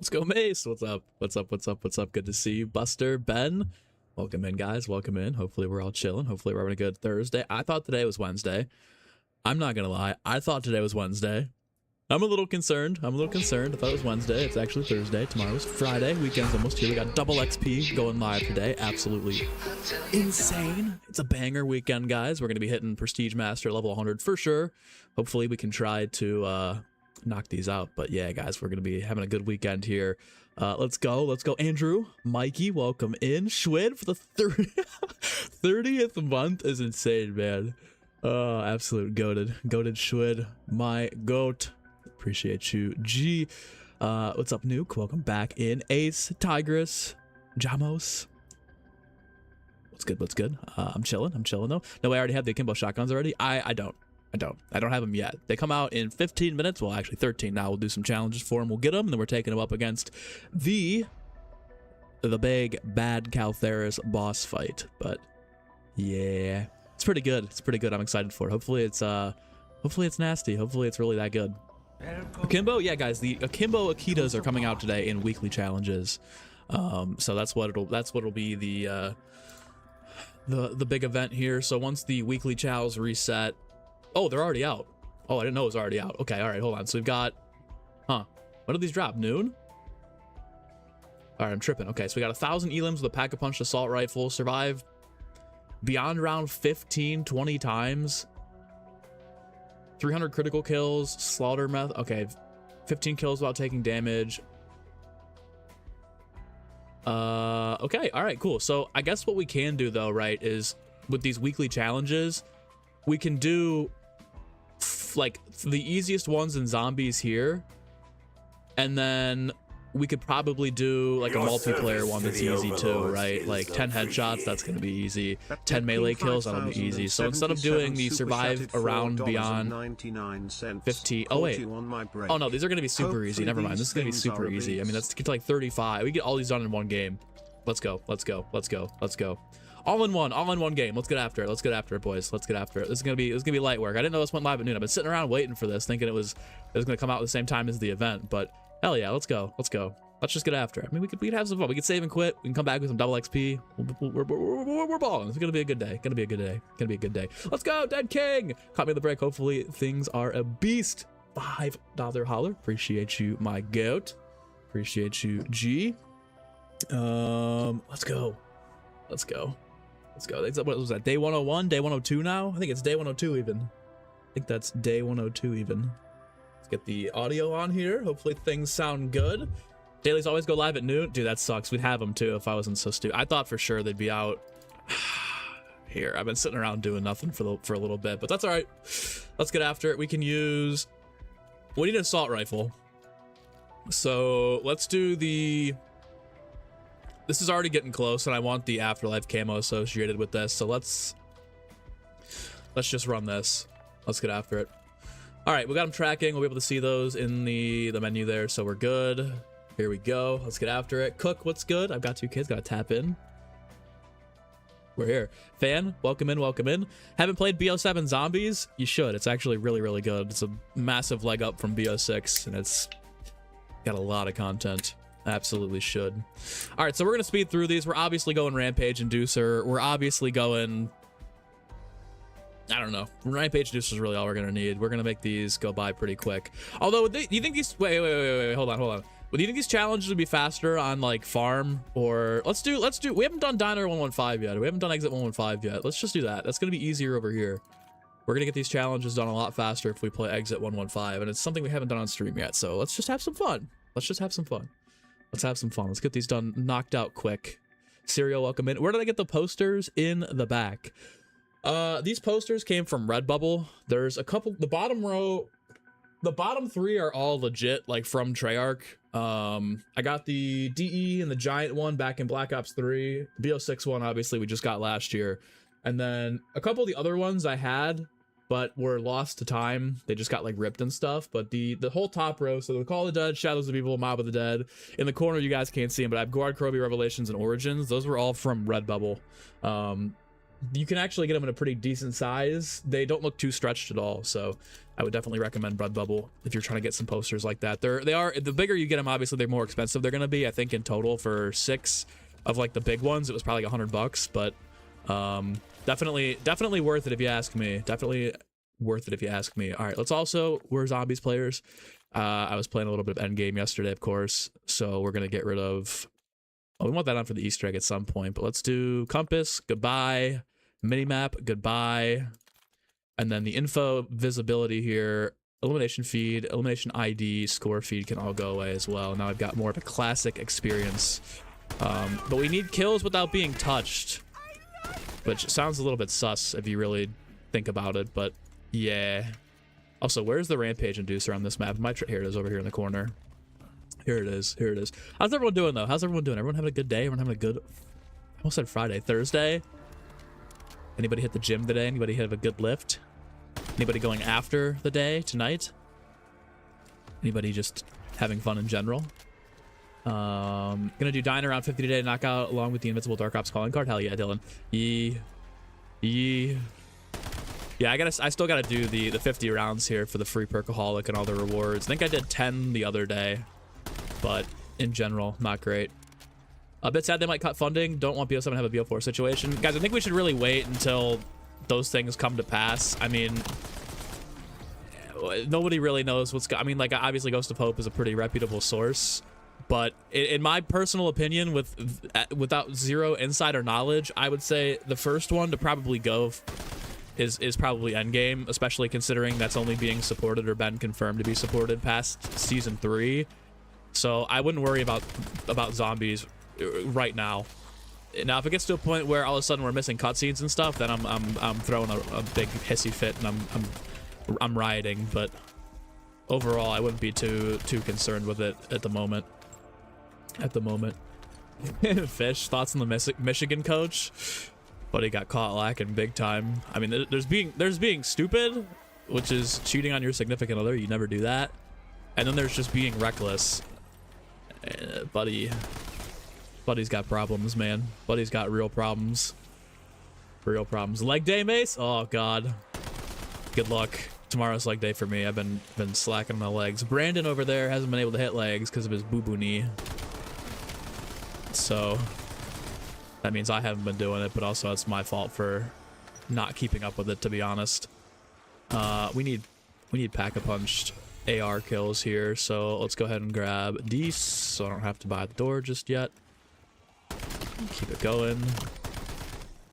Let's go, Mace. What's up? What's up? What's up? What's up? Good to see you. Buster, Ben. Welcome in, guys. Welcome in. Hopefully we're all chilling. Hopefully we're having a good Thursday. I thought today was Wednesday. I'm not going to lie. I thought today was Wednesday. I'm a little concerned. I thought it was Wednesday. It's actually Thursday. Tomorrow's Friday. Weekend's almost here. We got double XP going live today. Absolutely insane. It's a banger weekend, guys. We're going to be hitting Prestige Master level 100 for sure. Hopefully we can try to knock these out. But yeah, guys, we're going to be having a good weekend here. Let's go. Let's go. Andrew, Mikey, welcome in. Schwid for the 30th month is insane, man. Absolute goated Schwid, my goat. Appreciate you. G, what's up, Nuke? Welcome back in. Ace, Tigress, Jamos. What's good? What's good? I'm chilling though. No, I already have the Akimbo shotguns already. I don't have them yet. They come out in 15 minutes. Well, actually 13 now. We'll do some challenges for them. We'll get them, and then we're taking them up against the big bad Caltheris boss fight. But yeah, it's pretty good. It's pretty good. I'm excited for it. Hopefully it's nasty. Hopefully it's really that good. Akimbo, yeah, guys, the Akimbo Akitas are coming out today in weekly challenges. So that's what it'll be, the big event here. So once the weekly chows reset, oh, they're already out. Oh, I didn't know it was already out. Okay, all right, hold on. So we've got, when did these drop? Noon? All right, I'm tripping. Okay, so we got 1,000 elims with a pack-a-punch assault rifle, survive beyond round 15 20 times, 300 critical kills, slaughter method. Okay, 15 kills without taking damage. Okay, all right, cool. So I guess what we can do though, right, is with these weekly challenges, we can do like the easiest ones in zombies here, and then we could probably do like a multiplayer one that's easy too, right? Like 10 headshots, that's gonna be easy. 10 melee kills, that'll be easy. So instead of doing the survive around beyond 50, oh wait, oh no, these are gonna be super easy. Never mind, this is gonna be super easy. I mean, let's get to like 35. We get all these done in one game. Let's go, let's go, let's go, let's go. All in one game. Let's get after it. Let's get after it, boys. Let's get after it. This is gonna be light work. I didn't know this went live at noon. I've been sitting around waiting for this, thinking it was gonna come out at the same time as the event, but hell yeah, let's go. Let's go. Let's just get after it. I mean, we could have some fun. We could save and quit. We can come back with some double XP. We're balling. It's gonna be a good day. Gonna be a good day. Gonna be a good day. Let's go, Dead King. Caught me at the break. Hopefully things are a beast. $5 holler. Appreciate you, my goat. Appreciate you, G. Let's go. Let's go. Let's go. What was that? Day 101? Day 102 now? I think it's day 102 even. I think that's day 102 even. Let's get the audio on here. Hopefully things sound good. Dailies always go live at noon. Dude, that sucks. We'd have them too if I wasn't so stupid. I thought for sure they'd be out here. I've been sitting around doing nothing for a little bit, but that's all right. Let's get after it. We need an assault rifle. So let's do this is already getting close, and I want the afterlife camo associated with this. So let's just run this. Let's get after it. All right, we got them tracking. We'll be able to see those in the menu there, so we're good. Here we go. Let's get after it. Cook, what's good? I've got 2 kids. Got to tap in. We're here. Fan, welcome in, welcome in. Haven't played BO7 Zombies? You should. It's actually really, really good. It's a massive leg up from BO6, and it's got a lot of content. Absolutely should. All right, so we're going to speed through these. We're obviously going Rampage Inducer. We're obviously going... I don't know. Rampage Inducer is really all we're going to need. We're going to make these go by pretty quick. Although, do you think these... Wait. Hold on. Well, do you think these challenges would be faster on, like, farm? Or... Let's do... We haven't done Diner 115 yet. We haven't done Exit 115 yet. Let's just do that. That's going to be easier over here. We're going to get these challenges done a lot faster if we play Exit 115. And it's something we haven't done on stream yet. So let's just have some fun. Let's just have some fun. Let's have some fun. Let's get these done, knocked out quick. Serial, welcome in. Where did I get the posters? In the back. These posters came from Redbubble. There's a couple, the bottom row, the bottom 3 are all legit, like from Treyarch. I got the DE and the Giant one back in Black Ops 3. BO6 one, obviously, we just got last year. And then a couple of the other ones I had, but were lost to time. They just got like ripped and stuff. But the whole top row, so the Call of the Dead, Shadows of Evil, Mob of the Dead. In the corner, you guys can't see them, but I have Guard, Kroby, Revelations, and Origins. Those were all from Redbubble. You can actually get them in a pretty decent size. They don't look too stretched at all. So I would definitely recommend Redbubble if you're trying to get some posters like that. They are the bigger you get them, obviously they're more expensive. They're gonna be, I think, in total for 6 of like the big ones, it was probably like $100, but definitely worth it if you ask me. Definitely worth it if you ask me. All right, let's also, we're zombies players. I was playing a little bit of Endgame yesterday, of course, so we're gonna get rid of. Oh, we want that on for the Easter egg at some point, but let's do compass, goodbye. Minimap, goodbye. And then the info visibility here, elimination feed, elimination ID, score feed can all go away as well. Now I've got more of a classic experience. But we need kills without being touched, which sounds a little bit sus if you really think about it, but yeah. Also, where's the rampage inducer on this map? Here it is, over here in the corner. Here it is. Here it is. How's everyone doing, though? How's everyone doing? Everyone having a good day? Everyone having a good... I almost said Friday. Thursday? Anybody hit the gym today? Anybody have a good lift? Anybody going after the day tonight? Anybody just having fun in general? Gonna do dying around 50 today to knock out along with the Invincible Dark Ops calling card. Hell yeah, Dylan. Yeah, I still gotta do the 50 rounds here for the free Perkaholic and all the rewards. I think I did 10 the other day, but in general, not great. A bit sad they might cut funding. Don't want BO7 to have a BO4 situation. Guys, I think we should really wait until those things come to pass. I mean, nobody really knows what's... I mean, like, obviously Ghost of Hope is a pretty reputable source, but in my personal opinion, without zero insider knowledge, I would say the first one to probably go is probably Endgame, especially considering that's only being supported or been confirmed to be supported past season 3. So I wouldn't worry about zombies right now. Now, if it gets to a point where all of a sudden we're missing cutscenes and stuff, then I'm throwing a big hissy fit and I'm rioting. But overall, I wouldn't be too concerned with it at the moment. Fish, thoughts on the Michigan coach? But he got caught lacking big time. I mean, there's being stupid, which is cheating on your significant other. You never do that. And then there's just being reckless. Buddy's got problems, man. Buddy's got real problems. Real problems. Leg day, Mace? Oh, God. Good luck. Tomorrow's leg day for me. I've been slacking my legs. Brandon over there hasn't been able to hit legs because of his boo-boo knee. So that means I haven't been doing it, but also it's my fault for not keeping up with it, to be honest. We need pack-a-punched AR kills here, so let's go ahead and grab these so I don't have to buy the door just yet. Keep it going.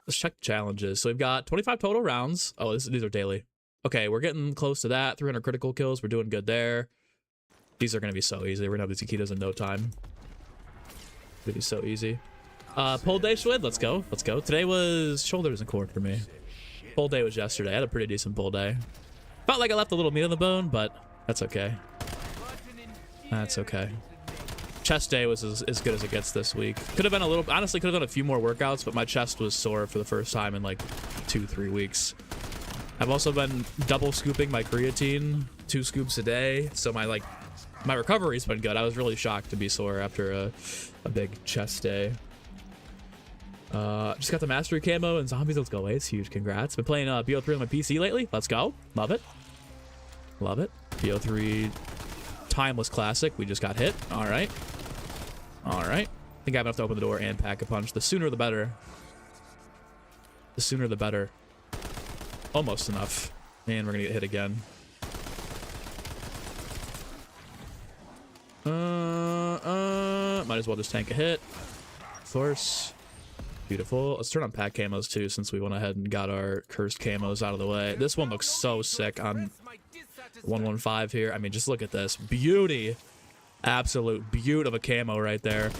Let's check challenges. So we've got 25 total rounds. Oh, these are daily. Okay, we're getting close to that. 300 critical kills. We're doing good there. These are going to be so easy. We're going to have these Akitas in no time. It's going to be so easy. Pull day, Schwid. Let's go. Let's go. Today was shoulders and core for me. Pull day was yesterday. I had a pretty decent pull day. Felt like I left a little meat on the bone, but that's okay. That's okay. Chest day was as good as it gets this week. Could have been honestly could have done a few more workouts, but my chest was sore for the first time in like 2-3 weeks. I've also been double scooping my creatine, 2 scoops a day, so my recovery's been good. I was really shocked to be sore after a big chest day. Just got the mastery camo and zombies. Let's go. It's huge. Congrats. Been playing BO3 on my PC lately. Let's go. Love it. Love it. BO3 timeless classic. We just got hit. All right. All right. I think I have enough to open the door and pack a punch. The sooner the better. The sooner the better. Almost enough. And we're gonna get hit again. Might as well just tank a hit. Of course. Beautiful. Let's turn on pack camos too, since we went ahead and got our cursed camos out of the way. This one looks so sick on 115 here. I mean, just look at this. Beauty. Absolute beaut of a camo right there.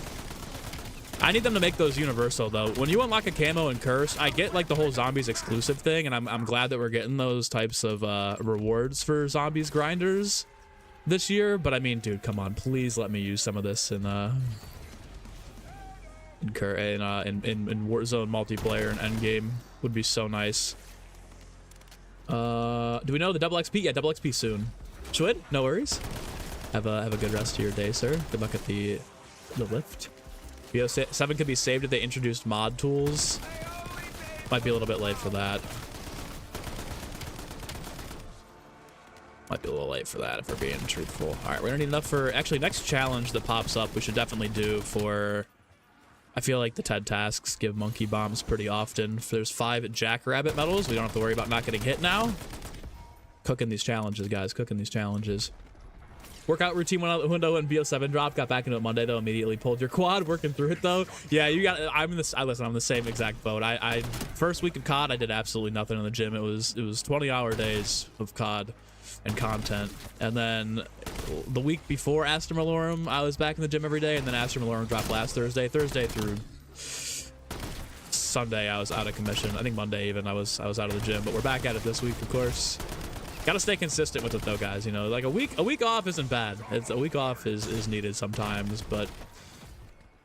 I need them to make those universal, though. When you unlock a camo and curse, I get, like, the whole zombies exclusive thing, and I'm glad that we're getting those types of rewards for zombies grinders this year. But, I mean, dude, come on. Please let me use some of this in Warzone multiplayer and endgame. Would be so nice. Do we know the double XP? Yeah, double XP soon. Should? No worries. Have a good rest of your day, sir. Good luck at the lift. BO7 could be saved if they introduced mod tools. Might be a little bit late for that. Might be a little late for that if we're being truthful. All right, we're gonna need enough for actually next challenge that pops up. We should definitely do for. I feel like the TED tasks give monkey bombs pretty often. If there's 5 jackrabbit medals, we don't have to worry about not getting hit now. Cooking these challenges, guys. Cooking these challenges. Workout routine went out the window and BO7 dropped. Got back into it Monday though. Immediately pulled your quad. Working through it though. Yeah, you got. I'm in this. Listen, I'm in the same exact boat. I first week of COD, I did absolutely nothing in the gym. It was 20-hour days of COD and content. And then the week before Astra Malorum, I was back in the gym every day. And then Astra Malorum dropped last Thursday. Thursday through Sunday, I was out of commission. I think Monday even I was out of the gym. But we're back at it this week, of course. Gotta stay consistent with it though, guys. You know, like a week off isn't bad. A week off is needed sometimes, but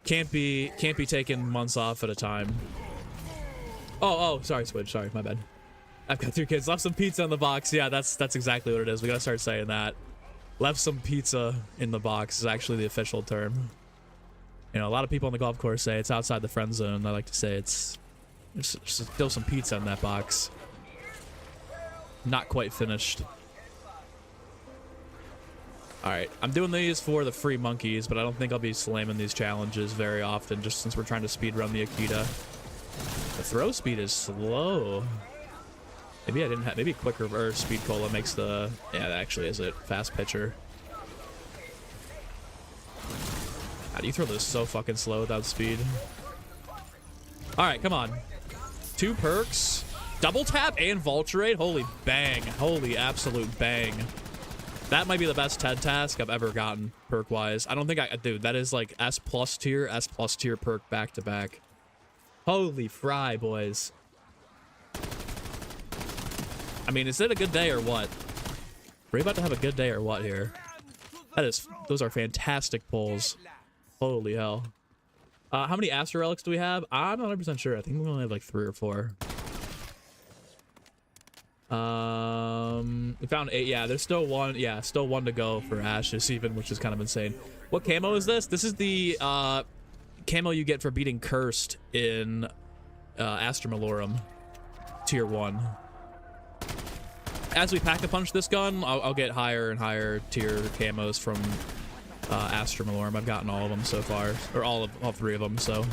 can't be taking months off at a time. Oh, sorry, Switch. Sorry, my bad. I've got 3 kids. Left some pizza in the box. Yeah, that's exactly what it is. We gotta start saying that. Left some pizza in the box is actually the official term. You know, a lot of people on the golf course say it's outside the friend zone. I like to say there's still some pizza in that box. Not quite finished. Alright, I'm doing these for the free monkeys, but I don't think I'll be slamming these challenges very often, just since we're trying to speedrun the Akita. The throw speed is slow. Maybe I didn't have, maybe quick reverse speed cola makes the, yeah, that actually is it. Fast pitcher. How do you throw this so fucking slow without speed? Alright, come on. 2 perks. Double tap and Vulturate? Holy bang. Holy absolute bang. That might be the best TED task I've ever gotten, perk-wise. I don't think dude, that is like S+ tier perk back-to-back. Holy fry, boys. I mean, is it a good day or what? Are we about to have a good day or what here? Those are fantastic pulls. Holy hell. How many Astra Relics do we have? I'm not 100% sure. I think we only have like 3 or 4. We found 8. Yeah, there's still 1. Yeah, still 1 to go for Ashes even, which is kind of insane. What camo is this? This is the camo you get for beating Cursed in Astra Malorum tier 1. As we pack-a-punch this gun, I'll get higher and higher tier camos from Astra Malorum. I've gotten all of them so far, or all 3 of them, so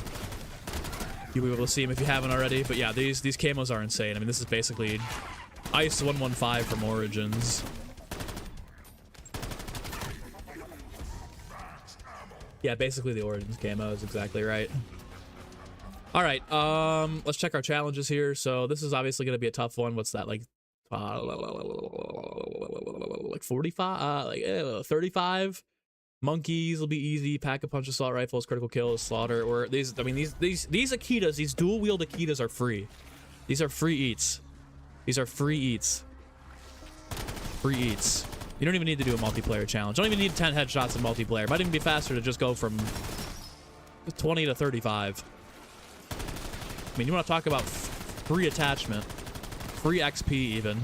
you'll be able to see them if you haven't already. But yeah, these camos are insane. I mean, this is basically Ice 115 from Origins. Yeah, basically the Origins camo is exactly right. All right, let's check our challenges here. So this is obviously going to be a tough one. What's that, like 45, like 35? Monkeys will be easy. Pack-a-punch, assault rifles, critical kills, slaughter. Or these, I mean, these Akitas, these dual-wield Akitas are free. These are free eats. These are free eats. Free eats. You don't even need to do a multiplayer challenge. You don't even need 10 headshots in multiplayer. It might even be faster to just go from 20 to 35. I mean, you want to talk about free attachment. Free XP even.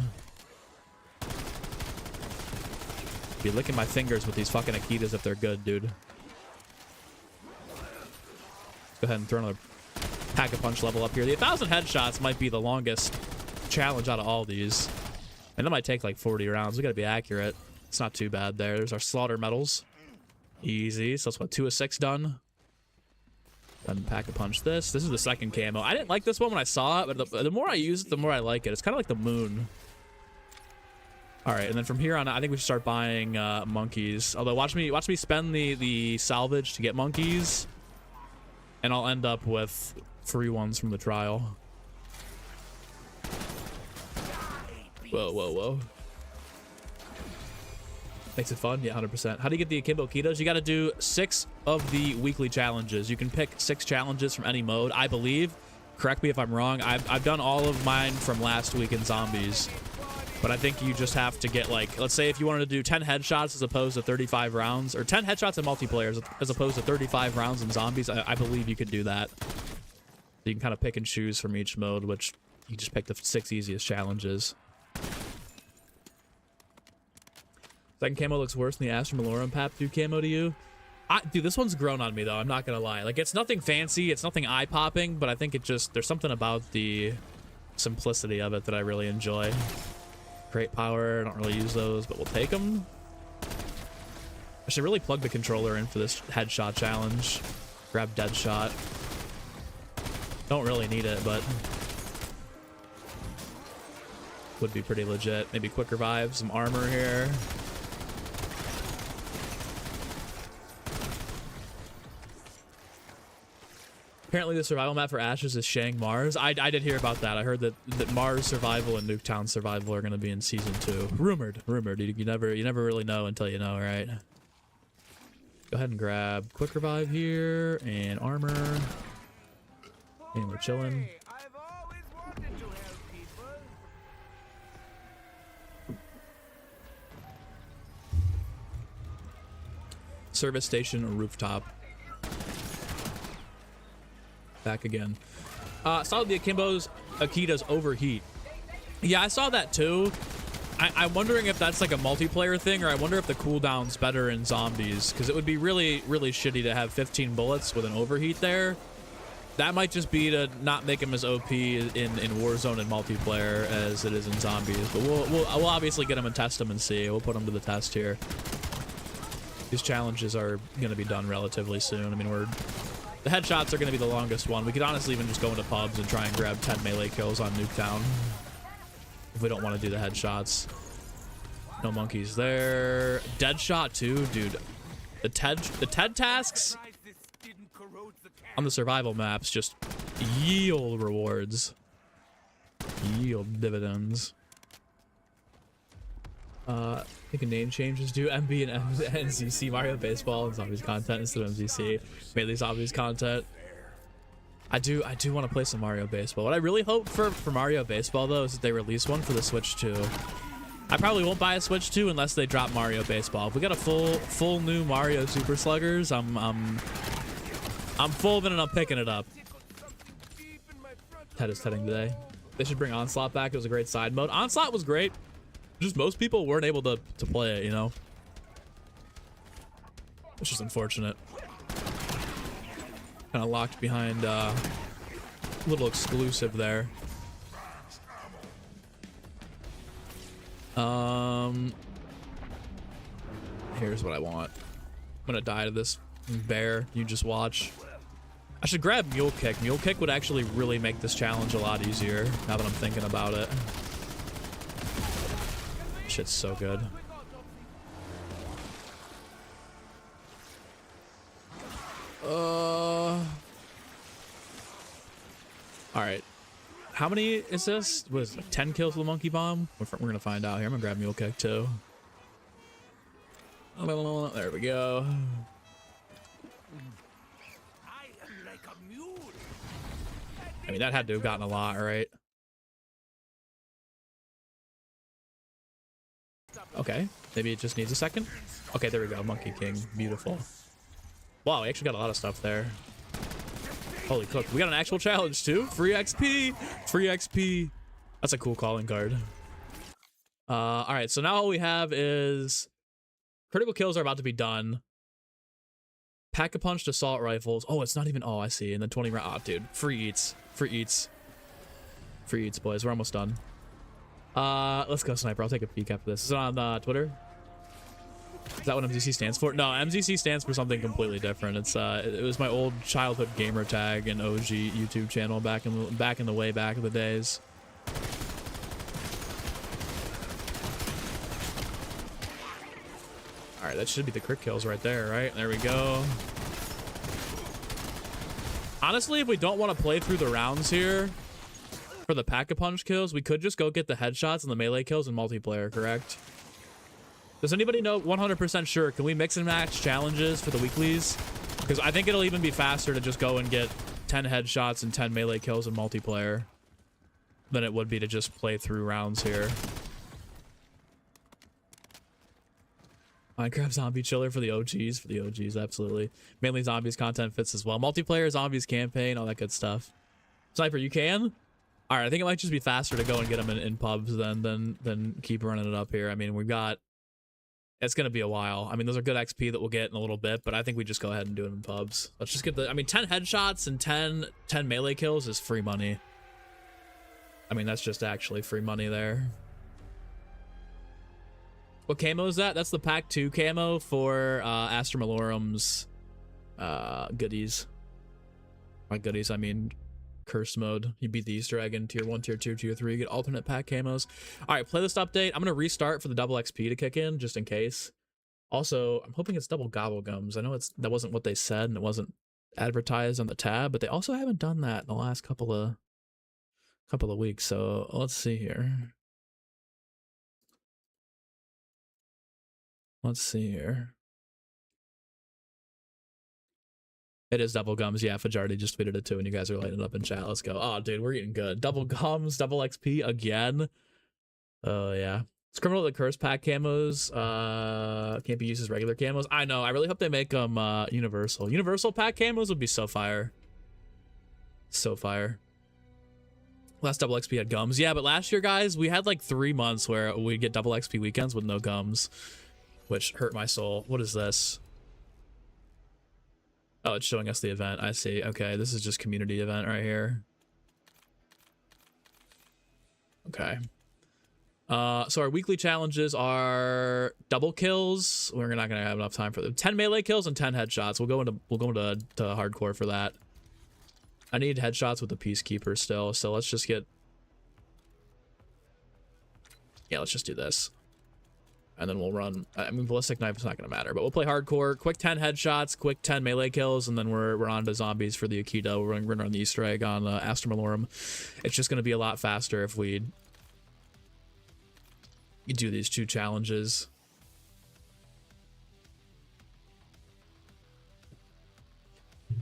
Be licking my fingers with these fucking Akitas if they're good, dude. Go ahead and throw another pack-a-punch level up here. The 1,000 headshots might be the longest challenge out of all these. And that might take like 40 rounds. We gotta be accurate. It's not too bad there. There's our slaughter medals. Easy. So that's what, 2 of 6 done. Then pack-a-punch this. This is the second camo. I didn't like this one when I saw it, but the more I use it, the more I like it. It's kind of like the moon. All right, and then from here on, I think we should start buying monkeys. Although watch me spend the salvage to get monkeys, and I'll end up with free ones from the trial. Whoa, whoa, whoa. Makes it fun? Yeah, 100%. How do you get the Akimbo Kitos? You got to do 6 of the weekly challenges. You can pick 6 challenges from any mode, I believe. Correct me if I'm wrong. I've done all of mine from last week in Zombies. But I think you just have to get, like, let's say if you wanted to do 10 headshots as opposed to 35 rounds, or 10 headshots in multiplayer as opposed to 35 rounds in Zombies, I believe you could do that. You can kind of pick and choose from each mode, which you just pick the 6 easiest challenges. Second camo looks worse than the Astra Malorum Pap 2 camo to you. Dude, this one's grown on me, though. I'm not going to lie. Like, it's nothing fancy. It's nothing eye-popping, but I think it just, there's something about the simplicity of it that I really enjoy. Great power. Don't really use those, but we'll take them. I should really plug the controller in for this headshot challenge. Grab dead shot. Don't really need it, but would be pretty legit. Maybe quick revive, some armor here. Apparently the survival map for Ashes is Shang Mars. I did hear about that. I heard that Mars survival and Nuketown survival are going to be in season 2. Rumored. You never really know until you know, right? Go ahead and grab quick revive here and armor. And we're chilling. I've always wanted to help people. Service station rooftop. Back again. Saw the Akimbo's Akita's overheat. Yeah, I saw that too. I'm wondering if that's like a multiplayer thing, or I wonder if the cooldown's better in zombies, because it would be really shitty to have 15 bullets with an overheat there. That might just be to not make him as OP in Warzone and multiplayer as it is in zombies. But we'll obviously get him and test him and see. We'll put him to the test here. These challenges are going to be done relatively soon. I mean, the headshots are going to be the longest one. We could honestly even just go into pubs and try and grab 10 melee kills on Nuketown if we don't want to do the headshots. No monkeys there. Dead shot too, dude. The TED tasks on the survival maps just yield rewards. Yield dividends. I think a name changes to MB and NCC Mario Baseball and Zombies content instead of MCC. Mainly Zombies content. I do want to play some Mario Baseball. What I really hope for Mario Baseball though is that they release one for the Switch 2. I probably won't buy a Switch 2 unless they drop Mario Baseball. If we got a full new Mario Super Sluggers, I'm full of it and I'm picking it up. Ted is heading today. They should bring Onslaught back. It was a great side mode. Onslaught was great. Just most people weren't able to play it, you know? Which is unfortunate. Kind of locked behind a little exclusive there. Here's what I want. I'm gonna die to this bear. You just watch. I should grab Mule Kick. Mule Kick would actually really make this challenge a lot easier now that I'm thinking about it. Shit's so good. All right. How many is this? Was 10 kills with a monkey bomb? We're gonna find out here. I'm gonna grab Mule Kick too. There we go. I mean, that had to have gotten a lot, right? Okay, maybe it just needs a second. Okay, there we go. Monkey King. Beautiful. Wow, we actually got a lot of stuff there. Holy cook. We got an actual challenge too. Free XP. Free XP. That's a cool calling card. All right, so now all we have is critical kills are about to be done. Pack-a-punched assault rifles. Oh, it's not even. Oh, I see. And then 20 round. Oh, dude. Free eats. Free eats. Free eats, boys. We're almost done. Let's go, Sniper. I'll take a peek after this. Is it on Twitter? Is that what MZC stands for? No, MZC stands for something completely different. It's it was my old childhood gamer tag and OG YouTube channel back in the way back of the days. All right, that should be the crit kills right there, right? There we go. Honestly, if we don't want to play through the rounds here for the pack-a-punch kills, we could just go get the headshots and the melee kills in multiplayer, correct? Does anybody know 100% sure? Can we mix and match challenges for the weeklies? Because I think it'll even be faster to just go and get 10 headshots and 10 melee kills in multiplayer than it would be to just play through rounds here. Minecraft Zombie Chiller for the OGs. For the OGs, absolutely. Mainly Zombies content fits as well. Multiplayer, Zombies campaign, all that good stuff. Sniper, you can? All right, I think it might just be faster to go and get them in pubs than keep running it up here. I mean, we've got... It's going to be a while. I mean, those are good XP that we'll get in a little bit, but I think we just go ahead and do it in pubs. Let's just get the... I mean, 10 headshots and 10 melee kills is free money. I mean, that's just actually free money there. What camo is that? That's the pack 2 camo for Astra Malorum's goodies. By goodies, I mean curse mode. You beat the Easter egg in tier 1, tier 2, tier 3, you get alternate pack camos. All right, playlist update. I'm gonna restart for the double XP to kick in just in case. Also, I'm hoping it's double gobble gums. I know that wasn't what they said and it wasn't advertised on the tab, but they also haven't done that in the last couple of weeks. So let's see here. Let's see here. It is double gums. Yeah, Fajardi just tweeted it too, and you guys are lighting it up in chat. Let's go. Oh, dude, we're getting good. Double gums, double XP again. Oh, yeah. It's criminal that curse pack camos can't be used as regular camos. I know. I really hope they make them universal. Universal pack camos would be so fire. So fire. Last double XP had gums. Yeah, but last year, guys, we had like 3 months where we'd get double XP weekends with no gums, which hurt my soul. What is this? Oh, it's showing us the event. I see. Okay, this is just community event right here. Okay. So our weekly challenges are double kills. We're not gonna have enough time for them. 10 melee kills and 10 headshots. We'll go into hardcore for that. I need headshots with the Peacekeeper still, so let's just get... Yeah, let's just do this. And then we'll run... I mean, Ballistic Knife is not going to matter, but we'll play hardcore. Quick 10 headshots, quick 10 melee kills, and then we're on to zombies for the Akita. We're going to run the Easter egg on Astra Malorum. It's just going to be a lot faster if we do these 2 challenges.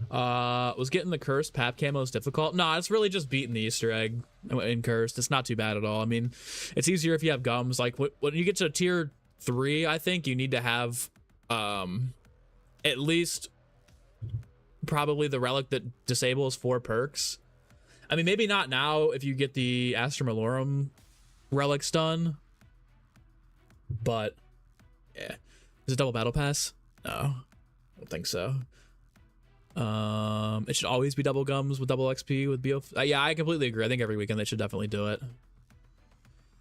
Was getting the cursed pap camos difficult? No, it's really just beating the Easter egg in cursed. It's not too bad at all. I mean, it's easier if you have gums. Like when you get to tier 3, I think you need to have at least probably the relic that disables 4 perks. I mean, maybe not now if you get the Astra Malorum relics done, but yeah. Is it double battle pass? No, I don't think so. It should always be double gums with double XP with BO. Yeah, I completely agree. I think every weekend they should definitely do it.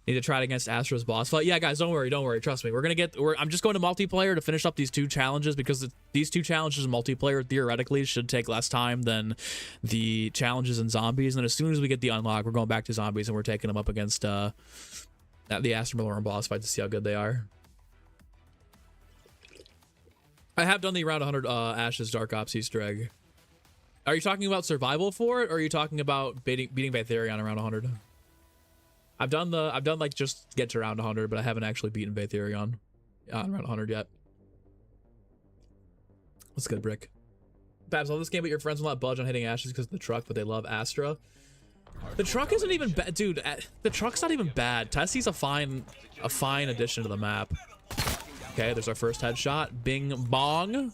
Need to try it against Astra's boss fight. Yeah, guys, don't worry. Trust me. I'm just going to multiplayer to finish up these 2 challenges because these 2 challenges in multiplayer theoretically should take less time than the challenges in zombies. And then as soon as we get the unlock, we're going back to zombies and we're taking them up against the Astra Malorum boss fight to see how good they are. I have done the around 100 Ashes Dark Ops Easter egg. Are you talking about survival for it, or are you talking about beating Vaetherion around 100? I've done like just get to around 100, but I haven't actually beaten Vaetherion on around 100 yet. What's good, Brick? Babs, all this game, but your friends will not budge on hitting Ashes because of the truck, but they love Astra. The truck isn't even bad, dude. The truck's not even bad. Tessie's a fine addition to the map. Okay, there's our first headshot. Bing bong.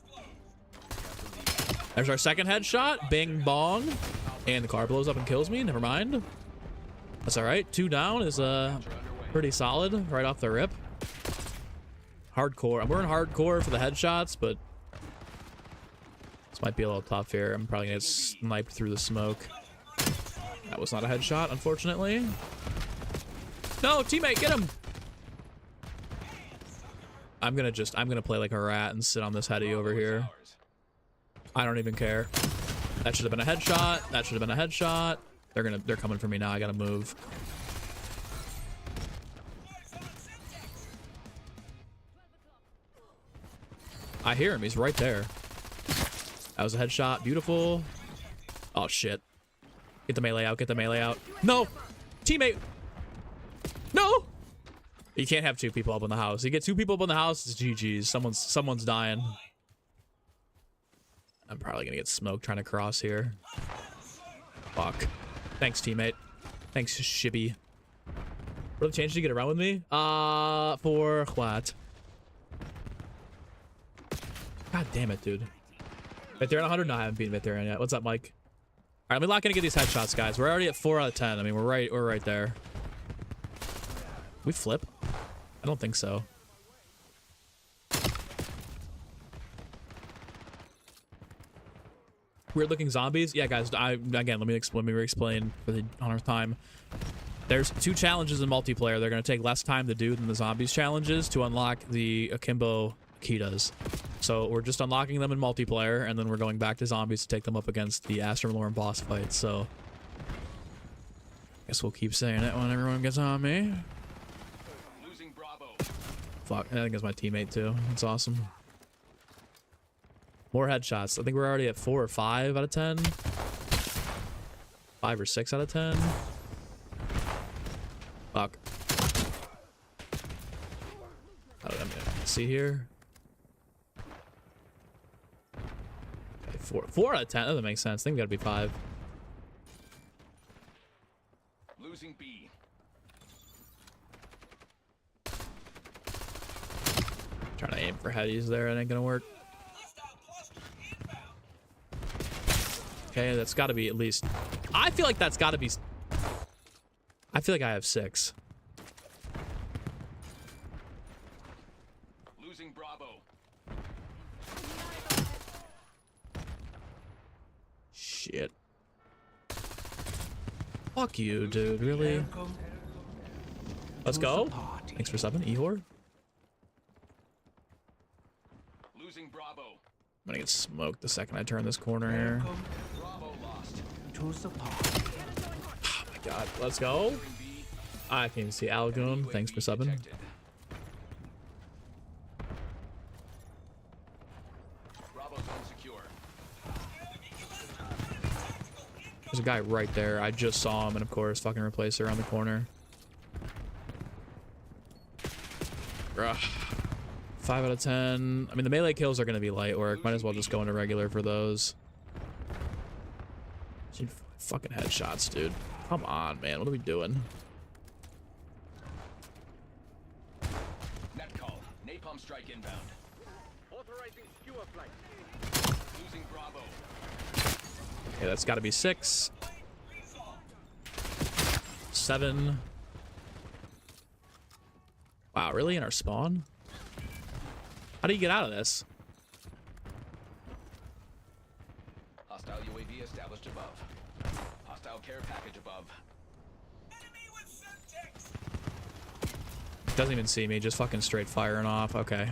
There's our second headshot. Bing bong. And the car blows up and kills me. Never mind. That's all right. 2 down is pretty solid right off the rip. Hardcore. We're in hardcore for the headshots, but this might be a little tough here. I'm probably gonna get sniped through the smoke. That was not a headshot, unfortunately. No, teammate, get him. I'm gonna play like a rat and sit on this heady over here. I don't even care. That should have been a headshot. That should have been a headshot. They're coming for me now. I gotta move. I hear him. He's right there. That was a headshot. Beautiful. Oh shit. Get the melee out. Get the melee out. No! Teammate! No! You can't have 2 people up in the house. You get 2 people up in the house, it's GG's. Someone's dying. I'm probably gonna get smoked trying to cross here. Fuck. Thanks, teammate. Thanks, Shibby. What are the changes to get around with me? For what? God damn it, dude. Vaetherion 100? No, I haven't beaten Vaetherion yet. What's up, Mike? All right, let me lock in and get these headshots, guys. We're already at 4 out of 10. I mean, we're right there. We flip? I don't think so. Weird looking zombies. Yeah, guys. Again, let me explain for the 100th time. There's 2 challenges in multiplayer. They're going to take less time to do than the zombies challenges to unlock the Akimbo Akitas. So we're just unlocking them in multiplayer, and then we're going back to zombies to take them up against the Astro boss fight. So I guess we'll keep saying it when everyone gets on me. Losing Bravo. Fuck, I think it's my teammate too. That's awesome. More headshots. I think we're already at 4 or 5 out of 10. 5 or 6 out of 10. Fuck. I don't know. See here. Okay, 4 out of 10. That doesn't make sense. I think we gotta be 5. Losing B. Trying to aim for headies there. It ain't gonna work. Okay, that's gotta be at least. I feel like that's gotta be. I feel like I have 6. Losing Bravo. Shit. Fuck you, dude. Really? Let's go. Thanks for subbing, Ehor. Losing Bravo. I'm gonna get smoked the second I turn this corner here. Bravo lost. Oh my god. Let's go. I can see Algoon. Thanks for subbing. Detected. Bravo zone secure. There's a guy right there. I just saw him, and of course, fucking replace her around the corner. Ugh. 5 out of 10. I mean, the melee kills are going to be light work. Might as well just go into regular for those. Dude, fucking headshots, dude. Come on, man. What are we doing? Net call. Napalm strike inbound. Authorizing skewer flight. Losing Bravo. Okay, that's got to be 6. 7. Wow, really? In our spawn? How do you get out of this? Hostile UAV established above. Hostile care package above. Enemy with Semtex. Doesn't even see me, just fucking straight firing off. Okay.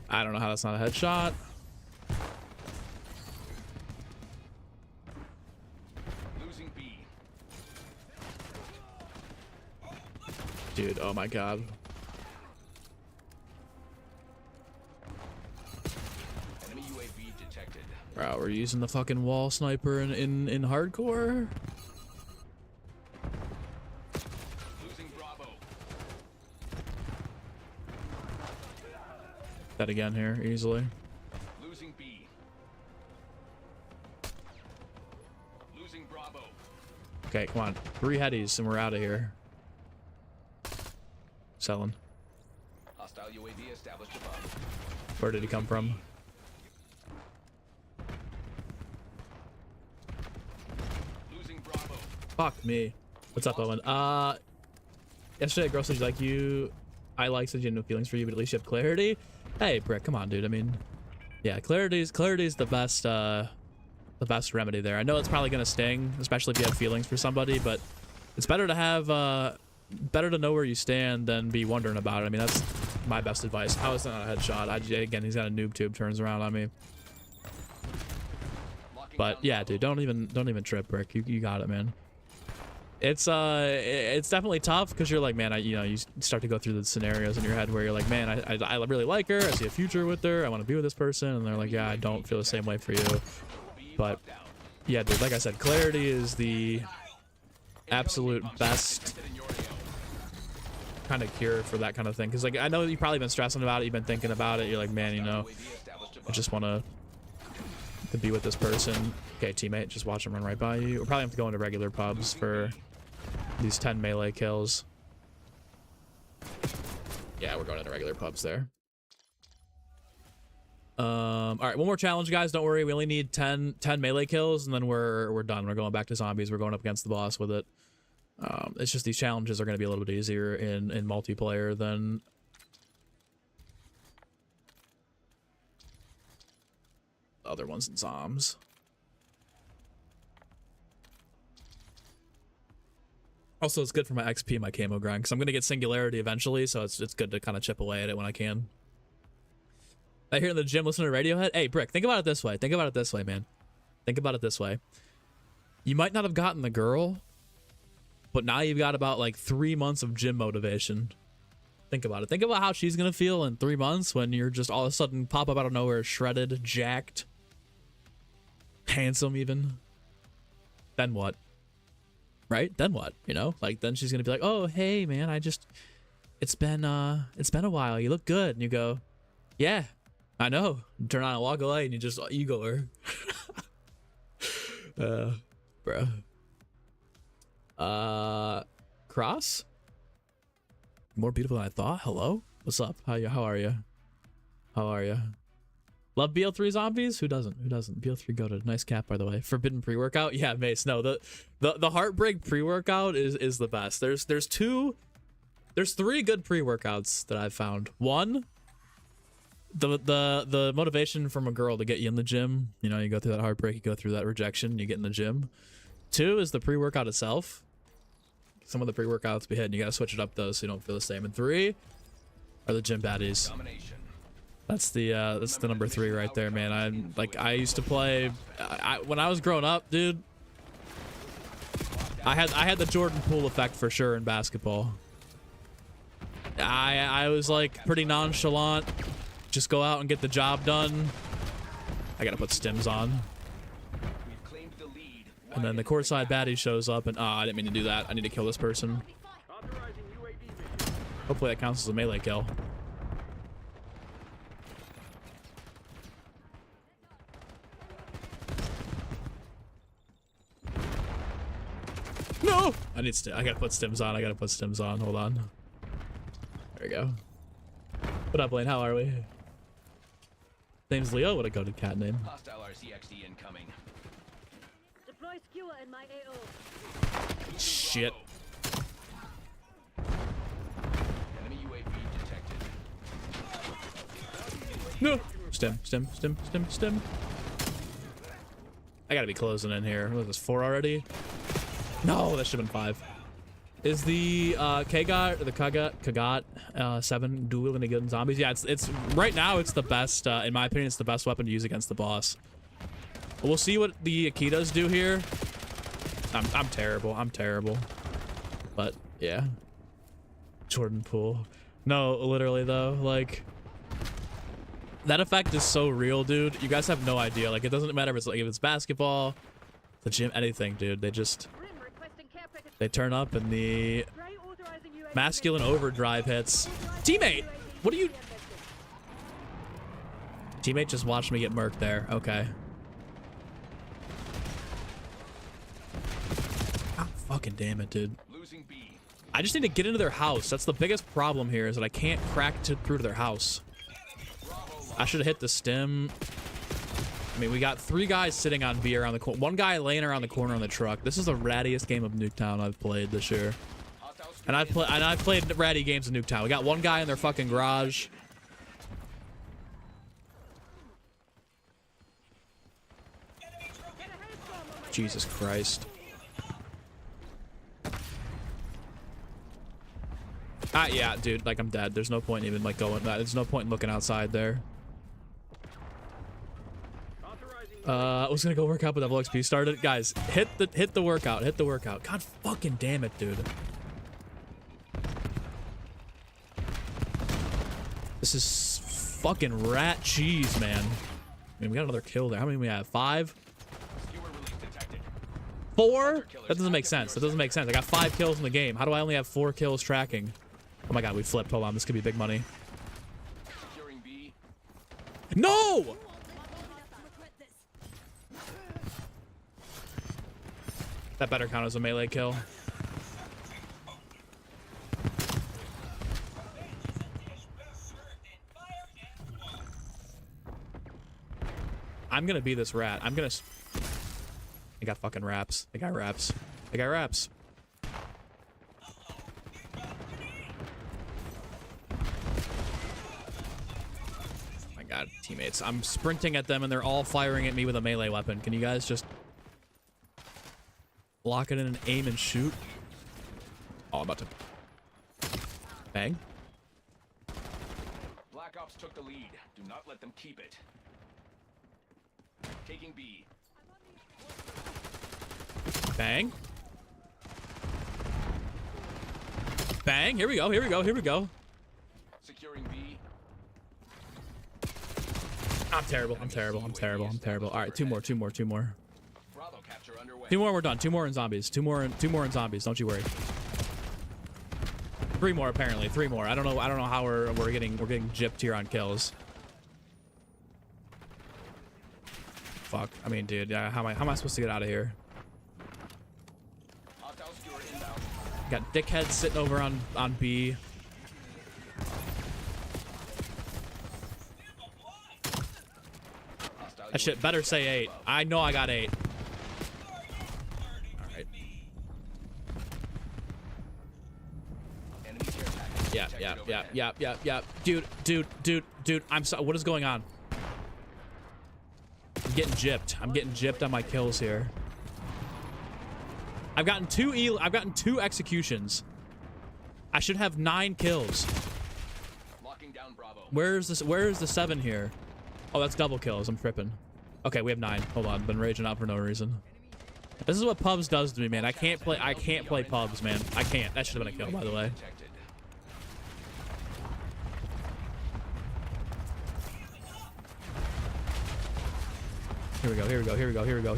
I don't know how that's not a headshot. Losing B. Dude, oh my god. Enemy UAV detected. Bro, we're using the fucking wall sniper in hardcore. Losing Bravo. That again here, easily. Losing B. Losing Bravo. Okay, come on. 3 headies and we're out of here. Selling. Hostile UAV established above. Where did he come from? Losing Bravo. Fuck me. What's up, Owen? Yesterday, girl said like you. I like said you had no feelings for you, but at least you have clarity. Hey, Brick, come on, dude. I mean, yeah, clarity's the best remedy there. I know it's probably gonna sting, especially if you have feelings for somebody, but it's better to have better to know where you stand than be wondering about it. I mean, that's my best advice. How is that not a headshot? Again, he's got a noob tube, turns around on me. But yeah, dude, don't even trip, Brick. You got it, man. It's definitely tough because you're like, man, you start to go through the scenarios in your head where you're like, man, I really like her. I see a future with her. I want to be with this person. And they're like, yeah, I don't feel the same way for you. But yeah, dude, like I said, clarity is the absolute best kind of cure for that kind of thing. Because like, I know you've probably been stressing about it. You've been thinking about it. You're like, man, I just want to be with this person. Okay, teammate, just watch him run right by you. We'll probably have to go into regular pubs for these 10 melee kills. Yeah, we're going into regular pubs there. All right, one more challenge, guys. Don't worry, we only need 10 melee kills, and then we're done. We're going back to zombies. We're going up against the boss with it. It's just these challenges are going to be a little bit easier in multiplayer than other ones in zombs. Also, it's good for my XP and my camo grind because I'm gonna get singularity eventually, so it's good to kind of chip away at it when I can. I hear in the gym, listen to Radiohead. Hey, Brick, think about it this way. Think about it this way, man. Think about it this way. You might not have gotten the girl, but now you've got about like 3 months of gym motivation. Think about it. Think about how she's gonna feel in 3 months when you're just all of a sudden pop up out of nowhere, shredded, jacked, handsome even. Then what? Right? Then what? You know? Like then she's gonna be like, oh hey man, it's been a while. You look good. And you go, yeah, I know. You turn on and walk away and you just ego her. Bro. Cross? More beautiful than I thought. Hello? What's up? How are you? How are you? Love BL3 zombies? Who doesn't? Who doesn't? BL3 goated. Nice cap, by the way. Forbidden pre-workout? Yeah, Mace. No, the heartbreak pre-workout is the best. There's three good pre-workouts that I've found. One, the motivation from a girl to get you in the gym. You know, you go through that heartbreak, you go through that rejection, you get in the gym. Two is the pre-workout itself. Some of the pre-workouts be hitting. You gotta switch it up though, so you don't feel the same. And three are the gym baddies. That's the number 3 right there, man. I used to play. When I was growing up, dude. I had the Jordan Poole effect for sure in basketball. I was like pretty nonchalant. Just go out and get the job done. I gotta put stims on. And then the courtside baddie shows up and I didn't mean to do that. I need to kill this person. Hopefully that counts as a melee kill. No! I gotta put stims on. I gotta put stims on. Hold on. There we go. What up, Lane? How are we? Name's Leo. What a goated cat name. Hostile RCXD incoming. Deploy skewer in my AO. Shit. Enemy UAV detected. No! Stim. I gotta be closing in here. What is this, 4 already? No, that should have been 5. Is the Kagot or the Kagot 7 dual gonna get in zombies? Yeah, it's right now it's the best, in my opinion, it's the best weapon to use against the boss. We'll see what the Akitas do here. I'm terrible. But yeah. Jordan Poole. No, literally though, like that effect is so real, dude. You guys have no idea. Like it doesn't matter if it's basketball, the gym, anything, dude. They turn up and the masculine overdrive hits. Teammate, what are you? Teammate just watched me get murked there. Okay. God fucking damn it, dude. I just need to get into their house. That's the biggest problem here is that I can't crack through to their house. I should have hit the stim. I mean, we got 3 guys sitting on B around the corner. 1 guy laying around the corner on the truck. This is the rattiest game of Nuketown I've played this year. And I've played ratty games of Nuketown. We got 1 guy in their fucking garage. Jesus Christ. Yeah, dude, like I'm dead. There's no point even like going. There's no point in looking outside there. I was gonna go work out, but double XP started. Guys, hit the workout. Hit the workout. God fucking damn it, dude. This is fucking rat cheese, man. I mean, we got another kill there. How many we have? 5? 4? That doesn't make sense. That doesn't make sense. I got 5 kills in the game. How do I only have 4 kills tracking? Oh my god, we flipped. Hold on, this could be big money. No! That better count as a melee kill. I'm gonna be this rat. I got fucking raps. I got raps. I got raps. My god, teammates. I'm sprinting at them and they're all firing at me with a melee weapon. Can you guys just lock it in and aim and shoot? Oh, I'm about to bang. Black Ops took the lead. Do not let them keep it. Taking B. Bang. Bang. Here we go. Here we go. Here we go. Securing B. I'm terrible. I'm terrible. I'm terrible. I'm terrible. All right, two more. Bravo capture underway. Two more. We're done. Two more in zombies. Two more in zombies. Don't you worry. Three more apparently. Three more. I don't know how we're getting gypped here on kills. Fuck. I mean, dude. How am I supposed to get out of here? Hostile skewer inbound. Got dickheads sitting over on B. Hostile That shit better say 8. I know I got 8. All right. Enemy care package detected overhead. Yeah. Dude. I'm sorry. What is going on? I'm getting gypped. I'm getting gypped on my kills here. I've gotten two executions. I should have 9 kills. Locking down Bravo. Where is the 7 here? Oh, that's double kills. I'm tripping. Okay, we have 9. Hold on. Been raging out for no reason. This is what pubs does to me, man. I can't play pubs, man. I can't. That should have been a kill, by the way. Detected. Here we go.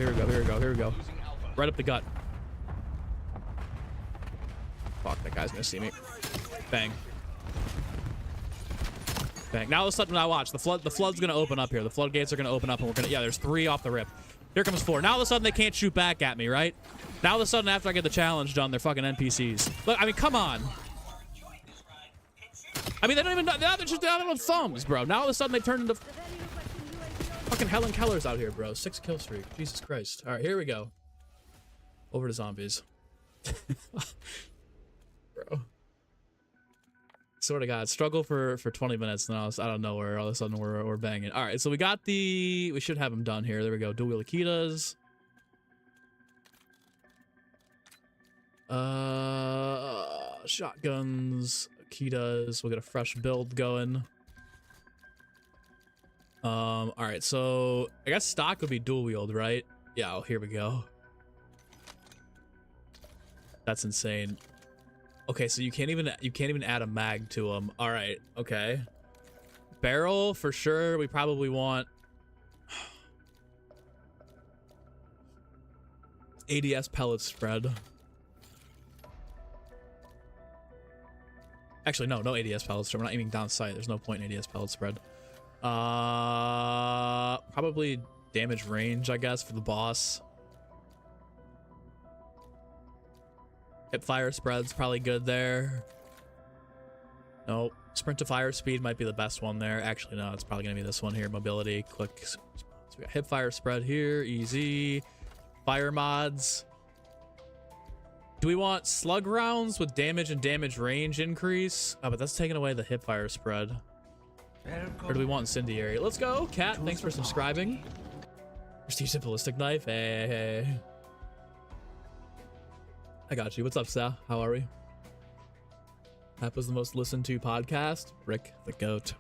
Losing Alpha. Right up the gut. Fuck, that guy's gonna see me. Bang. Bang. Now all of a sudden, now watch. The flood's gonna open up here. The floodgates are gonna open up, and we're gonna. Yeah, there's 3 off the rip. Here comes 4. Now all of a sudden they can't shoot back at me, right? Now all of a sudden after I get the challenge done, they're fucking NPCs. Look, I mean, come on. I mean, they don't even know. They're just down on thumbs, bro. Now all of a sudden they turn into fucking Helen Keller's out here, bro. 6 kill streak. Jesus Christ. All right, here we go. Over to zombies. Bro. Swear to God, struggle for 20 minutes, and I was out of nowhere. All of a sudden, we're banging. All right, so we got we should have them done here. There we go. Dual wheel Akitas. Shotguns, Akitas. We'll get a fresh build going. All right, so I guess stock would be dual wield, right? Yeah. Oh, here we go. That's insane. Okay, so you can't even add a mag to them. All right, okay. Barrel for sure. We probably want ADS pellet spread. Actually, no ADS pellet spread. We're not aiming down sight. There's no point in ADS pellet spread. Probably damage range, I guess, for the boss. Hip fire spread's probably good there. Nope. Sprint to fire speed might be the best one there. Actually, no, it's probably gonna be this one here. Mobility, quick. So we got hip fire spread here, easy. Fire mods. Do we want slug rounds with damage and damage range increase? Oh, but that's taking away the hip fire spread. Or do we want incendiary? Let's go, Cat. Thanks for subscribing. Prestige ballistic knife. Hey. I got you. What's up, Sal? How are we? That was the most listened to podcast. Rick the goat.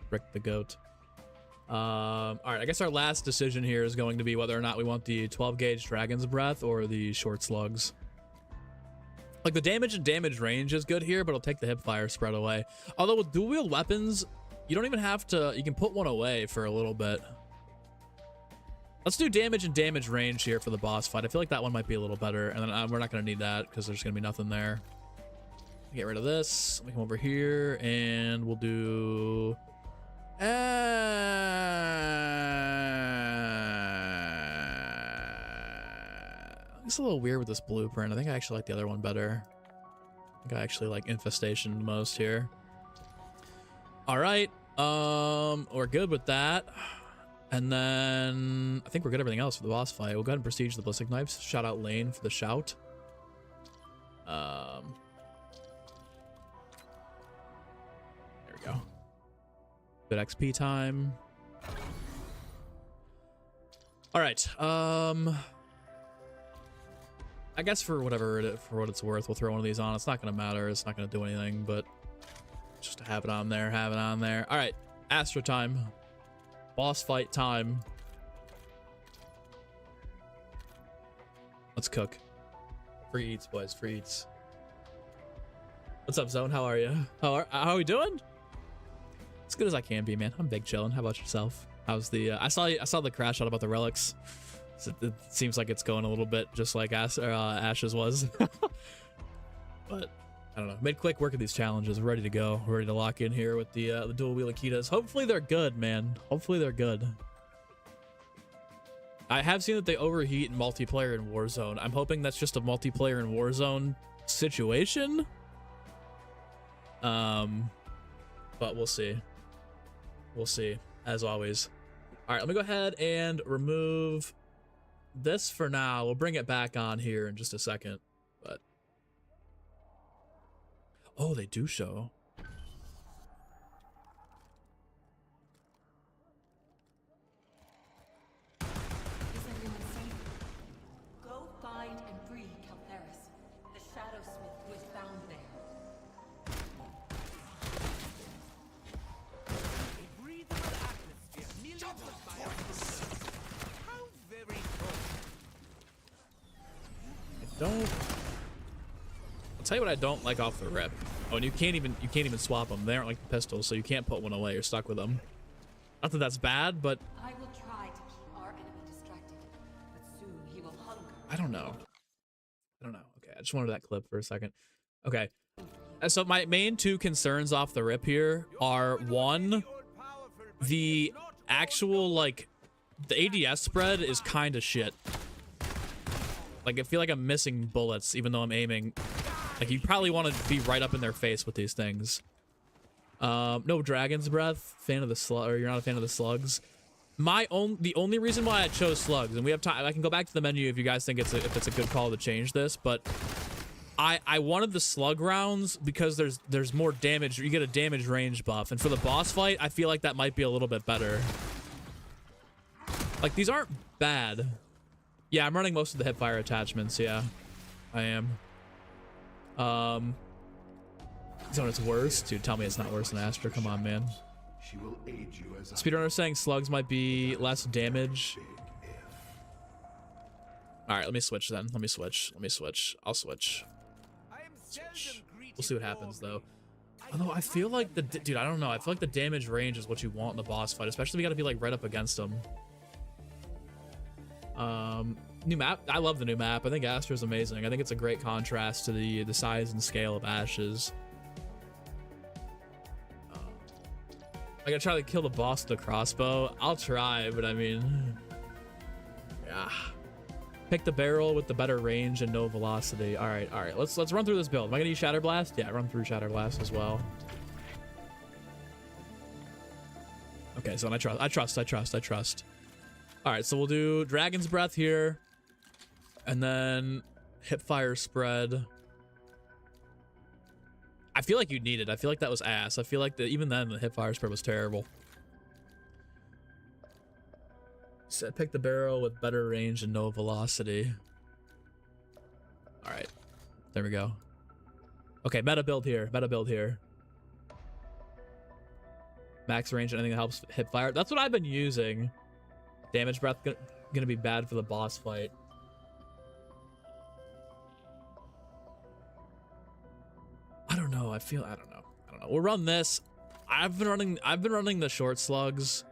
All right, I guess our last decision here is going to be whether or not we want the 12 gauge dragon's breath or the short slugs. Like, the damage and damage range is good here, but it'll take the hip fire spread away. Although with dual wield weapons, you don't even have to, you can put one away for a little bit. Let's do damage and damage range here for the boss fight. I feel like that one might be a little better, and then we're not going to need that because there's going to be nothing there. Get rid of this. Let me come over here, and we'll do... It's a little weird with this blueprint. I think I actually like the other one better. I think I actually like Infestation the most here. All right. We're good with that. And then I think we're good everything else for the boss fight. We'll go ahead and prestige the ballistic knives. Shout out Lane for the shout. There we go. Good XP time. All right. I I guess for whatever for what it's worth, we'll throw one of these on. It's not gonna matter. It's not gonna do anything, but just to have it on there, have it on there. All right, Astra time, boss fight time. Let's cook. Free eats, boys. Free eats. What's up, Zone? How are you? How are we doing? As good as I can be, man. I'm big chilling. How about yourself? How's the? I saw the crash shot about the relics. So it seems like it's going a little bit just like Ash's was. But I don't know. Made quick work of these challenges. We're ready to go. We're ready to lock in here with the dual wheel Akitas. Hopefully they're good, man. Hopefully they're good. I have seen that they overheat in multiplayer in Warzone. I'm hoping that's just a multiplayer in Warzone situation. But we'll see. We'll see, as always. All right, let me go ahead and remove this for now. We'll bring it back on here in just a second. But oh, they do show. Go find and free Caltheris, the Shadow Smith who is found there. A breathable atmosphere, millions of miles. How very cold. I'll tell you what I don't like off the rip. Oh, and you can't even swap them. They aren't like the pistols, so you can't put one away. You're stuck with them. Not that that's bad, but I will try to keep our enemy distracted, but soon he will hunger. I don't know. Okay, I just wanted that clip for a second. Okay. So my main two concerns off the rip here are, one, the actual, like, the ADS spread is kind of shit. Like, I feel like I'm missing bullets even though I'm aiming. Like, you probably want to be right up in their face with these things. No Dragon's Breath. Fan of the slug, or you're not a fan of the slugs. The only reason why I chose slugs, and we have time, I can go back to the menu if you guys think if it's a good call to change this, but I wanted the slug rounds because there's more damage. You get a damage range buff, and for the boss fight, I feel like that might be a little bit better. Like, these aren't bad. Yeah, I'm running most of the hipfire attachments. Yeah, I am. So it's worse? Dude, tell me it's not worse than Astra. Come on, man. She will aid you as Speedrunner saying slugs might be less damage. All right, let me switch then. Let me switch. I'll switch. We'll see what happens though. Although I feel like dude, I don't know. I feel like the damage range is what you want in the boss fight, especially if you got to be like right up against them. New map. I love the new map. I think Astra's amazing. I think it's a great contrast to the size and scale of Ash's. I gotta try to kill the boss with the crossbow. I'll try, but I mean, yeah. Pick the barrel with the better range and no velocity. All right. Let's run through this build. Am I gonna use Shatter Blast? Yeah, run through Shatter Blast as well. Okay, so I trust. All right, so we'll do Dragon's Breath here, and then Hipfire Spread. I feel like you need it. I feel like that was ass. I feel like that even then the Hipfire Spread was terrible. So pick the barrel with better range and no velocity. All right, there we go. Okay, meta build here. Max range and anything that helps Hipfire. That's what I've been using. Damage breath gonna be bad for the boss fight. I don't know. I don't know. We'll run this. I've been running the short slugs.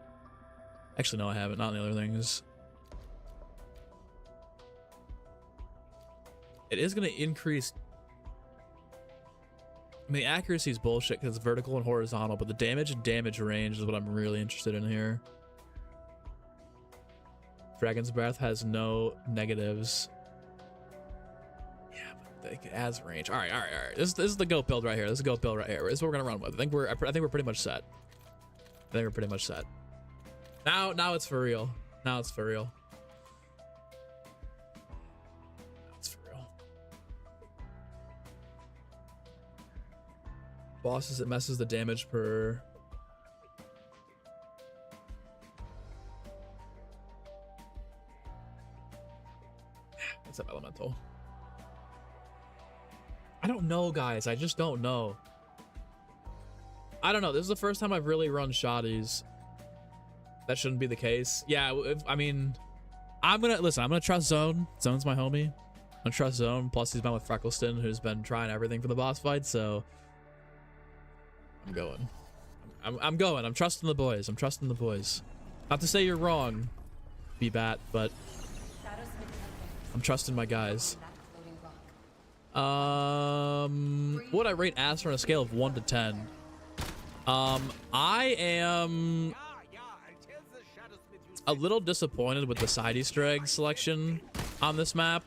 Actually, no, I haven't. Not the other things. It is gonna increase. I mean, the accuracy is bullshit because it's vertical and horizontal, but the damage and damage range is what I'm really interested in here. Dragon's Breath has no negatives. Yeah, but it adds range. All right. This is the GOAT build right here. This is the GOAT build right here. This is what we're gonna run with. I think we're pretty much set. Now it's for real. Bosses, it messes the damage per. What's up, elemental? I don't know, guys. I just don't know. I don't know. This is the first time I've really run shotties. That shouldn't be the case. Yeah, I mean, I'm gonna trust Zone. Zone's my homie. I'm gonna trust Zone. Plus, he's been with Freckleston, who's been trying everything for the boss fight. So I'm going. I'm going. I'm trusting the boys. I'm trusting the boys. Not to say you're wrong, B-Bat, but I'm trusting my guys. What would I rate Aster on a scale of 1 to 10? I am a little disappointed with the side Easter egg selection on this map.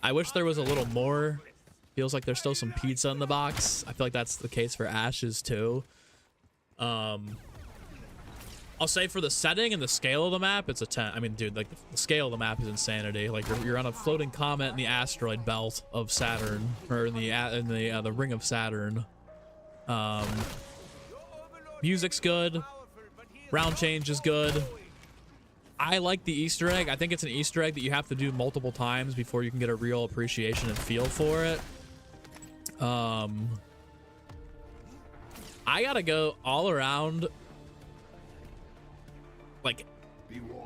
I wish there was a little more. Feels like there's still some pizza in the box. I feel like that's the case for Ashes too. I'll say for the setting and the scale of the map, it's a 10. I mean, dude, like the scale of the map is insanity. Like you're on a floating comet in the asteroid belt of Saturn, or in the ring of Saturn. Music's good. Round change is good. I like the Easter egg. I think it's an Easter egg that you have to do multiple times before you can get a real appreciation and feel for it. I gotta go all around like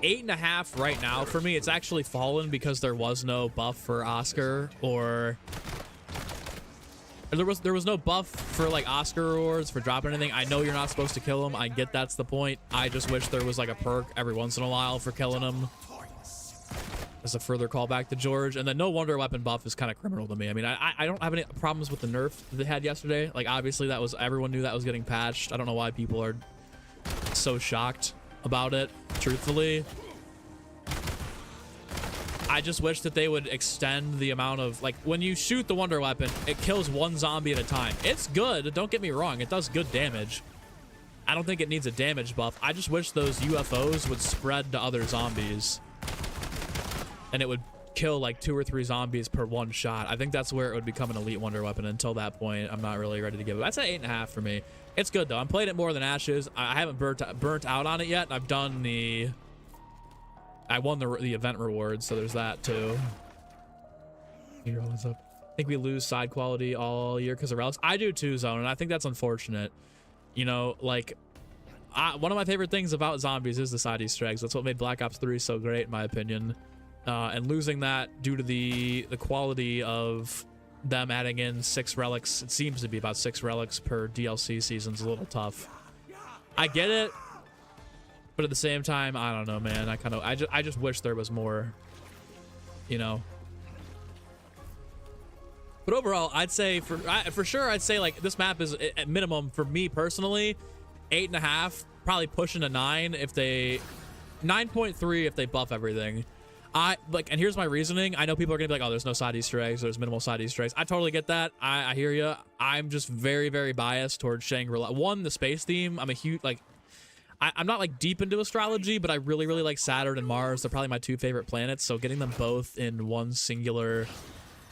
8.5 right now for me. It's actually fallen because there was no buff for Oscar, or there was no buff for like Oscar rewards for dropping anything. I know you're not supposed to kill him. I get that's the point. I just wish there was like a perk every once in a while for killing him, as a further callback to George. And then no wonder weapon buff is kind of criminal to me. I mean, I don't have any problems with the nerf that they had yesterday. Like obviously that was, everyone knew that was getting patched. I don't know why people are so shocked about it, truthfully. I just wish that they would extend the amount of, like, when you shoot the wonder weapon, it kills one zombie at a time. It's good, don't get me wrong, it does good damage. I don't think it needs a damage buff. I just wish those UFOs would spread to other zombies, and it would kill like 2 or 3 zombies per one shot. I think that's where it would become an elite wonder weapon. Until that point, I'm not really ready to give it. That's an 8.5 for me. It's good though. I'm playing it more than Ashes. I haven't burnt out on it yet, and I've done I won the event rewards, so there's that too. What's up? I think we lose side quality all year because of relics. I do too, Zone, and I think that's unfortunate. You know, like, one of my favorite things about zombies is the side Easter eggs. That's what made Black Ops 3 so great, in my opinion. And losing that due to the quality of them adding in 6 relics, it seems to be about 6 relics per DLC season, is a little tough. I get it, but at the same time, I don't know, man. I just wish there was more, you know. But overall, I'd say for sure, I'd say like this map is at minimum for me personally 8.5, probably pushing a 9 if they 9.3 if they buff everything. And here's my reasoning. I know people are gonna be like, oh, there's no side Easter eggs, there's minimal side Easter eggs. I totally get that. I hear you. I'm just very, very biased towards Shangri-La. One, the space theme. I'm a huge, like, I'm not like deep into astrology, but I really, really like Saturn and Mars. They're probably my 2 favorite planets. So getting them both in one singular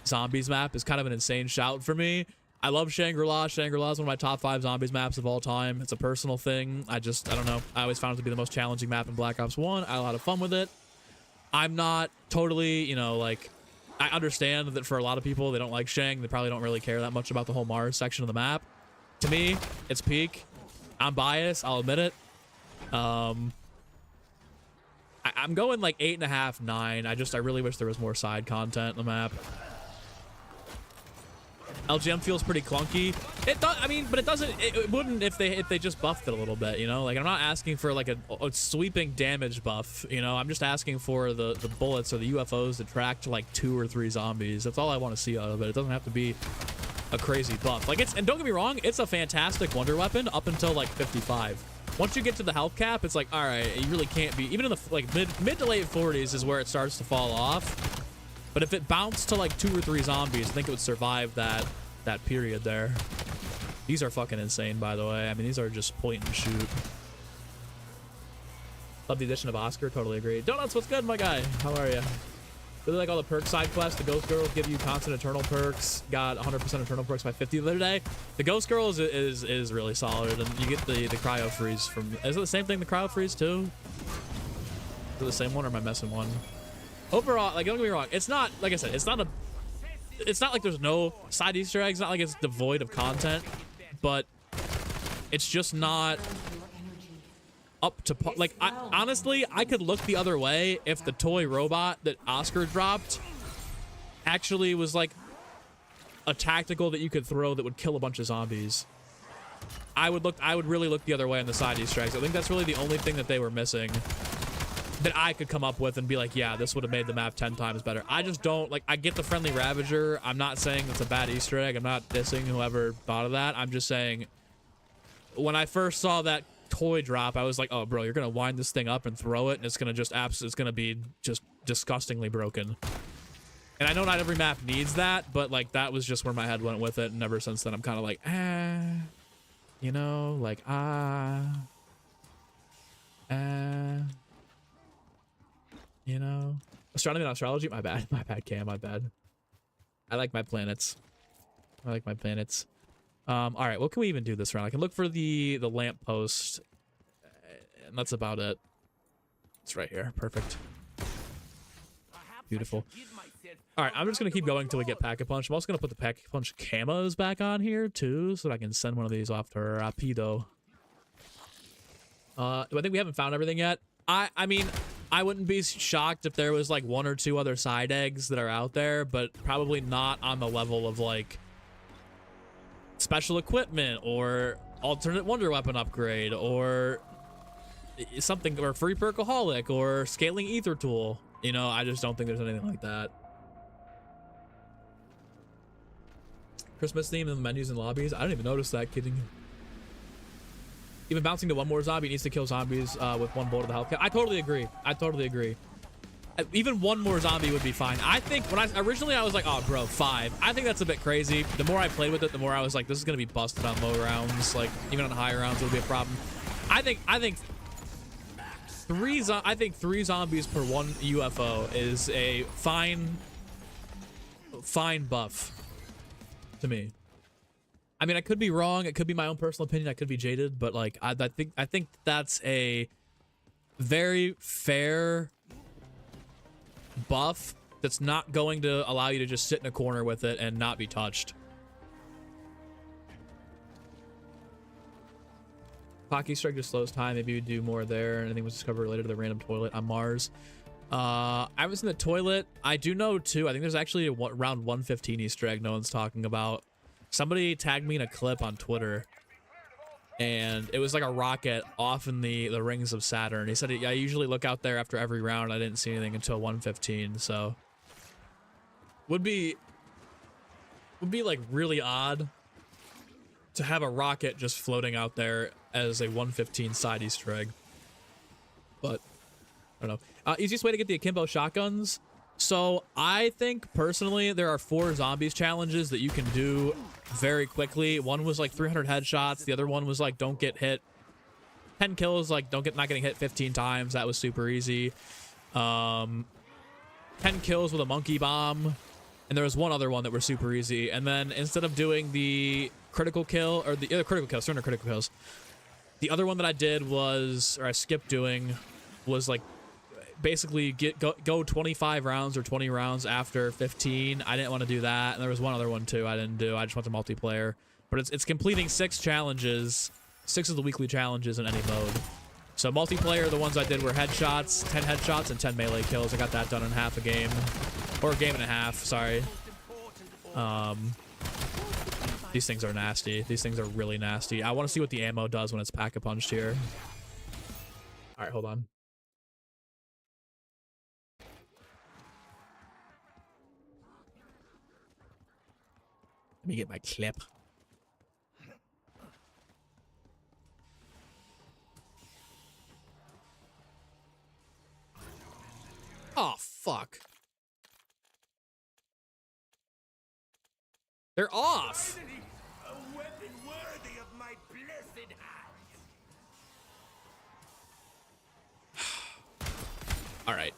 zombies map is kind of an insane shout for me. I love Shangri-La. Shangri-La is one of my top 5 zombies maps of all time. It's a personal thing. I don't know. I always found it to be the most challenging map in Black Ops 1. I had a lot of fun with it. I'm not totally, you know, like, I understand that for a lot of people, they don't like Shang. They probably don't really care that much about the whole Mars section of the map. To me, it's peak. I'm biased. I'll admit it. I'm going like 8.5, 9. I really wish there was more side content in the map. LGM feels pretty clunky. It does, I mean, but it doesn't. It wouldn't if they just buffed it a little bit, you know. Like I'm not asking for like a sweeping damage buff, you know. I'm just asking for the bullets or the UFOs to track to like 2 or 3 zombies. That's all I want to see out of it. It doesn't have to be a crazy buff. Like and don't get me wrong, it's a fantastic wonder weapon up until like 55. Once you get to the health cap, it's like, all right, you really can't be. Even in the like mid to late 40s is where it starts to fall off. But if it bounced to like 2 or 3 zombies, I think it would survive that period there. These are fucking insane, by the way. I mean, these are just point and shoot. Love the addition of Oscar. Totally agree. Donuts, what's good, my guy? How are you? Really like all the perk side quests. The Ghost Girls give you constant eternal perks. Got 100% eternal perks by 50 the other day. The Ghost Girls is really solid, and you get the cryo freeze from. Is it the same thing? The cryo freeze too? Is it the same one, or am I messing one? Overall, like, don't get me wrong. It's not, like I said, it's not a it's not like there's no side Easter eggs, not like it's devoid of content, but it's just not up to par. Like, honestly, I could look the other way if the toy robot that Oscar dropped actually was like a tactical that you could throw that would kill a bunch of zombies. I would really look the other way on the side Easter eggs. I think that's really the only thing that they were missing that I could come up with and be like, yeah, this would have made the map 10 times better. I just don't, like, I get the friendly Ravager. I'm not saying it's a bad Easter egg. I'm not dissing whoever thought of that. I'm just saying, when I first saw that toy drop, I was like, oh, bro, you're going to wind this thing up and throw it, and it's going to just, it's going to be just disgustingly broken. And I know not every map needs that, but, like, that was just where my head went with it, and ever since then, I'm kind of like, you know, like, you know, astronomy and astrology. My bad, Cam. My bad. I like my planets. All right, what can we even do this round? I can look for the lamppost, and that's about it. It's right here. Perfect. Beautiful. All right, I'm just gonna keep going until we get Pack-a-Punch. I'm also gonna put the Pack-a-Punch camos back on here too, so that I can send one of these off to Rapido. I think we haven't found everything yet. I mean, I wouldn't be shocked if there was like 1 or 2 other side eggs that are out there, but probably not on the level of like special equipment or alternate wonder weapon upgrade or something, or free perkaholic or scaling ether tool. You know, I just don't think there's anything like that. Christmas theme in the menus and lobbies. I didn't even notice that, kidding. Even bouncing to one more zombie needs to kill zombies with 1 bullet of the health. I totally agree. Even 1 more zombie would be fine. I think when I was like, oh, bro, 5. I think that's a bit crazy. The more I played with it, the more I was like, this is gonna be busted on low rounds. Like even on higher rounds, it'll be a problem. I think 3 zombies per 1 UFO is a fine buff to me. I mean, I could be wrong. It could be my own personal opinion. I could be jaded, but like, I think that's a very fair buff that's not going to allow you to just sit in a corner with it and not be touched. Pocky Strike just slows time. Maybe we do more there. Anything was discovered related to the random toilet on Mars. I haven't seen the toilet. I do know too. I think there's actually a round 115 Easter egg no one's talking about. Somebody tagged me in a clip on Twitter, and it was like a rocket off in the rings of Saturn. He said, I usually look out there after every round. I didn't see anything until 115, so would be like really odd to have a rocket just floating out there as a 115 side Easter egg. But I don't know. Easiest way to get the Akimbo shotguns. So I think personally there are 4 zombies challenges that you can do very quickly. One was like 300 headshots. The other one was like don't get hit 10 kills, like not getting hit 15 times. That was super easy. 10 kills with a monkey bomb. And there was one other one that were super easy. And then instead of doing the critical kill or the critical kills, 300 critical kills, the other one that I did was, or I skipped doing, was like basically go 25 rounds or 20 rounds after 15. I didn't want to do that. And there was one other one too I didn't do. I just went to multiplayer. But it's completing 6 challenges, 6 of the weekly challenges in any mode. So multiplayer, the ones I did were headshots, 10 headshots and 10 melee kills. I got that done in half a game. Or a game and a half, sorry. These things are nasty. These things are really nasty. I want to see what the ammo does when it's pack-a-punched here. Alright, hold on. Let me get my clip. Oh, fuck. They're off. A weapon worthy of my blessed hand. All right.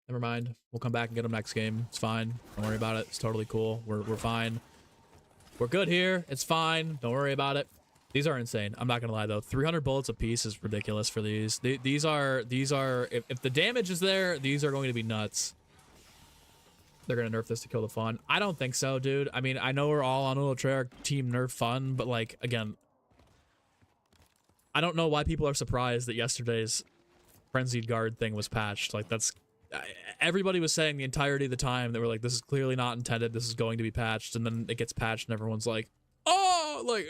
Never mind. We'll come back and get them next game. It's fine. Don't worry about it. It's totally cool. We're fine. We're good here. It's fine. Don't worry about it. These are insane. I'm not gonna lie though. 300 bullets a piece is ridiculous for these. These are if the damage is there, these are going to be nuts. they're gonna nerf this to kill the fun. I don't think so, dude. I mean, I know we're all on a Treyarch team nerf fun, but like, again, I don't know why people are surprised that yesterday's Frenzied Guard thing was patched. Like, that's... everybody was saying the entirety of the time that we're like, this is clearly not intended, this is going to be patched, and then it gets patched and everyone's like, oh, like,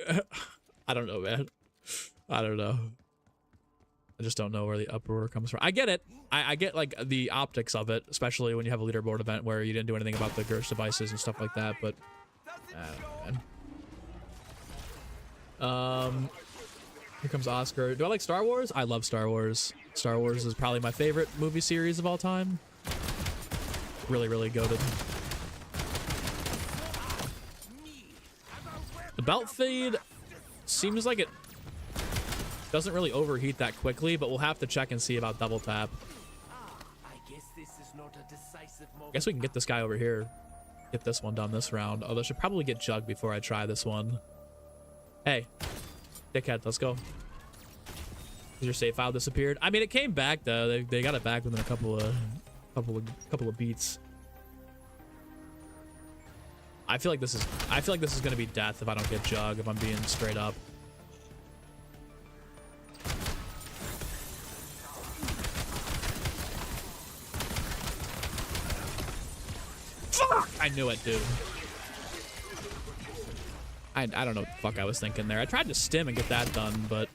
I don't know, man. I don't know. I just don't know where the uproar comes from. I get it. I get, like, the optics of it, especially when you have a leaderboard event where you didn't do anything about the Gersh devices and stuff like that, but I don't know, man. Here comes Oscar. Do I like Star Wars? I love Star Wars. Star Wars is probably my favorite movie series of all time. Really, really goated. The belt feed seems like it doesn't really overheat that quickly, but we'll have to check and see about double tap. I guess we can get this guy over here. Get this one done this round. Although I should probably get Jug before I try this one. Hey, dickhead, let's go. Your save file disappeared. I mean, it came back though. They got it back within a couple of beats. I feel like this is gonna be death if I don't get Jug, if I'm being straight up. Fuck! I knew it, dude. I don't know what the fuck I was thinking there. I tried to stim and get that done, but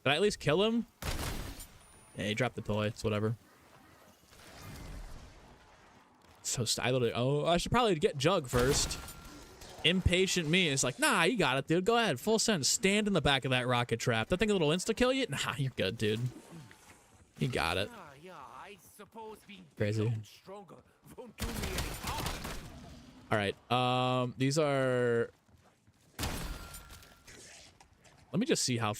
did I at least kill him? Yeah, he dropped the toy. It's whatever. So oh, I should probably get Jug first. Impatient me is like, nah, you got it, dude. Go ahead, full send. Stand in the back of that rocket trap. That thing a little insta kill you? Nah, you're good, dude. You got it. Crazy. All right. These are. Let me just see how...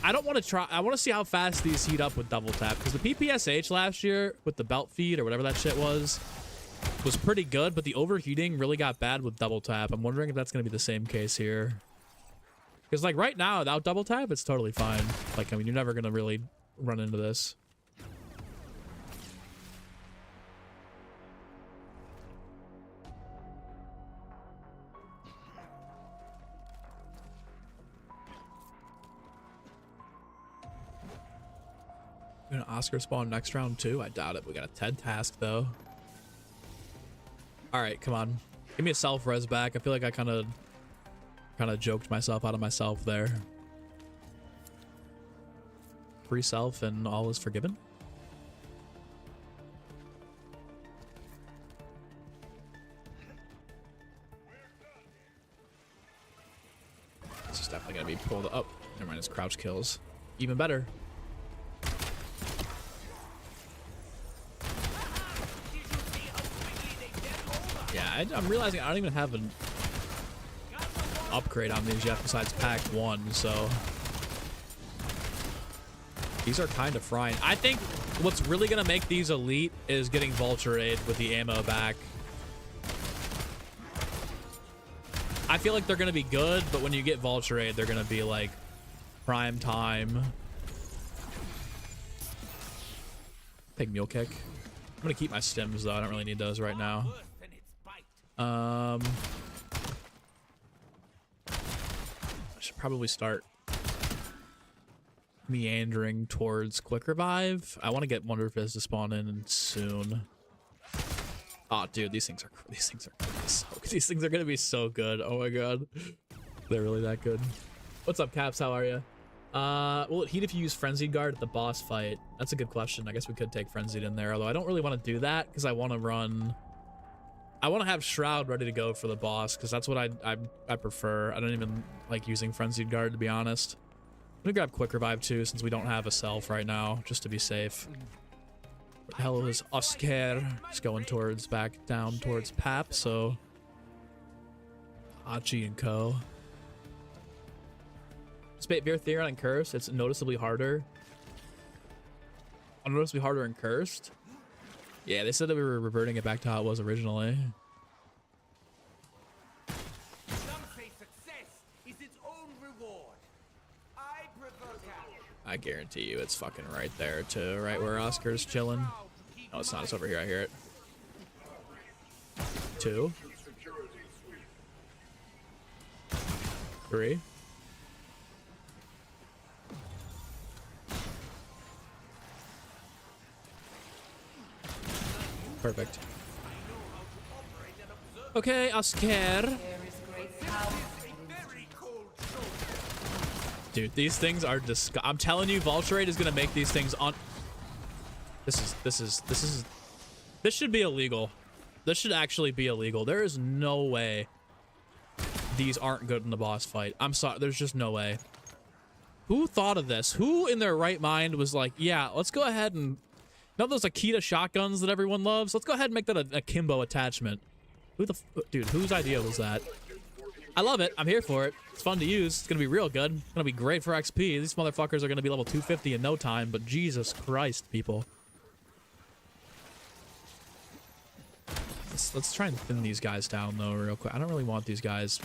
I don't want to try... I want to see how fast these heat up with double tap. Because the PPSH last year with the belt feed or whatever that shit was pretty good. But the overheating really got bad with double tap. I'm wondering if that's going to be the same case here. Because like right now, without double tap, it's totally fine. Like, I mean, you're never going to really run into this. Gonna Oscar spawn next round too? I doubt it. We got a TED task though. All right, come on. Give me a self res back. I feel like I kind of joked myself out of myself there. Free self and all is forgiven. This is definitely gonna be pulled up. Never mind, it's crouch kills. Even better. Yeah, I'm realizing I don't even have an upgrade on these yet besides pack 1, so these are kind of frying. I think what's really gonna make these elite is getting Vulture Aid with the ammo back. I feel like they're gonna be good, but when you get Vulture Aid, they're gonna be like prime time. Take Mule Kick. I'm gonna keep my stims though. I don't really need those right now. I should probably start meandering towards Quick Revive. I want to get Wonder Fizz to spawn in soon. Oh, dude, these things are gonna be so good. Oh my god, they're really that good. What's up, Caps? How are you? Will it heat if you use Frenzied Guard at the boss fight? That's a good question. I guess we could take Frenzied in there, although I don't really want to do that because I want to have Shroud ready to go for the boss because that's what I prefer. I don't even like using Frenzied Guard, to be honest. I'm gonna grab Quick Revive too since we don't have a self right now, just to be safe. Where the hell is Oscar? He's going towards back down towards Pap, so Hachi and Co. Spate Veer Theron and Cursed, it's noticeably harder. Noticeably harder in Cursed. Yeah, they said that we were reverting it back to how it was originally. Some say success is its own reward. I prefer cash. I guarantee you it's fucking right there too, right where Oscar's chilling. Oh, it's not. It's over here. I hear it. 2, 3. Perfect. Okay, Oscar. There is great power. Dude, these things are I'm telling you, Vulturate is gonna make these things on. This should be illegal. This should actually be illegal. There is no way these aren't good in the boss fight. I'm sorry, there's just no way. Who thought of this? Who in their right mind was like, yeah, let's go ahead and, you know those Akita shotguns that everyone loves? Let's go ahead and make that a Akimbo attachment. Dude, whose idea was that? I love it. I'm here for it. It's fun to use. It's gonna be real good. It's gonna be great for XP. These motherfuckers are gonna be level 250 in no time, but Jesus Christ, people. Let's try and thin these guys down though real quick. I don't really want these guys.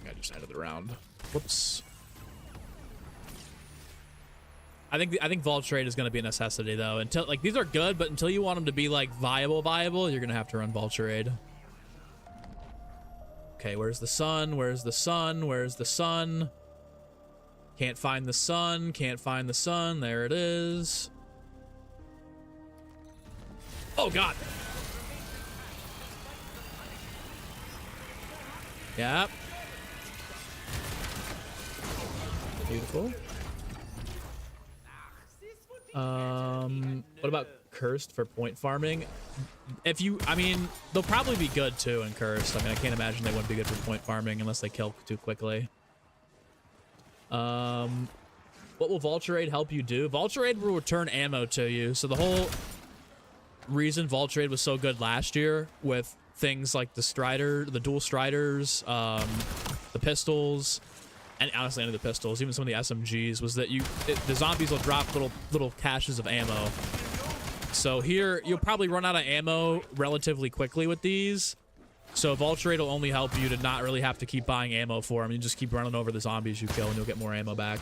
I just ended the round. Whoops. I think Vulturate is going to be a necessity though. Until like these are good, but until you want them to be like viable, you're going to have to run Vulturate. Okay, where's the sun? Where's the sun? Where's the sun? Can't find the sun. Can't find the sun. There it is. Oh God. Yep. Beautiful. What about Cursed for point farming? I mean, they'll probably be good too in Cursed. I mean, I can't imagine they wouldn't be good for point farming unless they kill too quickly. What will Vulturate help you do? Vulturate will return ammo to you. So the whole reason Vulturate was so good last year with things like the dual Striders, the pistols, and honestly, any of the pistols, even some of the SMGs, was that the zombies will drop little caches of ammo. So here, you'll probably run out of ammo relatively quickly with these. So Vulturate will only help you to not really have to keep buying ammo for them. You just keep running over the zombies you kill, and you'll get more ammo back.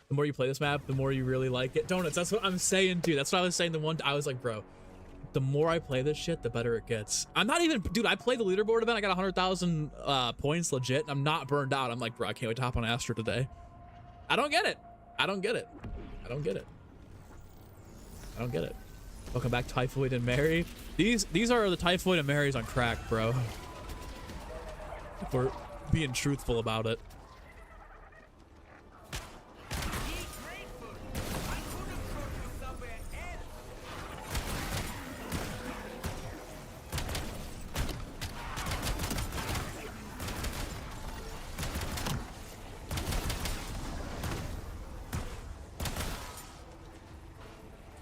The more you play this map, the more you really like it. Donuts, that's what I'm saying, dude. That's what I was saying. I was like, bro, the more I play this shit, the better it gets. I'm not even, dude, I played the leaderboard event. I got 100,000 points legit. And I'm not burned out. I'm like, bro, I can't wait to hop on Astra today. I don't get it. I don't get it. I don't get it. I don't get it. Welcome back, Typhoid and Mary. These are the Typhoid and Marys on crack, bro. If we're being truthful about it.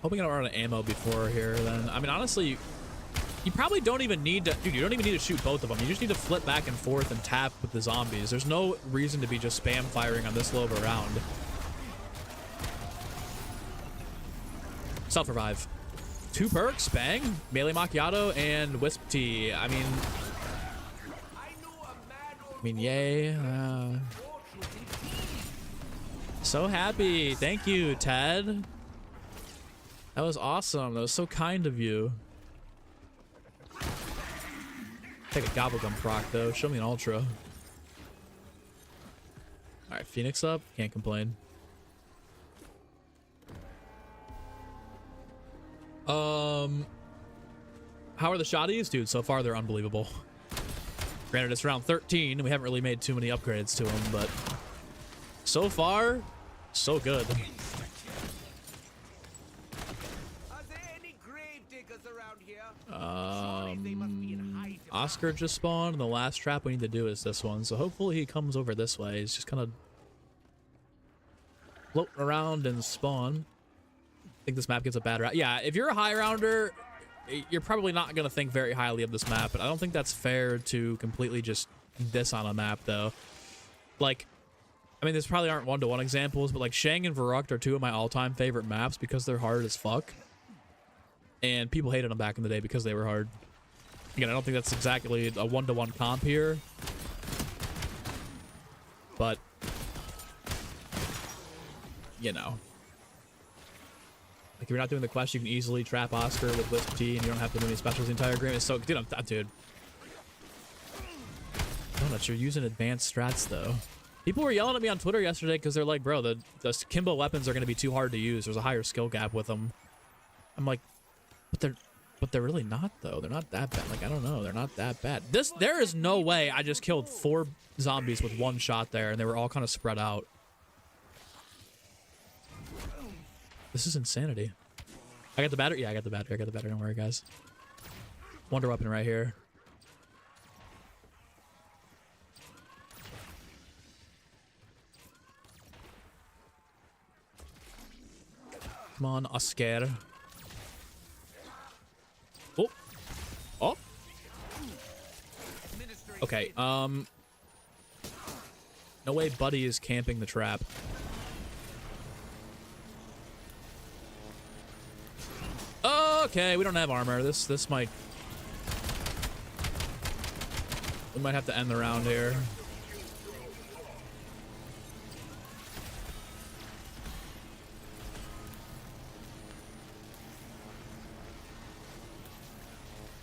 Hoping I don't run out of ammo before here then. I mean, honestly, you probably don't even need to, dude, you don't even need to shoot both of them. You just need to flip back and forth and tap with the zombies. There's no reason to be just spam firing on this low of a round. Self-revive. 2 perks, bang, melee macchiato, and wisp tea. I mean, yay. So happy. Thank you, Ted. That was awesome. That was so kind of you. Take a gobblegum proc though. Show me an ultra. All right, Phoenix up. Can't complain. How are the shotties? Dude, so far they're unbelievable. Granted, it's round 13 and we haven't really made too many upgrades to them, but so far, so good. Oscar just spawned, and the last trap we need to do is this one. So hopefully he comes over this way. He's just kind of floating around and spawn. I think this map gets a bad rap. Yeah, if you're a high rounder, you're probably not going to think very highly of this map, but I don't think that's fair to completely just diss on a map, though. Like, I mean, these probably aren't one-to-one examples, but like Shang and Verrucht are 2 of my all-time favorite maps because they're hard as fuck. And people hated them back in the day because they were hard. Again, I don't think that's exactly a one-to-one comp here. But, you know. Like, if you're not doing the quest, you can easily trap Oscar with Wisp T, and you don't have to do any specials the entire game. It's so, dude, dude. Donuts, you're using advanced strats though. People were yelling at me on Twitter yesterday because they're like, bro, the Akimbo weapons are going to be too hard to use. There's a higher skill gap with them. I'm like, but they're really not though. They're not that bad. Like, I don't know. They're not that bad. There is no way I just killed 4 zombies with 1 shot there, and they were all kind of spread out. This is insanity. I got the battery. Yeah, I got the battery. I got the battery. Don't worry, guys. Wonder weapon right here. Come on, Oscar. Oh. Oh. Okay, no way Buddy is camping the trap. Okay, we don't have armor. This might... We might have to end the round here.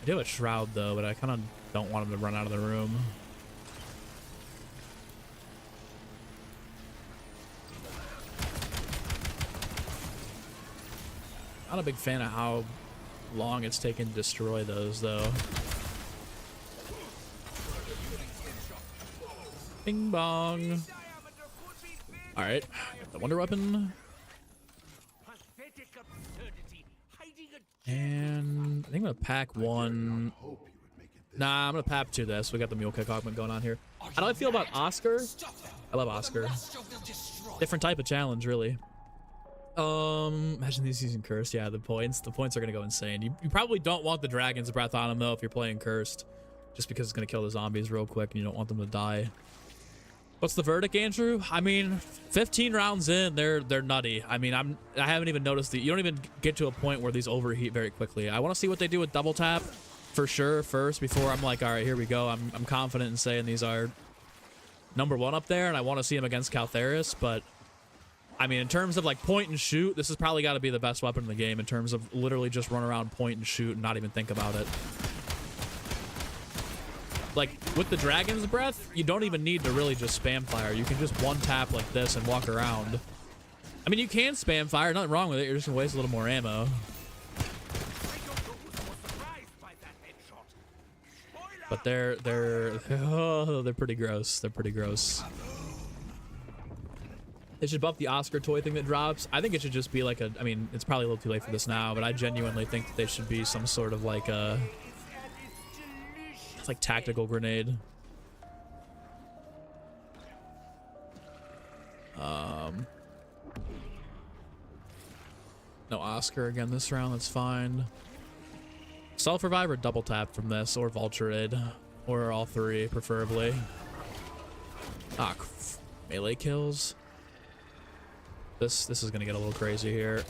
I do have a shroud though, but I kind of don't want him to run out of the room. Not a big fan of how long it's taken to destroy those though. Bing bong. All right, got the wonder weapon. And I think I'm gonna pack 1. Nah, I'm gonna pack 2 this. We got the mule kick augment going on here. How do I feel about Oscar? I love Oscar. Different type of challenge, really. Imagine these using cursed. Yeah, the points are gonna go insane. You probably don't want the dragon's breath on them though if you're playing cursed, just because it's gonna kill the zombies real quick and you don't want them to die. What's the verdict, Andrew? I mean, 15 rounds in, they're nutty. I mean, I haven't even noticed you don't even get to a point where these overheat very quickly. I want to see what they do with double tap for sure first before I'm like, all right, here we go. I'm confident in saying these are #1 up there, and I want to see them against Caltheris, but I mean, in terms of like point and shoot, this has probably got to be the best weapon in the game in terms of literally just run around, point and shoot, and not even think about it. Like, with the Dragon's Breath, you don't even need to really just spam fire. You can just one tap like this and walk around. I mean, you can spam fire, nothing wrong with it. You're just gonna waste a little more ammo. But they're pretty gross. They're pretty gross. They should buff the Oscar toy thing that drops. I think it should just be like a, I mean, it's probably a little too late for this now, but I genuinely think that they should be some sort of like a, it's like tactical grenade. No Oscar again this round, that's fine. Self-revive or double tap from this, or Vulturade, or all 3, preferably. Ah, melee kills. This is gonna get a little crazy here.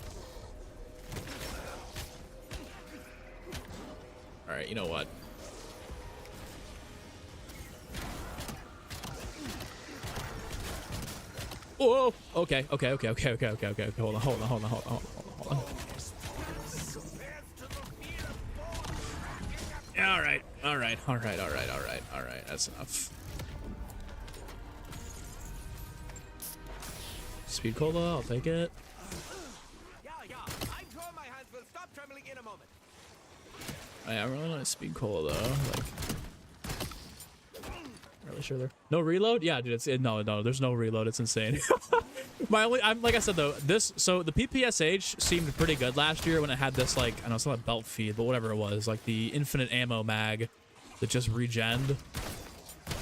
All right, you know what? Whoa! Okay. Hold on. All right. That's enough. Speed cola, I'll take it. Yeah. I'm sure my hands will stop trembling in a moment. I really like speed cola though. Like, really sure there. No reload? Yeah, dude. No. There's no reload. It's insane. I'm like I said though. So the PPSH seemed pretty good last year when it had this, like, I know it's not a belt feed, but whatever it was, like the infinite ammo mag that just regened.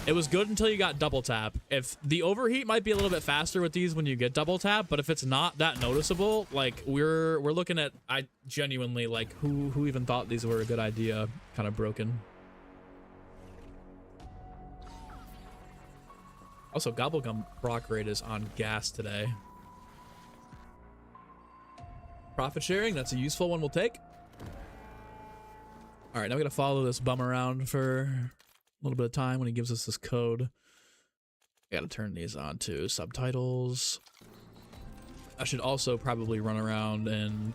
It was good until you got double tap. If the overheat might be a little bit faster with these when you get double tap, but if it's not that noticeable, like we're looking at, I genuinely, like, who even thought these were a good idea, kind of broken. Also, Gobblegum proc rate is on gas today. Profit sharing, that's a useful one we'll take. All right, now we gotta follow this bum around for a little bit of time when he gives us this code. Gotta turn these on to subtitles. I should also probably run around and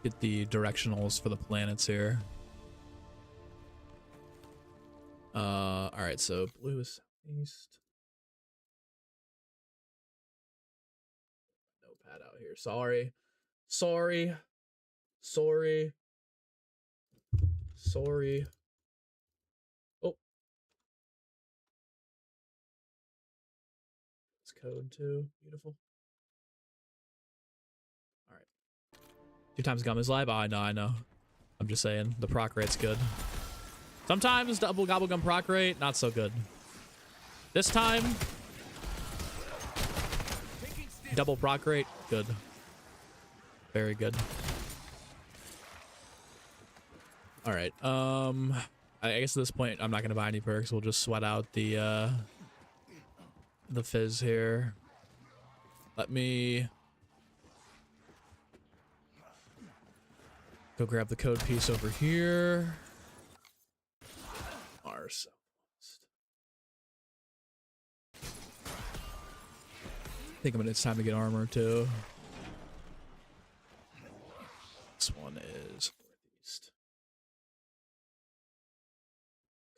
get the directionals for the planets here. All right, so blue is southeast. Notepad out here. Sorry. Oh, it's code too. Beautiful. All right. 2 times gum is live. Oh, I know. I'm just saying the proc rate's good. Sometimes double gobblegum proc rate, not so good. This time, double proc rate, good. Very good. All right. I guess at this point, I'm not gonna buy any perks. We'll just sweat out the fizz here. Let me go grab the code piece over here. Mars. I think it's time to get armor too. This one is northeast.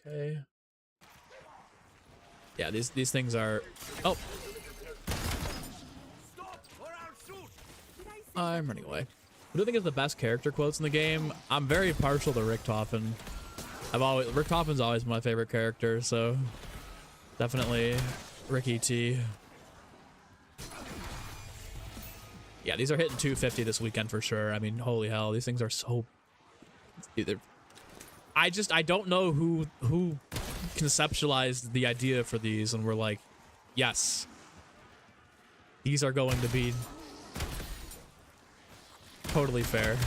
Okay. Yeah, these things are. Oh, I'm running away. What do you think is the best character quotes in the game? I'm very partial to Richtofen. Richtofen's always my favorite character, so definitely Ricky T. Yeah, these are hitting 250 this weekend for sure. I mean, holy hell, these things are so either. I don't know who conceptualized the idea for these and we're like, yes, these are going to be totally fair.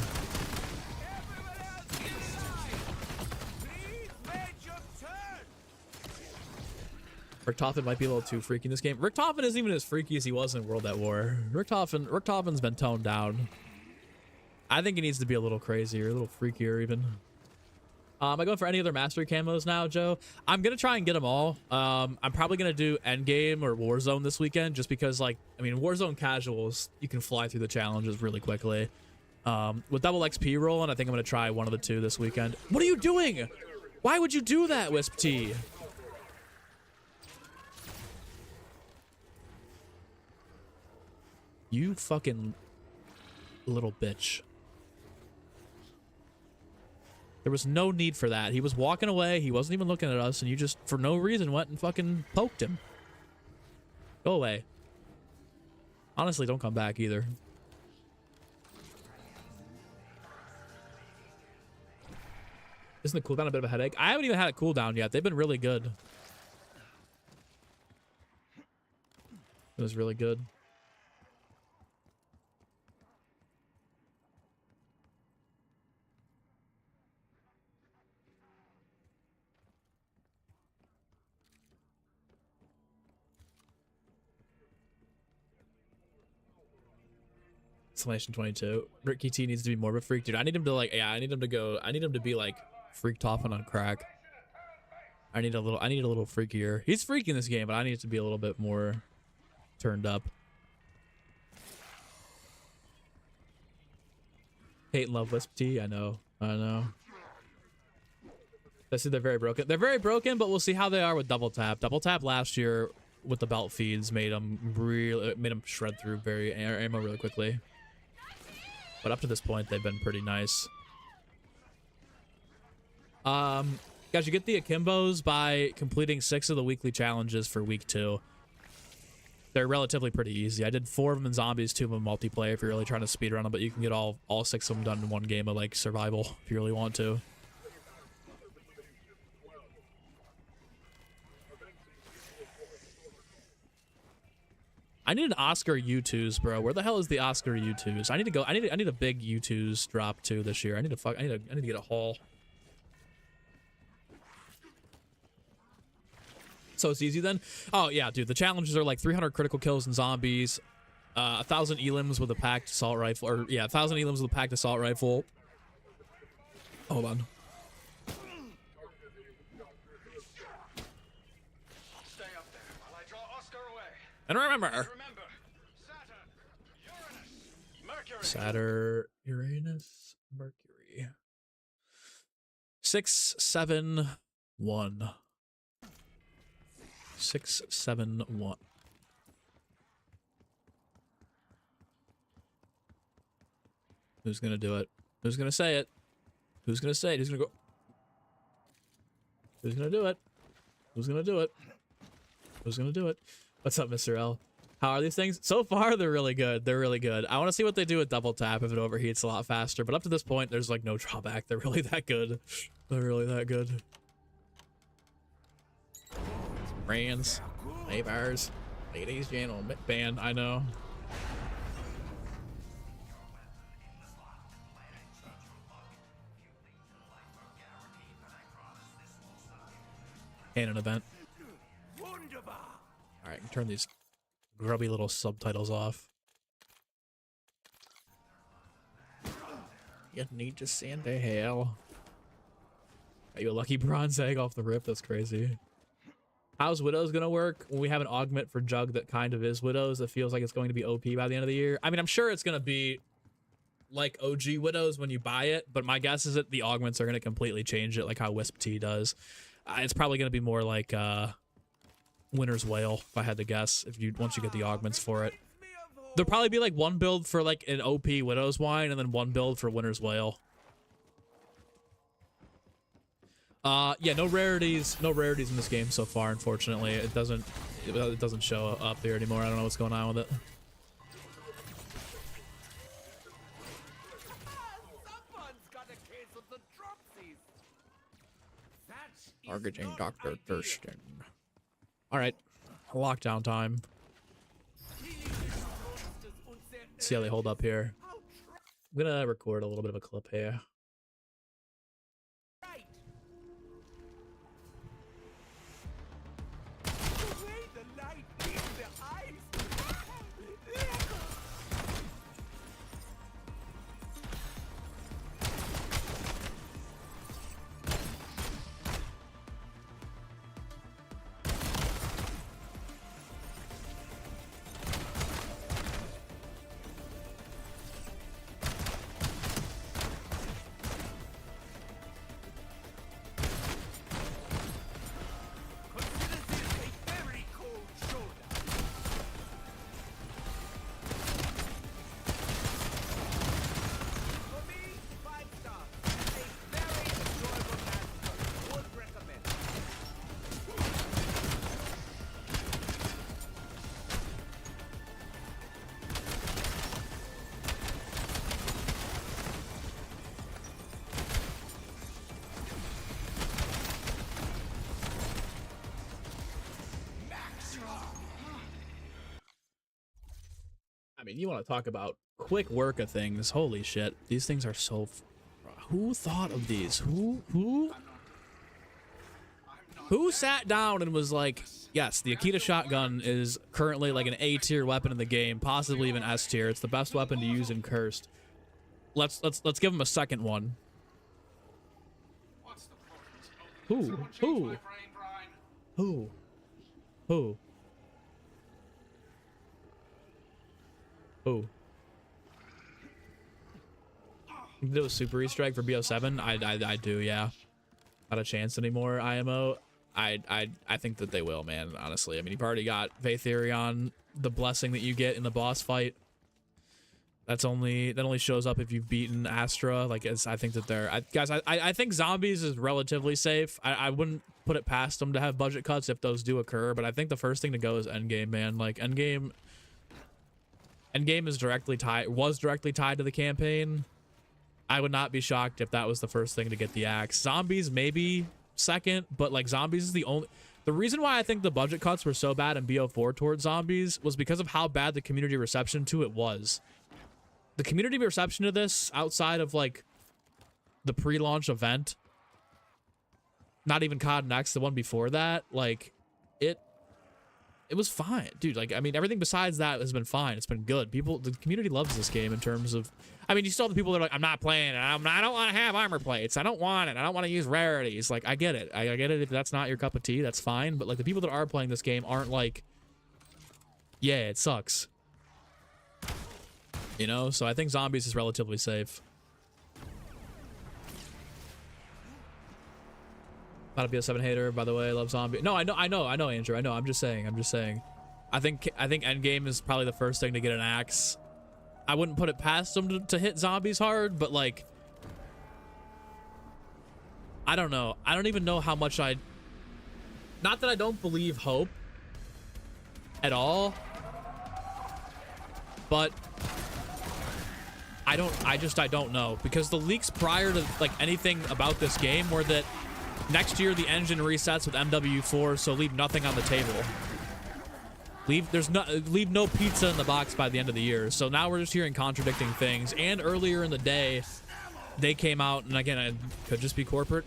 Richtofen might be a little too freaky in this game. Richtofen isn't even as freaky as he was in World at War. Richtofen's been toned down. I think he needs to be a little crazier, a little freakier even. Am I going for any other mastery camos now, Joe? I'm gonna try and get them all. I'm probably gonna do Endgame or Warzone this weekend, just because, like, I mean, Warzone casuals, you can fly through the challenges really quickly. With double XP rolling, I think I'm gonna try one of the 2 this weekend. What are you doing? Why would you do that, Wisp T? You fucking little bitch. There was no need for that. He was walking away. He wasn't even looking at us, and you just, for no reason, went and fucking poked him. Go away. Honestly, don't come back either. Isn't the cooldown a bit of a headache? I haven't even had a cooldown yet. They've been really good. It was really good. Exclamation 22. Ricky T needs to be more of a freak, dude. I need him to, like, yeah, I need him to be like freaked off and on crack. I need a little freakier. He's freaky in this game, but I need it to be a little bit more turned up. Hate and love Wisp T. I know. I see they're very broken. They're very broken, but we'll see how they are with double tap. Double tap last year with the belt feeds made them shred through ammo really quickly. But up to this point, they've been pretty nice. Guys, you get the Akimbos by completing 6 of the weekly challenges for week 2. They're relatively pretty easy. I did 4 of them in zombies, 2 of them multiplayer if you're really trying to speedrun them, but you can get all 6 of them done in one game of, like, survival if you really want to. I need an Oscar U2s, bro. Where the hell is the Oscar U2s? I need a big U2s drop too this year. I need to get a haul. So it's easy then? Oh yeah, dude. The challenges are like 300 critical kills in zombies, 1,000 elims with a packed assault rifle, or yeah, 1,000 elims with a packed assault rifle. Hold on. Stay up there while I draw Oscar away. And remember, Saturn, Uranus, Saturn, Uranus, Mercury. 6, 7, 1. 6, 7, 1. Who's gonna do it? Who's gonna say it? Who's gonna say it? Who's gonna go? Who's gonna do it? Who's gonna do it? Who's gonna do it? What's up, Mr. L? How are these things? So far, they're really good. They're really good. I want to see what they do with double tap if it overheats a lot faster. But up to this point, there's like no drawback. They're really that good. They're really that good. Brands, neighbors, ladies, gentlemen, band. I know. And an event. All right, turn these grubby little subtitles off. You need to send to hell. Are you a lucky bronze egg off the rip? That's crazy. How's Widows gonna work when we have an augment for Jug that kind of is Widows that feels like it's going to be OP by the end of the year? I mean, I'm sure it's gonna be like OG Widows when you buy it, but my guess is that the augments are gonna completely change it, like how Wisp T does. It's probably gonna be more like Winter's Wail, if I had to guess, once you get the augments for it. There'll probably be like one build for like an OP Widow's Wine and then one build for Winter's Wail. Yeah, no rarities in this game so far, unfortunately. It doesn't show up there anymore. I don't know what's going on with it. Mortgaging Dr. Thurston. Alright. Lockdown time. See how they hold up here. I'm gonna record a little bit of a clip here. I mean, you want to talk about quick work of things. Holy shit. These things are so... Who thought of these? Who sat down and was like, yes, the Akita shotgun is currently like an A tier weapon in the game, possibly even S tier. It's the best weapon to use in Cursed. Let's give him a second one. Who? You can do a super restrike for BO7? I do, yeah. Not a chance anymore, IMO. I think that they will, man, honestly. I mean, you've already got Vaetherion, the blessing that you get in the boss fight. That only shows up if you've beaten Astra. Like, I think that they're... guys, I think Zombies is relatively safe. I wouldn't put it past them to have budget cuts if those do occur, but I think the first thing to go is Endgame, man. Like, Endgame is was directly tied to the campaign. I would not be shocked if that was the first thing to get the axe. Zombies maybe second, but like Zombies is the reason why I think the budget cuts were so bad in BO4 towards Zombies was because of how bad the community reception to it was. The community reception to this, outside of like the pre-launch event, not even COD Next, the one before that, like it was fine, dude. Like, I mean, everything besides that has been fine. It's been good. The community loves this game in terms of, I mean, you still have the people that are like, I'm not playing it. I don't want to have armor plates. I don't want it. I don't want to use rarities. Like, I get it. I get it. If that's not your cup of tea, that's fine. But like, the people that are playing this game aren't like, yeah, it sucks. You know, so I think zombies is relatively safe. Not a BO7 hater, by the way. Love zombie. No, I know, Andrew. I know. I'm just saying. I think endgame is probably the first thing to get an axe. I wouldn't put it past them to hit zombies hard, but like, I don't know. I don't even know how much I. Not that I don't believe hope at all, but I don't know, because the leaks prior to like anything about this game were that next year the engine resets with MW4, so leave nothing on the table. Leave no pizza in the box by the end of the year. So now we're just hearing contradicting things. And earlier in the day, they came out, and again, it could just be corporate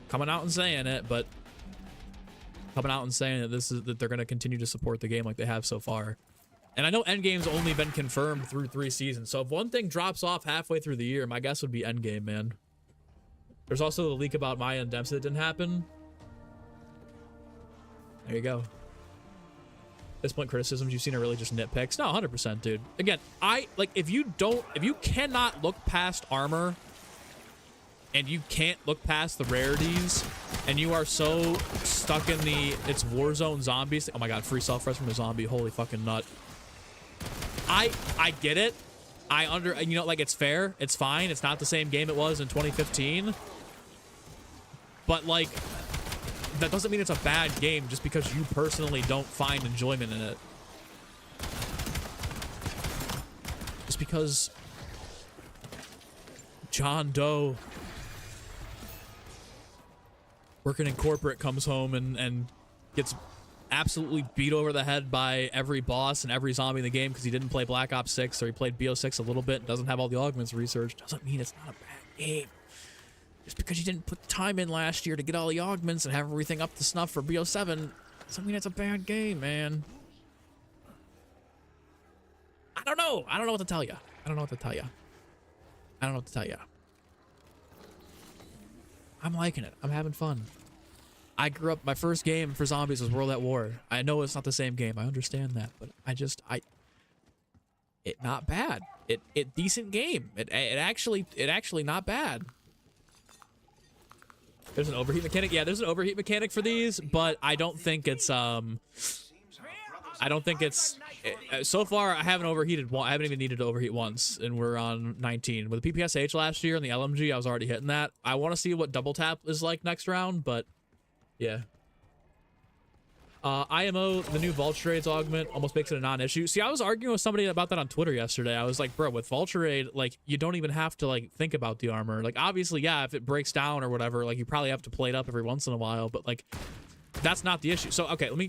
coming out and saying it, but coming out and saying that they're going to continue to support the game like they have so far. And I know Endgame's only been confirmed through 3 seasons, so if one thing drops off halfway through the year, my guess would be Endgame, man. There's also the leak about Maya and Dempsey that didn't happen. There you go. At this point, criticisms you've seen are really just nitpicks. No, 100%, dude. Again, if you cannot look past armor and you can't look past the rarities, and you are so stuck in it's Warzone zombies. Oh my god, free self-res from a zombie. Holy fucking nut. I get it. Like, it's fair. It's fine. It's not the same game it was in 2015. But like, that doesn't mean it's a bad game just because you personally don't find enjoyment in it. Just because John Doe working in corporate comes home and gets absolutely beat over the head by every boss and every zombie in the game because he didn't play Black Ops 6 or he played BO6 a little bit and doesn't have all the augments researched, doesn't mean it's not a bad game. Just because you didn't put time in last year to get all the augments and have everything up to snuff for BO7 doesn't mean it's a bad game, man. I don't know. I don't know what to tell you. I'm liking it. I'm having fun. I grew up, my first game for zombies was World at War. I know it's not the same game. I understand that, but it not bad. It decent game. It actually not bad. There's an overheat mechanic. Yeah, there's an overheat mechanic for these, but I don't think it's so far I haven't overheated one. I haven't even needed to overheat once, and we're on 19. With the PPSH last year and the LMG, I was already hitting that. I want to see what double tap is like next round, but yeah. IMO, the new Vulture Raids augment almost makes it a non-issue. See, I was arguing with somebody about that on Twitter yesterday. I was like, bro, with Vulture Raid, like, you don't even have to, like, think about the armor. Like, obviously, yeah, if it breaks down or whatever, like, you probably have to play it up every once in a while, but, like, that's not the issue. So, okay, let me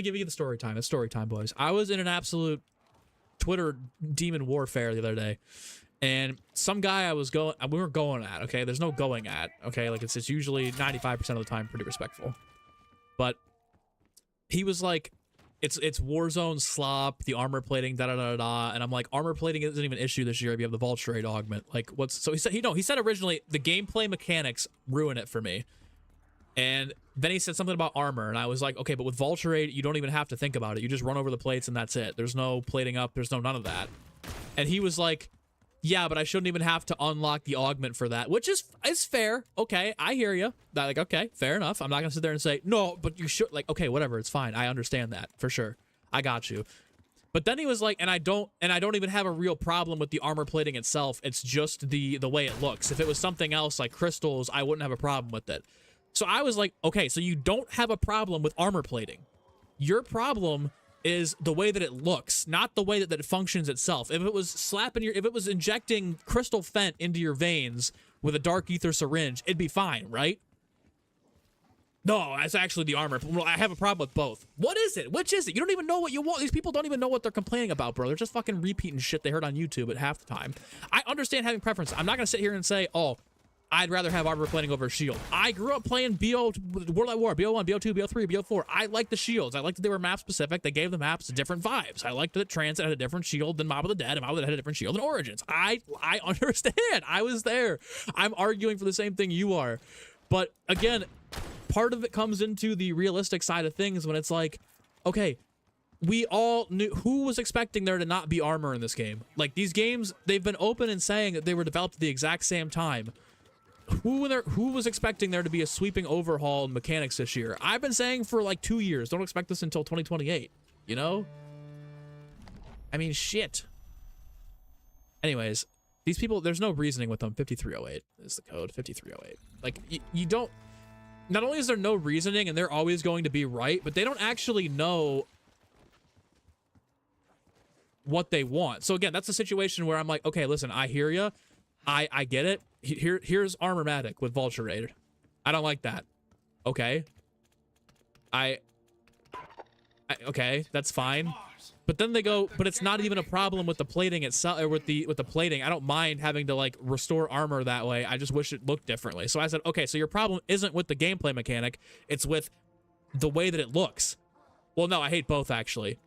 give you the story time. It's story time, boys. I was in an absolute Twitter demon warfare the other day, and some guy we were going at, okay? There's no going at, okay? Like, it's usually 95% of the time pretty respectful. But he was like, it's Warzone slop, the armor plating, da-da-da-da-da, and I'm like, armor plating isn't even an issue this year if you have the Vulture Raid augment. Like, so he said originally, the gameplay mechanics ruin it for me. And then he said something about armor, and I was like, okay, but with Vulture Raid, you don't even have to think about it. You just run over the plates, and that's it. There's no plating up. There's no none of that. And he was like, yeah, but I shouldn't even have to unlock the augment for that, which is fair. Okay, I hear you. Like, okay, fair enough. I'm not going to sit there and say, no, but you should. Like, okay, whatever. It's fine. I understand that, for sure. I got you. But then he was like, and I don't even have a real problem with the armor plating itself. It's just the way it looks. If it was something else like crystals, I wouldn't have a problem with it. So I was like, okay, so you don't have a problem with armor plating. Your problem is the way that it looks, not the way that it functions itself. If it was if it was injecting crystal fent into your veins with a dark ether syringe, it'd be fine, right? No, that's actually the armor. Well, I have a problem with both. What is it? Which is it? You don't even know what you want. These people don't even know what they're complaining about, bro. They're just fucking repeating shit they heard on YouTube at half the time. I understand having preference. I'm not gonna sit here and say, oh, I'd rather have armor plating over a shield. I grew up playing World at War, BO1, BO2, BO3, BO4. I liked the shields. I liked that they were map specific. They gave the maps different vibes. I liked that Transit had a different shield than Mob of the Dead, and Mob of the Dead had a different shield than Origins. I understand. I was there. I'm arguing for the same thing you are. But again, part of it comes into the realistic side of things when it's like, okay, we all knew, who was expecting there to not be armor in this game? Like, these games, they've been open and saying that they were developed at the exact same time. Who was expecting there to be a sweeping overhaul in mechanics this year? I've been saying for like 2 years, don't expect this until 2028, you know? I mean, shit. Anyways, these people, there's no reasoning with them. 5308 is the code, 5308. Like, you don't, not only is there no reasoning and they're always going to be right, but they don't actually know what they want. So again, that's a situation where I'm like, okay, listen, I hear you. I get it. Here's Armormatic with Vulture Raid. I don't like that. Okay. Okay, that's fine. But then they go, but it's not even a problem with the plating itself, or with the plating. I don't mind having to like restore armor that way. I just wish it looked differently. So I said, okay, so your problem isn't with the gameplay mechanic, it's with the way that it looks. Well, no, I hate both actually.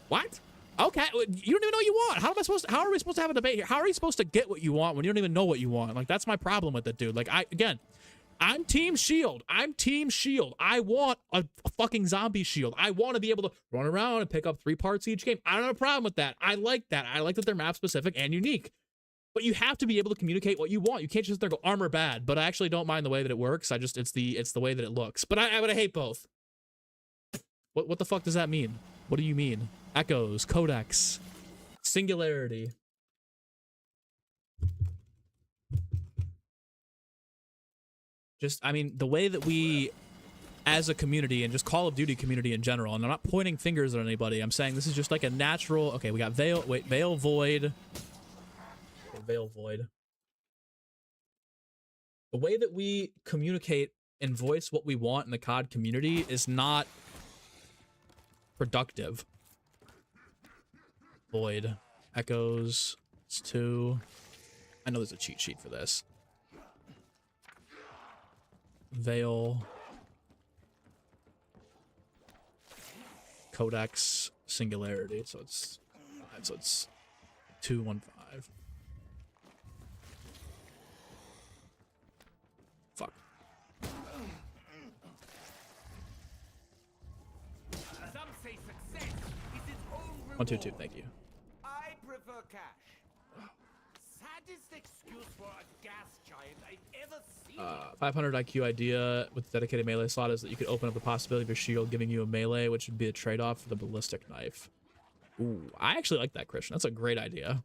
What? Okay, you don't even know what you want. How are we supposed to have a debate here? How are you supposed to get what you want when you don't even know what you want? Like, that's my problem with it, dude. Like, I'm Team Shield. I'm Team Shield. I want a fucking zombie shield. I want to be able to run around and pick up 3 parts each game. I don't have a problem with that. I like that. I like that they're map specific and unique. But you have to be able to communicate what you want. You can't just go armor bad. But I actually don't mind the way that it works. It's the way that it looks. But I would hate both. What the fuck does that mean? What do you mean? Echoes, codex, singularity. Just, I mean, the way that we, as a community, and just Call of Duty community in general, and I'm not pointing fingers at anybody, I'm saying this is just like a natural, okay, we got Veil Void. Okay, Veil Void. The way that we communicate and voice what we want in the COD community is not productive. Void. Echoes. It's 2. I know there's a cheat sheet for this. Veil. Codex. Singularity. So it's 215. Fuck. Some say success is its own reward. 122, thank you. I prefer cash. Saddest excuse for a gas giant I've ever seen. 500 IQ idea with the dedicated melee slot is that you could open up the possibility of your shield giving you a melee, which would be a trade-off for the ballistic knife. Ooh, I actually like that, Christian. That's a great idea.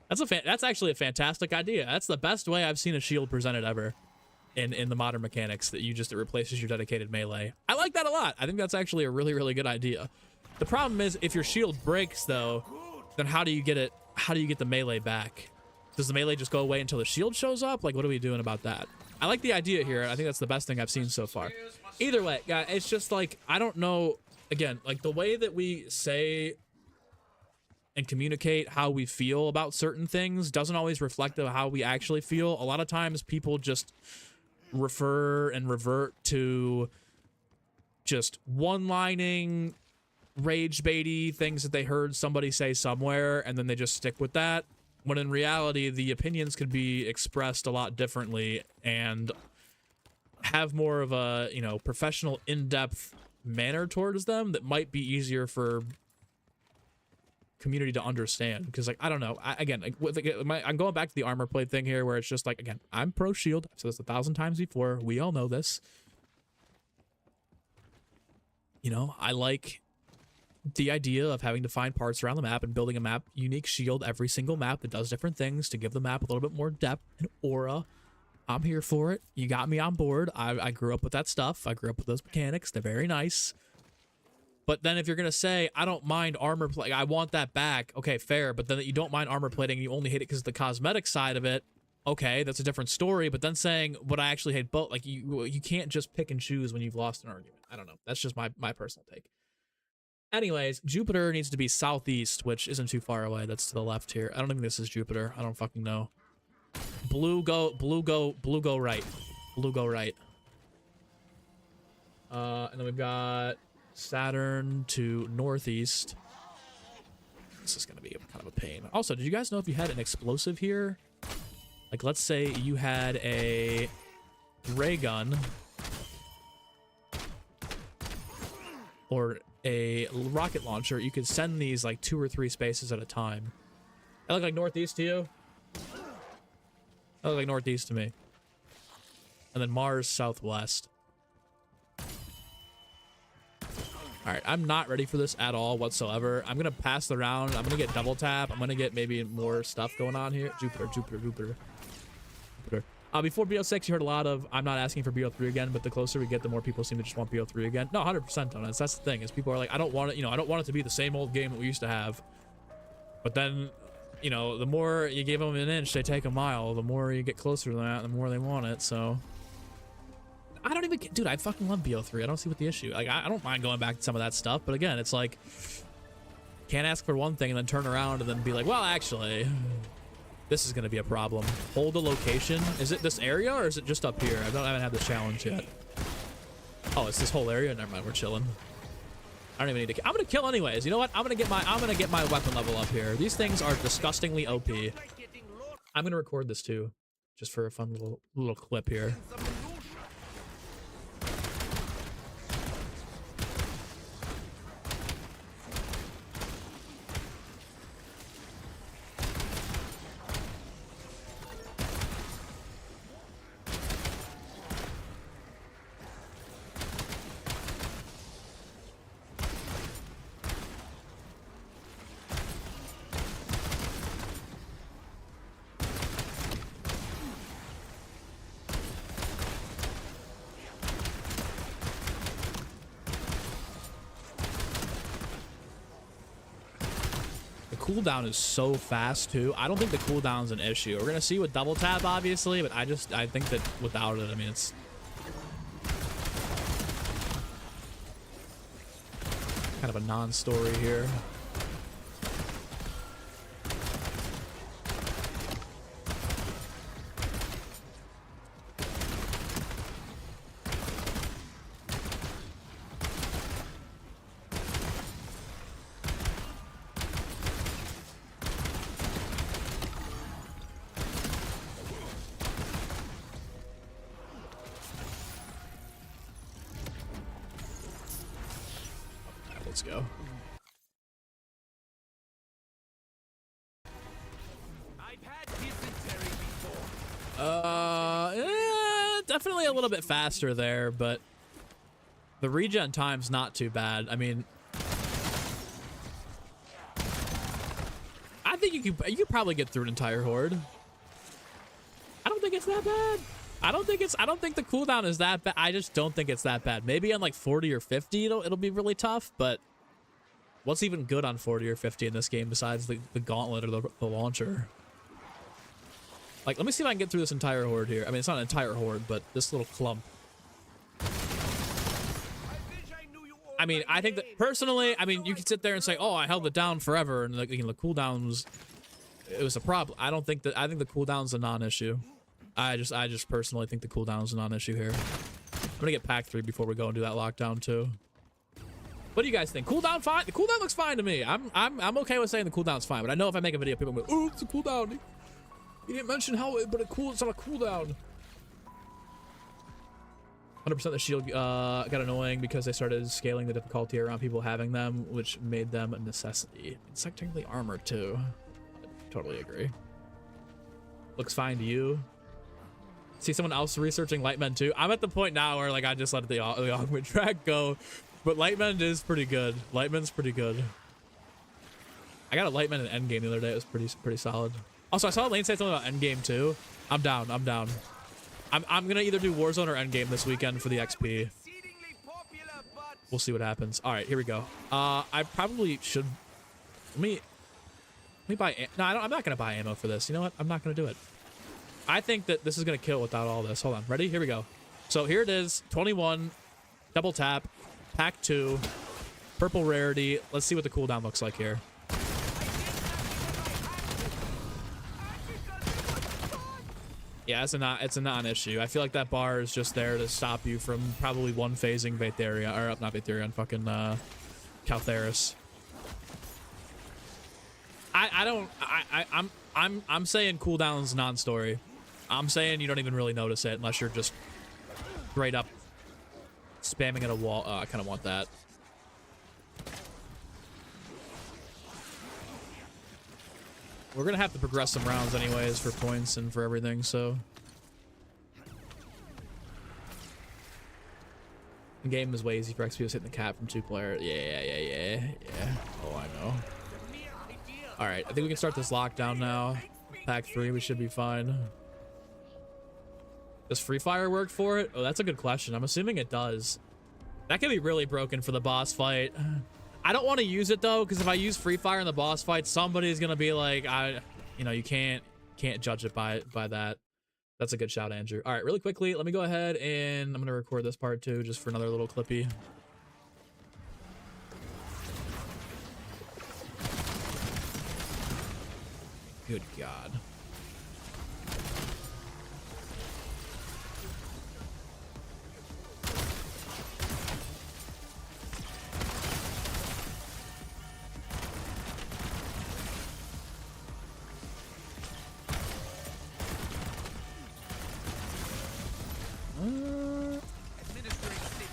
That's actually a fantastic idea. That's the best way I've seen a shield presented ever in the modern mechanics, that it replaces your dedicated melee. I like that a lot. I think that's actually a really, really good idea. The problem is, if your shield breaks though, then how do you get it? How do you get the melee back? Does the melee just go away until the shield shows up? Like, what are we doing about that? I like the idea here. I think that's the best thing I've seen so far. Either way, guys, it's just like, I don't know. Again, like the way that we say and communicate how we feel about certain things doesn't always reflect how we actually feel. A lot of times people just refer and revert to just one-lining, rage baity things that they heard somebody say somewhere, and then they just stick with that, when in reality the opinions could be expressed a lot differently and have more of a, you know, professional, in-depth manner towards them that might be easier for community to understand. Because, like, I don't know, I'm going back to the armor plate thing here, where it's just like, again, I'm pro shield. I've said this 1,000 times before. We all know this. You know, I like the idea of having to find parts around the map and building a map unique shield every single map that does different things to give the map a little bit more depth and aura. I'm here for it. You got me on board. I grew up with that stuff. I grew up with those mechanics. They're very nice. But then if you're going to say, I don't mind armor plating, I want that back. Okay, fair. But then you don't mind armor plating, you only hate it because of the cosmetic side of it. Okay, that's a different story. But then saying, what I actually hate both, like, you can't just pick and choose when you've lost an argument. I don't know. That's just my personal take. Anyways, Jupiter needs to be southeast, which isn't too far away. That's to the left here. I don't think this is Jupiter. I don't fucking know. Blue go right. Blue go right. And then we've got Saturn to northeast. This is going to be kind of a pain. Also, did you guys know if you had an explosive here? Like, let's say you had a ray gun or a rocket launcher, you could send these like 2 or 3 spaces at a time. That look like northeast to you? That look like northeast to me. And then Mars southwest. All right, I'm not ready for this at all whatsoever. I'm gonna pass the round. I'm gonna get double tap. I'm gonna get maybe more stuff going on here. Jupiter. Before BO6, you heard a lot of, I'm not asking for BO3 again, but the closer we get, the more people seem to just want BO3 again. No, 100% donuts. That's the thing, is people are like, I don't want it, you know, I don't want it to be the same old game that we used to have. But then, you know, the more you give them an inch, they take a mile. The more you get closer to that, the more they want it, so. I don't even get, dude, I fucking love BO3. I don't see what the issue. Like, I don't mind going back to some of that stuff, but again, it's like, can't ask for one thing and then turn around and then be like, well, actually, this is going to be a problem. Hold a location. Is it this area or is it just up here? I haven't had this challenge yet. Oh, it's this whole area? Never mind, we're chilling. I don't even need to. I'm going to kill anyways. You know what? I'm going to get my weapon level up here. These things are disgustingly OP. I'm going to record this too, just for a fun little clip here. Cooldown is so fast too. I don't think the cooldown's an issue. We're gonna see with double tap obviously, but I think that without it, I mean, it's kind of a non-story here. Let's go. I've had dysentery before. Definitely a little bit faster there, but the regen time's not too bad. I mean, I think you could probably get through an entire horde. I don't think it's that bad. I don't think the cooldown is that bad. I just don't think it's that bad. Maybe on like 40 or 50 it'll be really tough, but what's even good on 40 or 50 in this game besides the gauntlet or the launcher? Like, let me see if I can get through this entire horde here. I mean, it's not an entire horde, but this little clump. I mean, I think that personally, I mean, you can sit there and say, oh, I held it down forever, and you know, the cooldowns, it was a problem. I think the cooldown's a non-issue. I just personally think the cooldown's a non-issue here. I'm gonna get pack 3 before we go and do that lockdown too. What do you guys think? Cooldown fine? The cooldown looks fine to me. I'm okay with saying the cooldown's fine, but I know if I make a video, people will go, oh, it's a cooldown. You didn't mention how, but it's on a cooldown. 100% the shield got annoying because they started scaling the difficulty around people having them, which made them a necessity. It's like technically armor too. I totally agree. Looks fine to you. See someone else researching Lightmen too. I'm at the point now where like I just let the augment track go, but Lightmen is pretty good. Lightmen's pretty good. I got a Lightmen in Endgame the other day. It was pretty solid. Also, I saw Lane say something about Endgame too. I'm down. I'm gonna either do Warzone or Endgame this weekend for the XP. We'll see what happens. All right, here we go. I probably should. Let me buy. No, I'm not gonna buy ammo for this. You know what? I'm not gonna do it. I think that this is gonna kill without all this. Hold on. Ready? Here we go. So here it is. 21. Double tap. Pack 2. Purple rarity. Let's see what the cooldown looks like here. Yeah, it's a non-issue. I feel like that bar is just there to stop you from probably one phasing Vatheria, or not Vatherion, fucking Caltheris. I'm saying cooldown's non-story. I'm saying you don't even really notice it unless you're just straight up spamming at a wall. I kind of want that. We're gonna have to progress some rounds anyways for points and for everything, so. The game is way easy for XP hitting the cap from 2 players. Yeah. Oh, I know. All right, I think we can start this lockdown now. Pack 3, we should be fine. Does Free Fire work for it? Oh, that's a good question. I'm assuming it does. That could be really broken for the boss fight. I don't want to use it though, because if I use Free Fire in the boss fight, somebody's gonna be like, you know, you can't judge it by that. That's a good shout, Andrew. All right, really quickly, let me go ahead and I'm gonna record this part too, just for another little clippy. Good God. Administering state.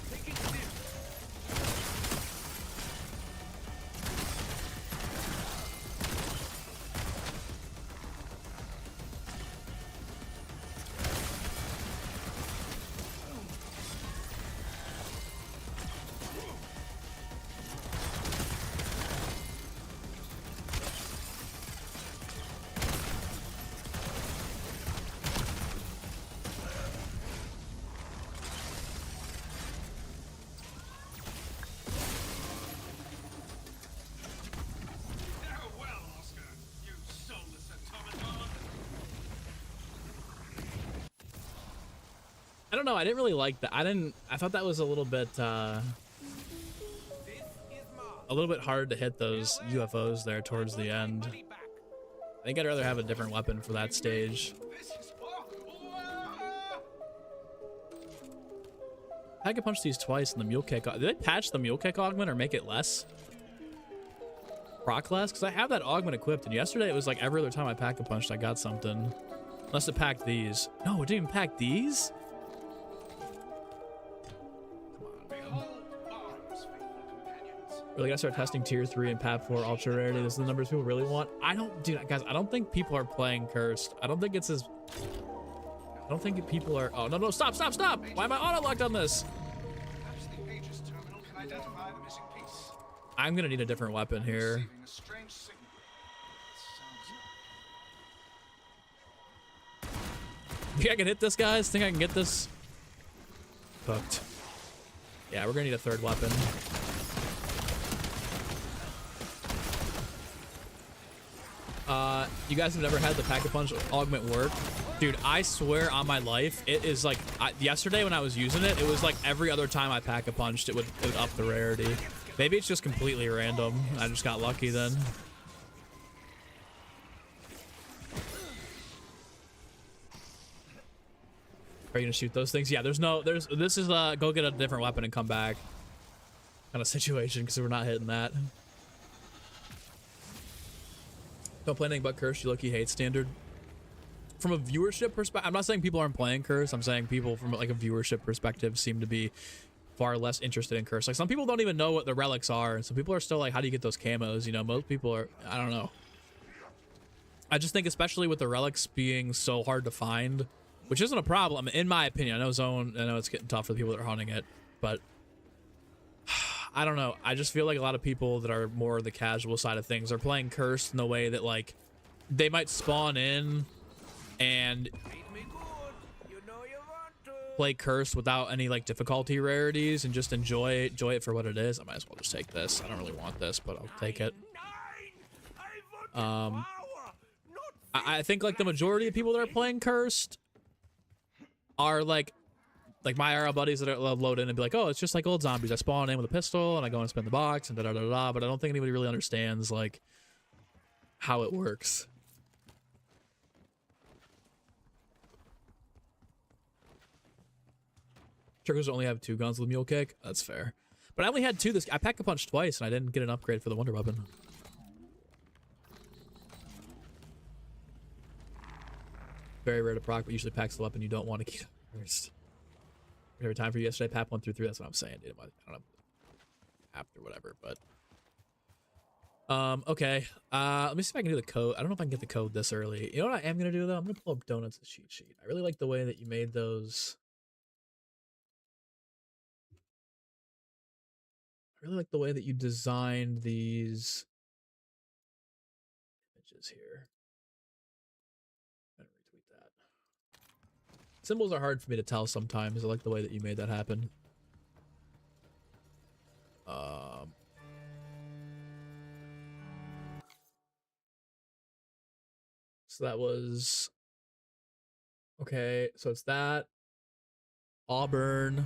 Taking this. I don't know. I didn't really like that. I thought that was a little bit hard to hit those UFOs there towards the end. I think I'd rather have a different weapon for that stage. I could punch these twice in the mule kick. Did they patch the mule kick augment or make it less? Proc less? Because I have that augment equipped, and yesterday it was like every other time I pack a punched, I got something. Unless it packed these. No, it didn't even pack these? Really gotta start testing tier 3 and PAP 4 ultra rarity. This is the numbers people really want. Dude, guys, I don't think people are playing cursed. I don't think it's as... I don't think people are... Oh, no, stop! Why am I auto-locked on this? I'm gonna need a different weapon here. Think I can hit this, guys? Think I can get this? Cooked. Yeah, we're gonna need a third weapon. You guys have never had the Pack-a-Punch augment work? Dude, I swear on my life, it is like, yesterday when I was using it, it was like every other time I Pack-a-Punched, it would up the rarity. Maybe it's just completely random. I just got lucky then. Are you gonna shoot those things? Yeah, this is go get a different weapon and come back kind of situation, because we're not hitting that. Don't play anything but Curse. You low-key hate standard. From a viewership perspective, I'm not saying people aren't playing Curse. I'm saying people from like a viewership perspective seem to be far less interested in Curse. Like some people don't even know what the relics are, and some people are still like, how do you get those camos? You know, most people are, I don't know. I just think especially with the relics being so hard to find, which isn't a problem in my opinion. I know it's getting tough for the people that are hunting it, but I don't know. I just feel like a lot of people that are more the casual side of things are playing Cursed in the way that like they might spawn in and play Cursed without any like difficulty rarities and just enjoy it for what it is. I might as well just take this. I don't really want this, but I'll take it. I think like the majority of people that are playing Cursed are like my IRL buddies that are load in and be like, oh, it's just like old zombies. I spawn in with a pistol and I go and spin the box and da da da da. But I don't think anybody really understands like how it works. Triggers only have 2 guns with mule kick. That's fair. But I only had 2 I pack a punch twice and I didn't get an upgrade for the wonder weapon. Very rare to proc, but usually packs the weapon you don't want to keep first. Every time for you yesterday, pack 1 through 3. That's what I'm saying, dude. I don't know. After whatever, but okay. Let me see if I can do the code. I don't know if I can get the code this early. You know what I am gonna do though? I'm gonna pull up Donuts' cheat sheet. I really like the way that you made those. I really like the way that you designed these images here. I'm gonna retweet that. Symbols are hard for me to tell sometimes. I like the way that you made that happen. So that was okay. So it's that Auburn.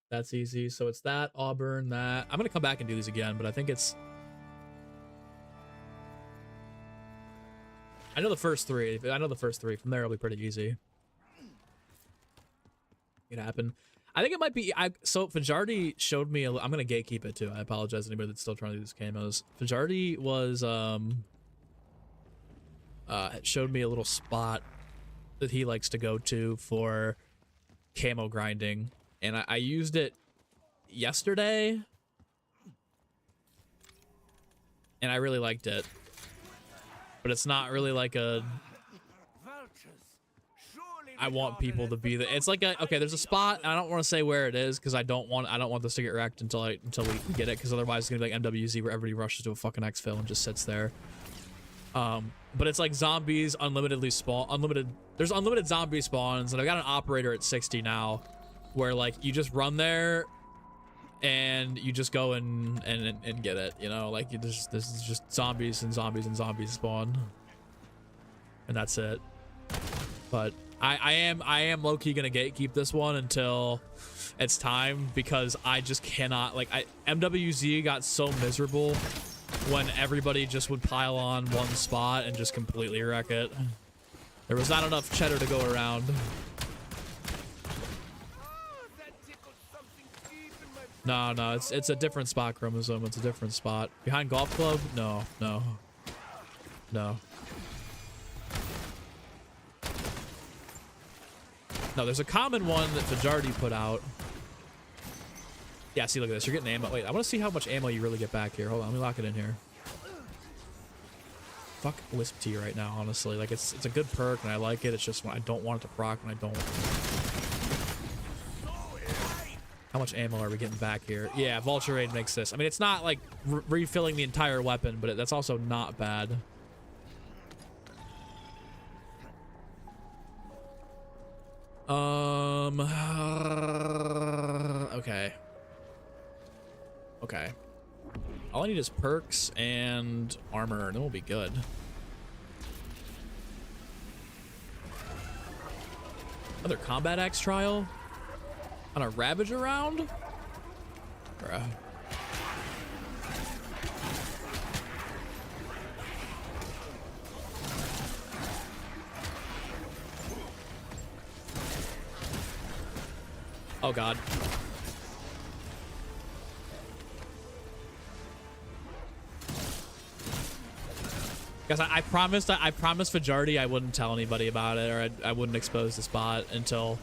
That's easy. So it's that Auburn. That I'm gonna come back and do these again, but I think it's. I know the first 3. I know the first 3. From there, it'll be pretty easy. It happened. I think it might be. So Fajardi showed me. I'm gonna gatekeep it too. I apologize to anybody that's still trying to do these camos. Fajardi was showed me a little spot that he likes to go to for camo grinding, and I used it yesterday, and I really liked it. But it's not really like a. I want people to be there. It's like a okay. There's a spot. I don't want to say where it is because I don't want this to get wrecked until we get it, because otherwise it's gonna be like MWZ where everybody rushes to a fucking exfil and just sits there. But it's like zombies unlimitedly spawn. There's unlimited zombie spawns, and I've got an operator at 60 now, where like you just run there, and you just go and get it. You know, like there's just zombies and zombies and zombies spawn, and that's it. But I am low-key gonna gatekeep this one until it's time, because I just cannot, like, MWZ got so miserable when everybody just would pile on one spot and just completely wreck it. There was not enough cheddar to go around. No, it's a different spot, Chromosome. It's a different spot. Behind Golf Club? No. No, there's a common one that Fajardi put out. Yeah, see, look at this. You're getting ammo. Wait, I want to see how much ammo you really get back here. Hold on, let me lock it in here. Fuck Wisp T right now, honestly. Like, it's a good perk, and I like it. It's just when I don't want it to proc, and I don't. How much ammo are we getting back here? Yeah, Vulture Raid makes this. I mean, it's not, like, refilling the entire weapon, but that's also not bad. Okay. All I need is perks and armor, and then we'll be good. Another combat axe trial on a Ravager round? Bruh. Oh god. Guys, I promised Fajardi I wouldn't tell anybody about it, or I wouldn't expose the spot until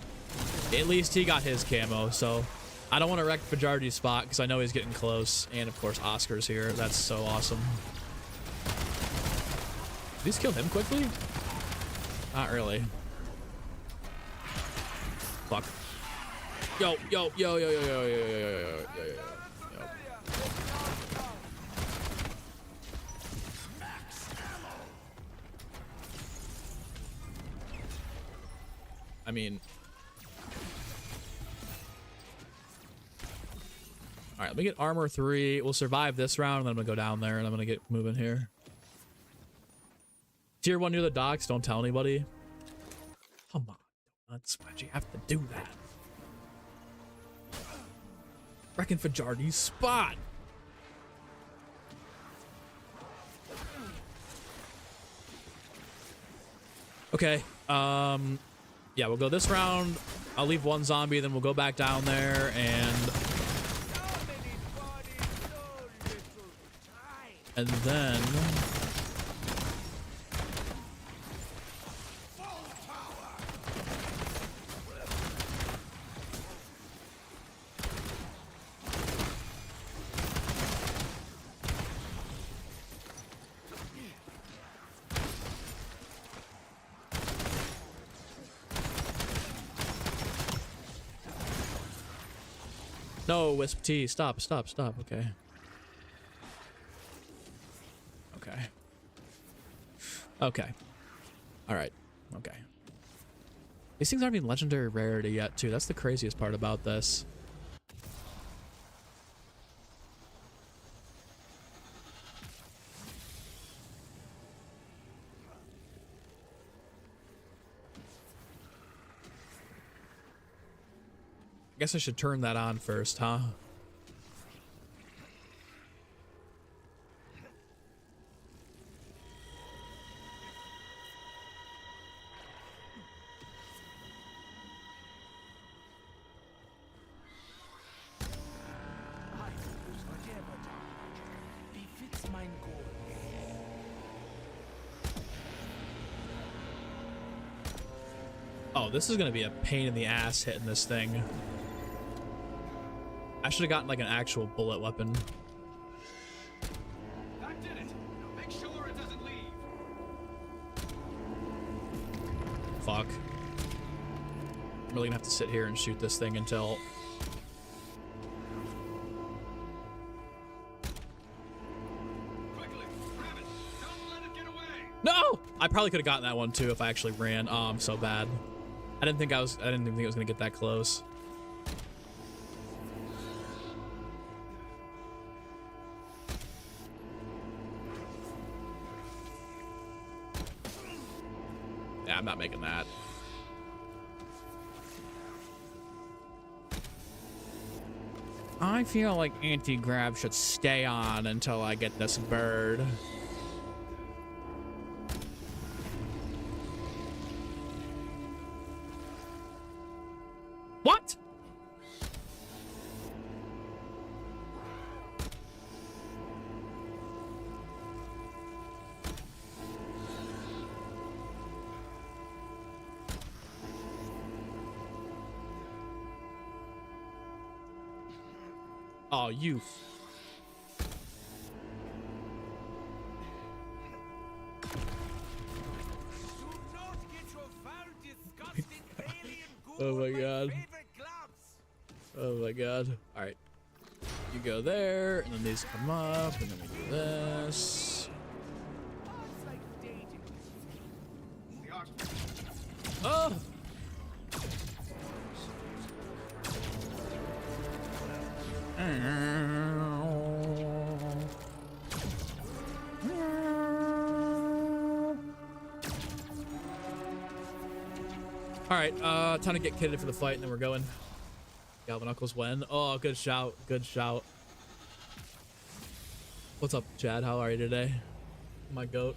at least he got his camo. So I don't want to wreck Fajardi's spot because I know he's getting close, and of course Oscar's here. That's so awesome. Did these kill him quickly? Not really. Fuck. Yo. I mean, all right, let me get armor 3. We'll survive this round, and then I'm gonna go down there, and I'm gonna get moving here. Tier 1 near the docks, don't tell anybody. Come on, nuts. Why'd you have to do that? Reckon Fajardi's spot. Okay, yeah, we'll go this round. I'll leave one zombie, then we'll go back down there and then no, Wisp T, stop. Okay. Okay. All right. Okay. These things aren't even legendary rarity yet, too. That's the craziest part about this. I guess I should turn that on first, huh? Oh, this is gonna be a pain in the ass hitting this thing. I should have gotten like an actual bullet weapon. That did it. Now make sure it doesn't leave. Fuck. I'm really gonna have to sit here and shoot this thing until... Quickly, grab it. Don't let it get away. No! I probably could have gotten that one too if I actually ran. Oh, I'm so bad. I didn't even think it was gonna get that close. Yeah, I'm not making that. I feel like anti-grav should stay on until I get this bird. What? Oh, you. Oh my god. Oh my god. Alright. You go there, and then these come up, and then we do this. Oh! Alright, time to get kitted for the fight, and then we're going. Galvin Knuckles win. Oh, good shout. Good shout. What's up, Chad? How are you today? My goat.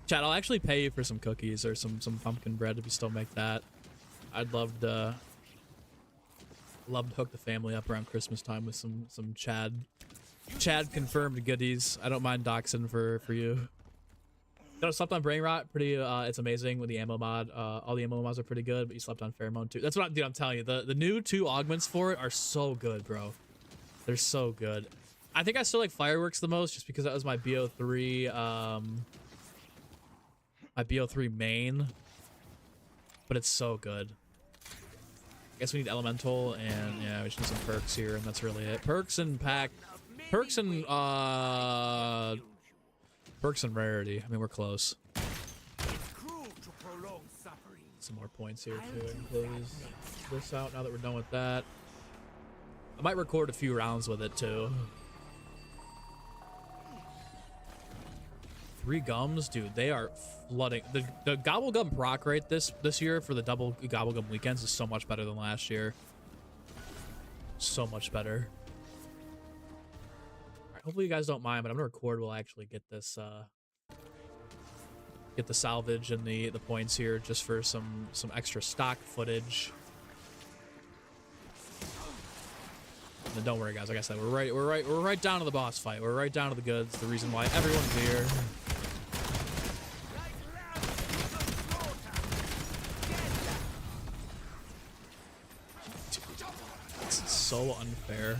Chad, I'll actually pay you for some cookies or some pumpkin bread if you still make that. I'd love to hook the family up around Christmas time with some Chad confirmed goodies. I don't mind doxing for you. No, slept on Brain Rot. Pretty, it's amazing with the ammo mod. All the ammo mods are pretty good, but you slept on Pheromone too. That's what dude, I'm telling you. The new 2 augments for it are so good, bro. They're so good. I think I still like Fireworks the most, just because that was my BO3, my BO3 main. But it's so good. I guess we need Elemental, and yeah, we should need some perks here, and that's really it. Perks and rarity. I mean, we're close. Some more points here too. I can close this out now that we're done with that. I might record a few rounds with it too. 3 gums, dude, they are flooding. The gobble gum proc rate this year for the double gobble gum weekends is so much better than last year. So much better. All right, hopefully you guys don't mind, but I'm gonna record while I actually get this get the salvage and the points here just for some extra stock footage. And then don't worry, guys. Like I said, we're right down to the boss fight. We're right down to the goods. The reason why everyone's here. This is so unfair.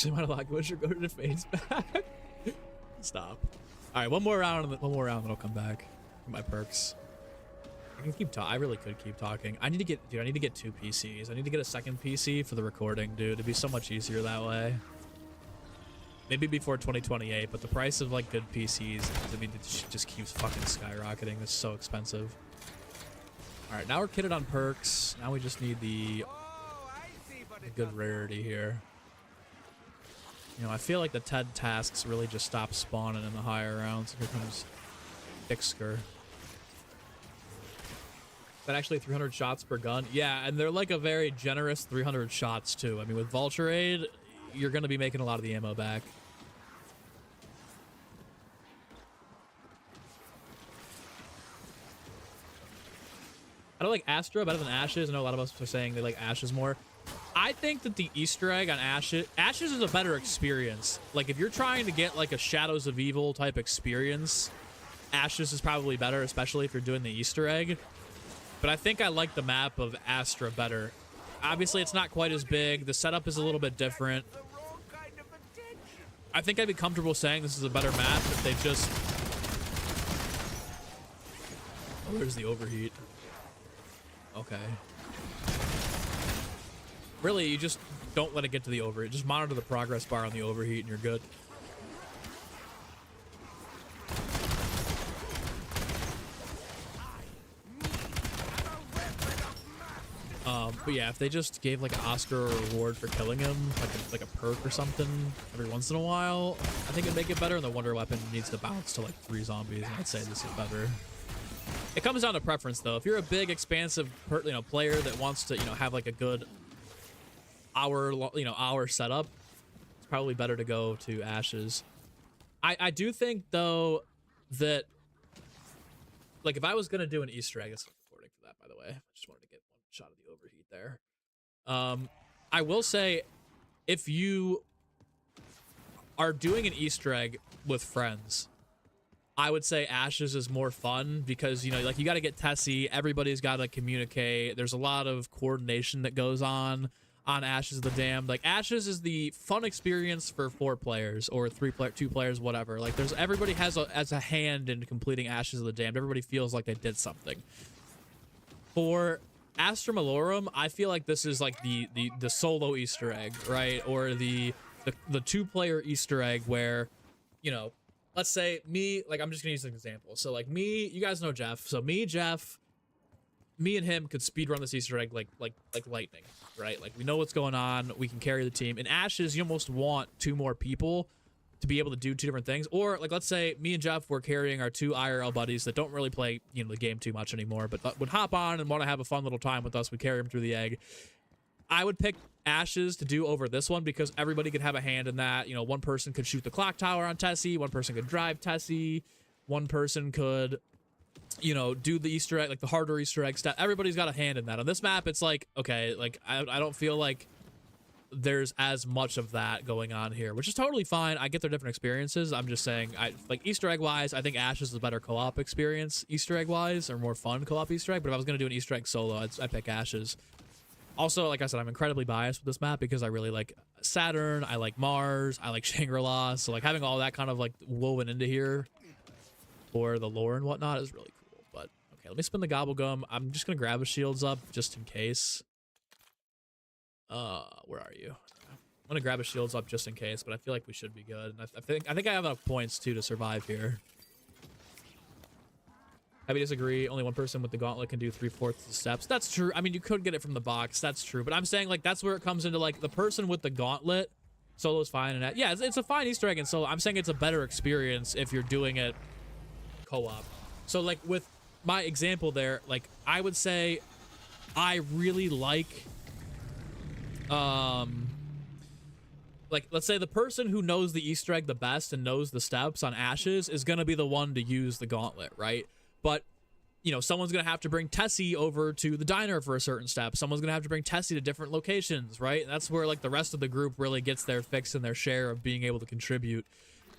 Actually, might like wish go to the face back. Stop. All right, one more round, and then I'll come back. Get my perks. I can keep talking. I really could keep talking. I need to get, dude. I need to get 2 PCs. I need to get a second PC for the recording, dude. It'd be so much easier that way. Maybe before 2028, but the price of like good PCs, I mean, it just keeps fucking skyrocketing. It's so expensive. All right, now we're kitted on perks. Now we just need the good rarity here. You know, I feel like the TED tasks really just stop spawning in the higher rounds. Here comes Ixker. Is that actually 300 shots per gun? Yeah, and they're like a very generous 300 shots too. I mean, with Vulture Aid, you're going to be making a lot of the ammo back. I don't like Astra better than Ashes. I know a lot of us are saying they like Ashes more. I think that the Easter egg on Ashes is a better experience. Like, if you're trying to get, like, a Shadows of Evil type experience, Ashes is probably better, especially if you're doing the Easter egg. But I think I like the map of Astra better. Obviously, it's not quite as big. The setup is a little bit different. I think I'd be comfortable saying this is a better map if they just... Oh, there's the overheat. Okay. Really, you just don't let it get to the overheat. Just monitor the progress bar on the overheat and you're good. But yeah, if they just gave like an Oscar or reward for killing him, like a perk or something every once in a while, I think it'd make it better. And the Wonder Weapon needs to bounce to like 3 zombies, and I'd say this is better. It comes down to preference, though. If you're a big, expansive, player that wants to, have like a good hour setup, it's probably better to go to Ashes. I do think though that, like, if I was gonna do an Easter egg, it's recording for that, by the way. I just wanted to get one shot of the overheat there. I will say, if you are doing an Easter egg with friends, I would say Ashes is more fun because, like, you got to get Tessie. Everybody's got to communicate. There's a lot of coordination that goes on Ashes of the Damned. Like, Ashes is the fun experience for 4 players or 2 players, whatever. Like, everybody has a hand in completing Ashes of the Damned. Everybody feels like they did something. For Astra Malorum, I feel like this is like the solo Easter egg, right? Or the 2-player Easter egg where, let's say me, like, I'm just gonna use an example. So like me, you guys know Jeff. So Jeff, me and him could speedrun this Easter egg like lightning, right? Like, we know what's going on. We can carry the team. In Ashes, you almost want 2 more people to be able to do 2 different things. Or like, let's say me and Jeff were carrying our 2 IRL buddies that don't really play, the game too much anymore, but would hop on and want to have a fun little time with us. We carry them through the egg. I would pick Ashes to do over this one because everybody could have a hand in that. One person could shoot the clock tower on Tessie, one person could drive Tessie, one person could, do the Easter egg, like the harder Easter egg stuff. Everybody's got a hand in that. On this map, it's like, okay, like I don't feel like there's as much of that going on here, which is totally fine. I get their different experiences. I'm just saying, like, Easter egg wise, I think Ashes is a better co-op experience Easter egg wise, or more fun co-op Easter egg. But if I was gonna do an Easter egg solo, I'd pick Ashes. Also, like I said, I'm incredibly biased with this map because I really like Saturn, I like Mars, I like Shangri-La, so like having all that kind of like woven into here for the lore and whatnot is really cool. But okay, let me spin the gobble gum. I'm just gonna grab his shields up just in case. Where are you? I'm gonna grab his shields up just in case, but I feel like we should be good. And I think I have enough points too to survive here. Heavy disagree. Only one person with the gauntlet can do 3/4 the steps. That's true. I mean, you could get it from the box. That's true. But I'm saying, like, that's where it comes into, like, the person with the gauntlet. Solo's fine. And yeah, it's a fine Easter egg in solo. I'm saying it's a better experience if you're doing it co-op. So, like, with my example there, like, I would say I really like, like, let's say the person who knows the Easter egg the best and knows the steps on Ashes is going to be the one to use the gauntlet, right? But, you know, someone's going to have to bring Tessie over to the diner for a certain step. Someone's going to have to bring Tessie to different locations, right? And that's where, like, the rest of the group really gets their fix and their share of being able to contribute.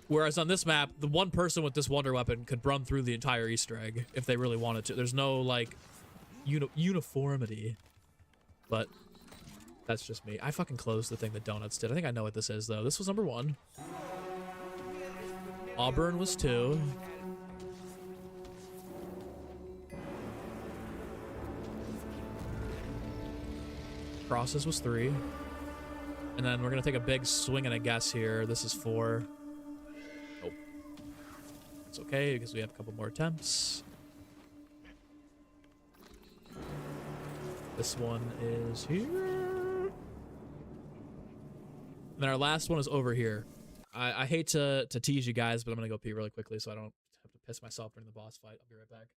Whereas on this map, the one person with this wonder weapon could run through the entire Easter egg if they really wanted to. There's no, like, uniformity. But that's just me. I fucking closed the thing that Donuts did. I think I know what this is, though. This was number 1. Auburn was 2. Crosses was 3. And then we're going to take a big swing and a guess here. This is 4. Nope. It's okay because we have a couple more attempts. This one is here. And then our last one is over here. I hate to tease you guys, but I'm going to go pee really quickly so I don't have to piss myself during the boss fight. I'll be right back.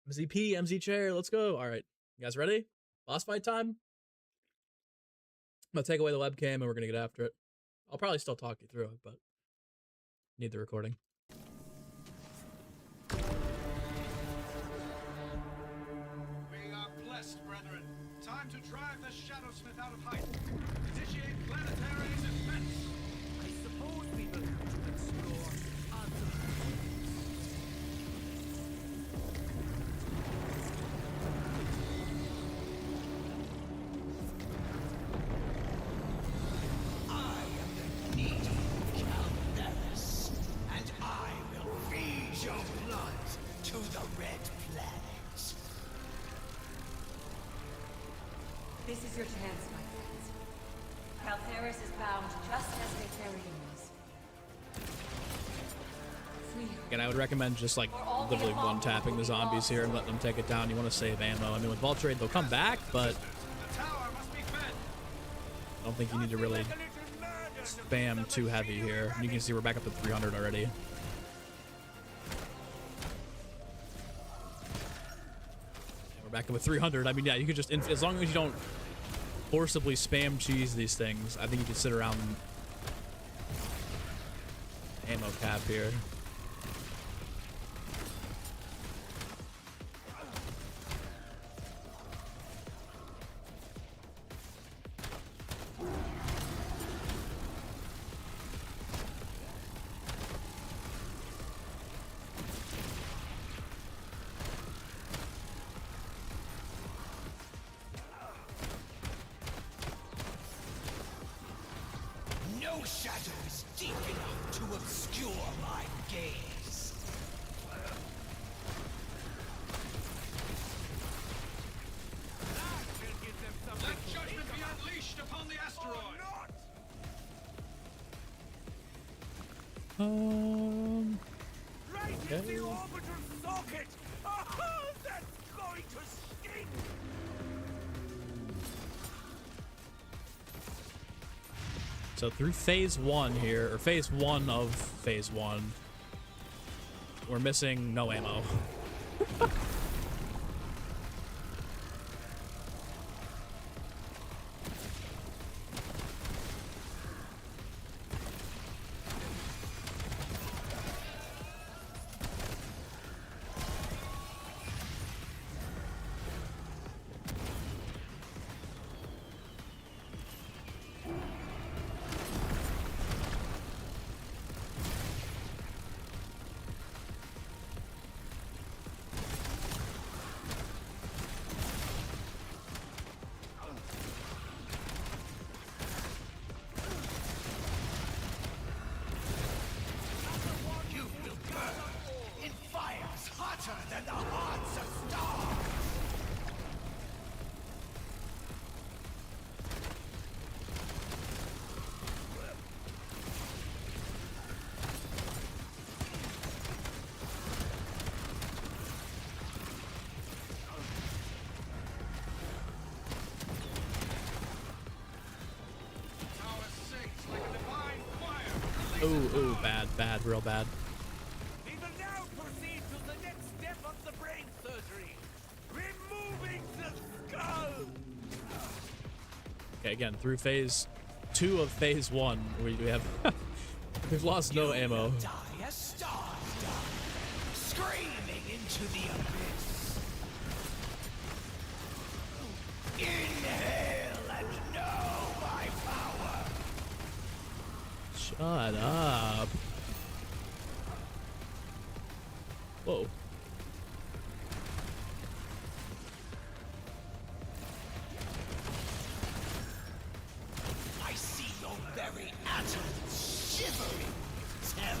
MZP, MZ chair, let's go. All right, you guys ready? Boss fight time? I'm gonna take away the webcam and we're gonna get after it. I'll probably still talk you through it, but need the recording. We are blessed, brethren. Time to drive the Shadowsmith out of height. Initiate planetary defense. I suppose we will have to explore other. This is your chance, my friends. Caltheris is bound just as Netarian is. Free her. And I would recommend just like literally one-tapping the zombies here and letting them take it down. You want to save ammo. I mean, with Vulture, they'll come back, but The tower must be fed. I don't think you need to really spam too heavy here. You can see we're back up to 300 already. Back up with 300. I mean, yeah, you could just, as long as you don't forcibly spam cheese these things, I think you can sit around ammo cap here. shadow is deep enough to obscure my gaze. Let judgment be unleashed upon the asteroid. Right Okay. in the orbital socket! Oh, that's going to sting! So through phase 1 here, or phase 1 of phase 1, we're missing no ammo. You will burn in fires hotter than the hearts of stars! Tower sings like a divine choir. Ooh, bad, real bad. We will now proceed to the next step of the brain surgery. Removing the skull! Okay, again, through phase 2 of phase 1, we have we've lost no ammo. Die as stars die, screaming into the abyss. Inhale and know my power. Shut up. Whoa. I see your very atoms shivering with terror.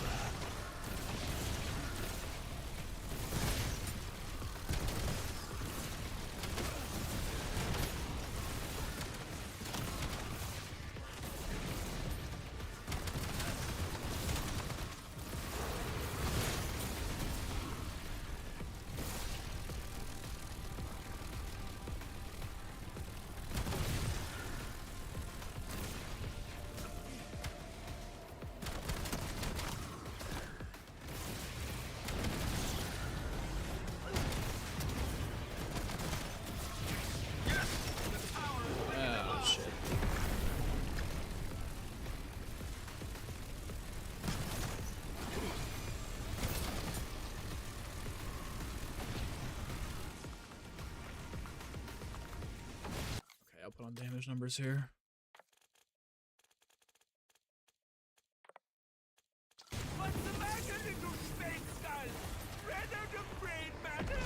Oh, shit. Okay, I'll put on damage numbers here. What's the matter, little space skull? Ran out of brain matter?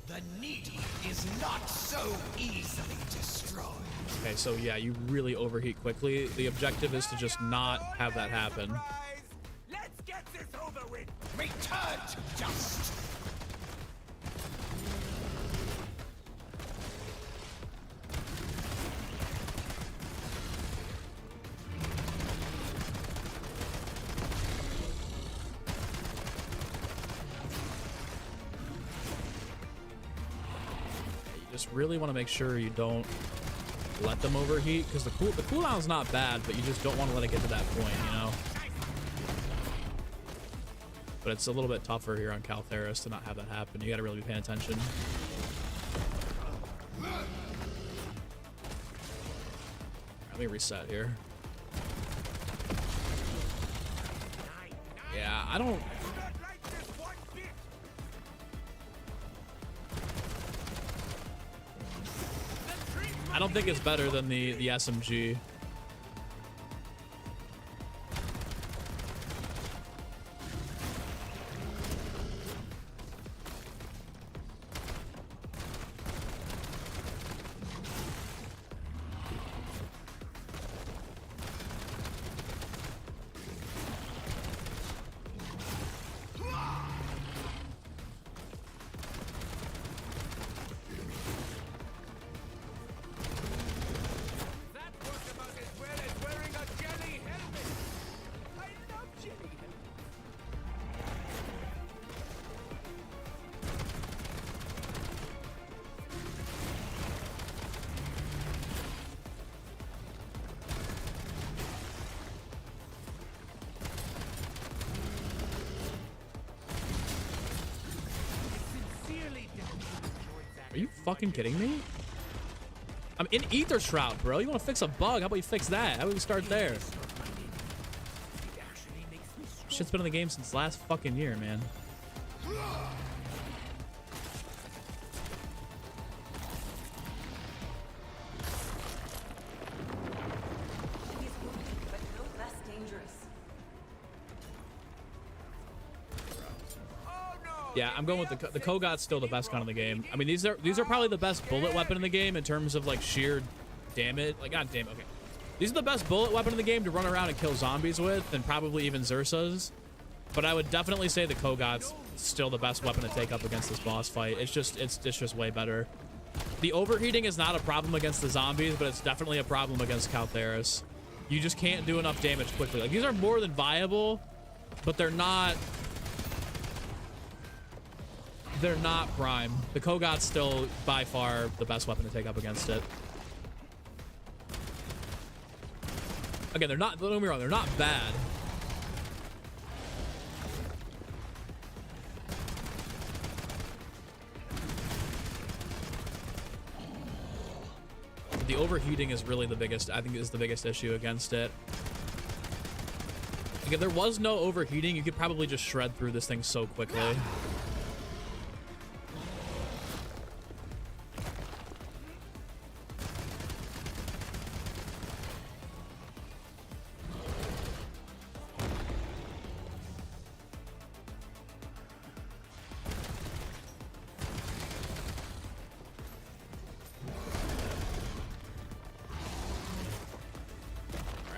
The needy is not so easily destroyed. Okay, so yeah, you really overheat quickly. The objective is to just not have that happen. Surprise! Let's get this over with. Return to dust. You just really want to make sure you don't let them overheat, because the cooldown's not bad, but you just don't want to let it get to that point, you know? But it's a little bit tougher here on Caltheris to not have that happen. You gotta really be paying attention. Let me reset here. Yeah, I don't... I don't think it's better than the SMG. Are you fucking kidding me? I'm in Ether Shroud, bro. You want to fix a bug? How about you fix that? How about we start there? Shit's been in the game since last fucking year, man. He's wounded, but no less dangerous. Yeah, I'm going with the Kogot's still the best gun in the game. I mean, these are probably the best bullet weapon in the game in terms of like sheer damage. Like, god damn it. Okay, these are the best bullet weapon in the game to run around and kill zombies with, and probably even Xursa's. But I would definitely say the Kogot's still the best weapon to take up against this boss fight. It's just way better. The overheating is not a problem against the zombies, but it's definitely a problem against Caltheris. You just can't do enough damage quickly. Like, these are more than viable, but they're not prime. The Kogot's still by far the best weapon to take up against it. Again, they're not, don't get me wrong, they're not bad. The overheating is really the biggest, I think, is the biggest issue against it. Like, if there was no overheating, you could probably just shred through this thing so quickly.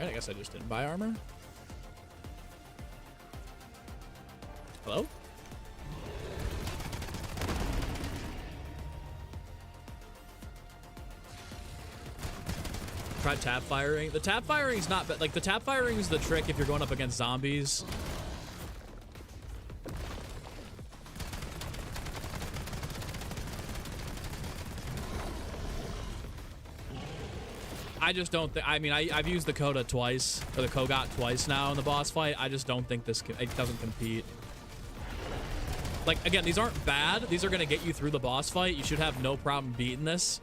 I guess I just didn't buy armor. Hello? Try tap firing. The tap firing is not bad. Like, the tap firing is the trick if you're going up against zombies. I just don't think, I mean, I've used the Koga twice, or the Kogot twice now in the boss fight. I just don't think it doesn't compete. Like, again, these aren't bad. These are going to get you through the boss fight. You should have no problem beating this.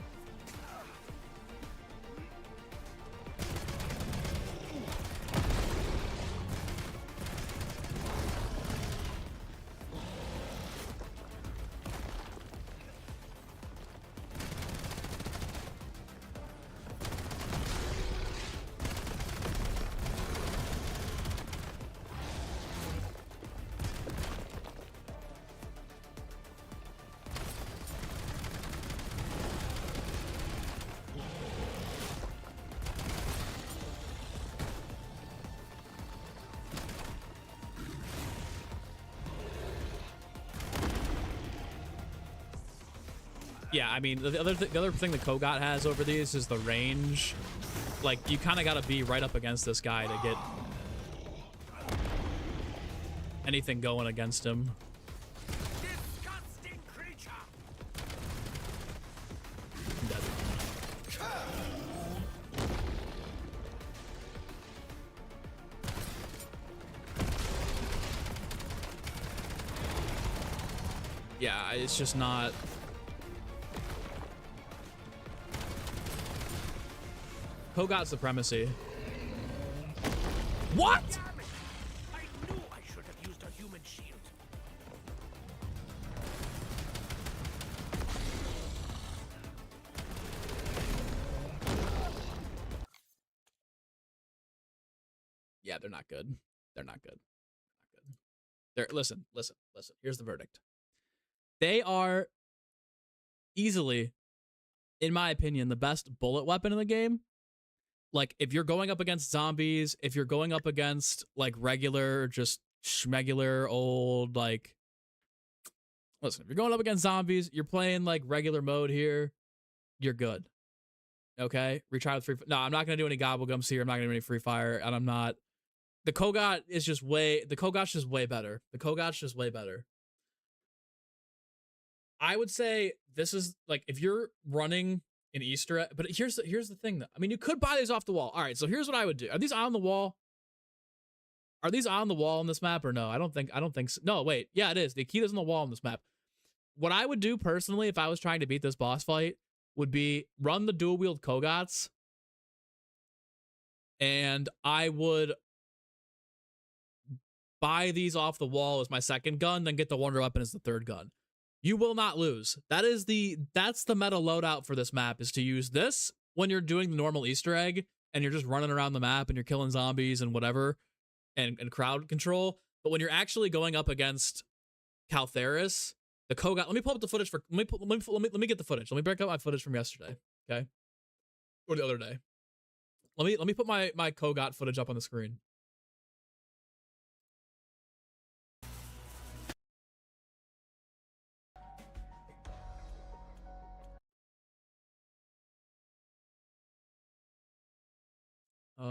Yeah, I mean, the other thing the Kogot has over these is the range. Like, you kind of got to be right up against this guy to get anything going against him. Disgusting creature. I'm dead. Yeah, it's just not... Kogot supremacy. What? Damn it! I knew I should have used a human shield. Yeah, they're not good. They're not good. Not good. They're listen. Here's the verdict. They are easily, in my opinion, the best bullet weapon in the game. Like, if you're going up against zombies, if you're going up against, like, regular, just schmegular old, like... Listen, if you're going up against zombies, you're playing, like, regular mode here, you're good. Okay? Retry with free... No, I'm not going to do any gobblegums here. I'm not going to do any free fire, and I'm not... The Kogot is just way... The Kogot's just way better. The Kogot's just way better. I would say this is, like, if you're running... an Easter egg, but here's the thing though. I mean, you could buy these off the wall. All right, so here's what I would do. Are these on the wall? Are these on the wall on this map or no? I don't think so. No, wait. Yeah, it is. The Akita's on the wall on this map. what I would do personally if I was trying to beat this boss fight would be run the dual wield Kogats, and I would buy these off the wall as my second gun, then get the wonder weapon as the third gun. You will not lose. That's the meta loadout for this map, is to use this when you're doing the normal Easter egg and you're just running around the map and you're killing zombies and whatever and crowd control. But when you're actually going up against Caltheris, the Kogat. Let me pull up the footage for. Let me get the footage. Let me break up my footage from yesterday. Okay, or the other day. Let me put my Kogat footage up on the screen. I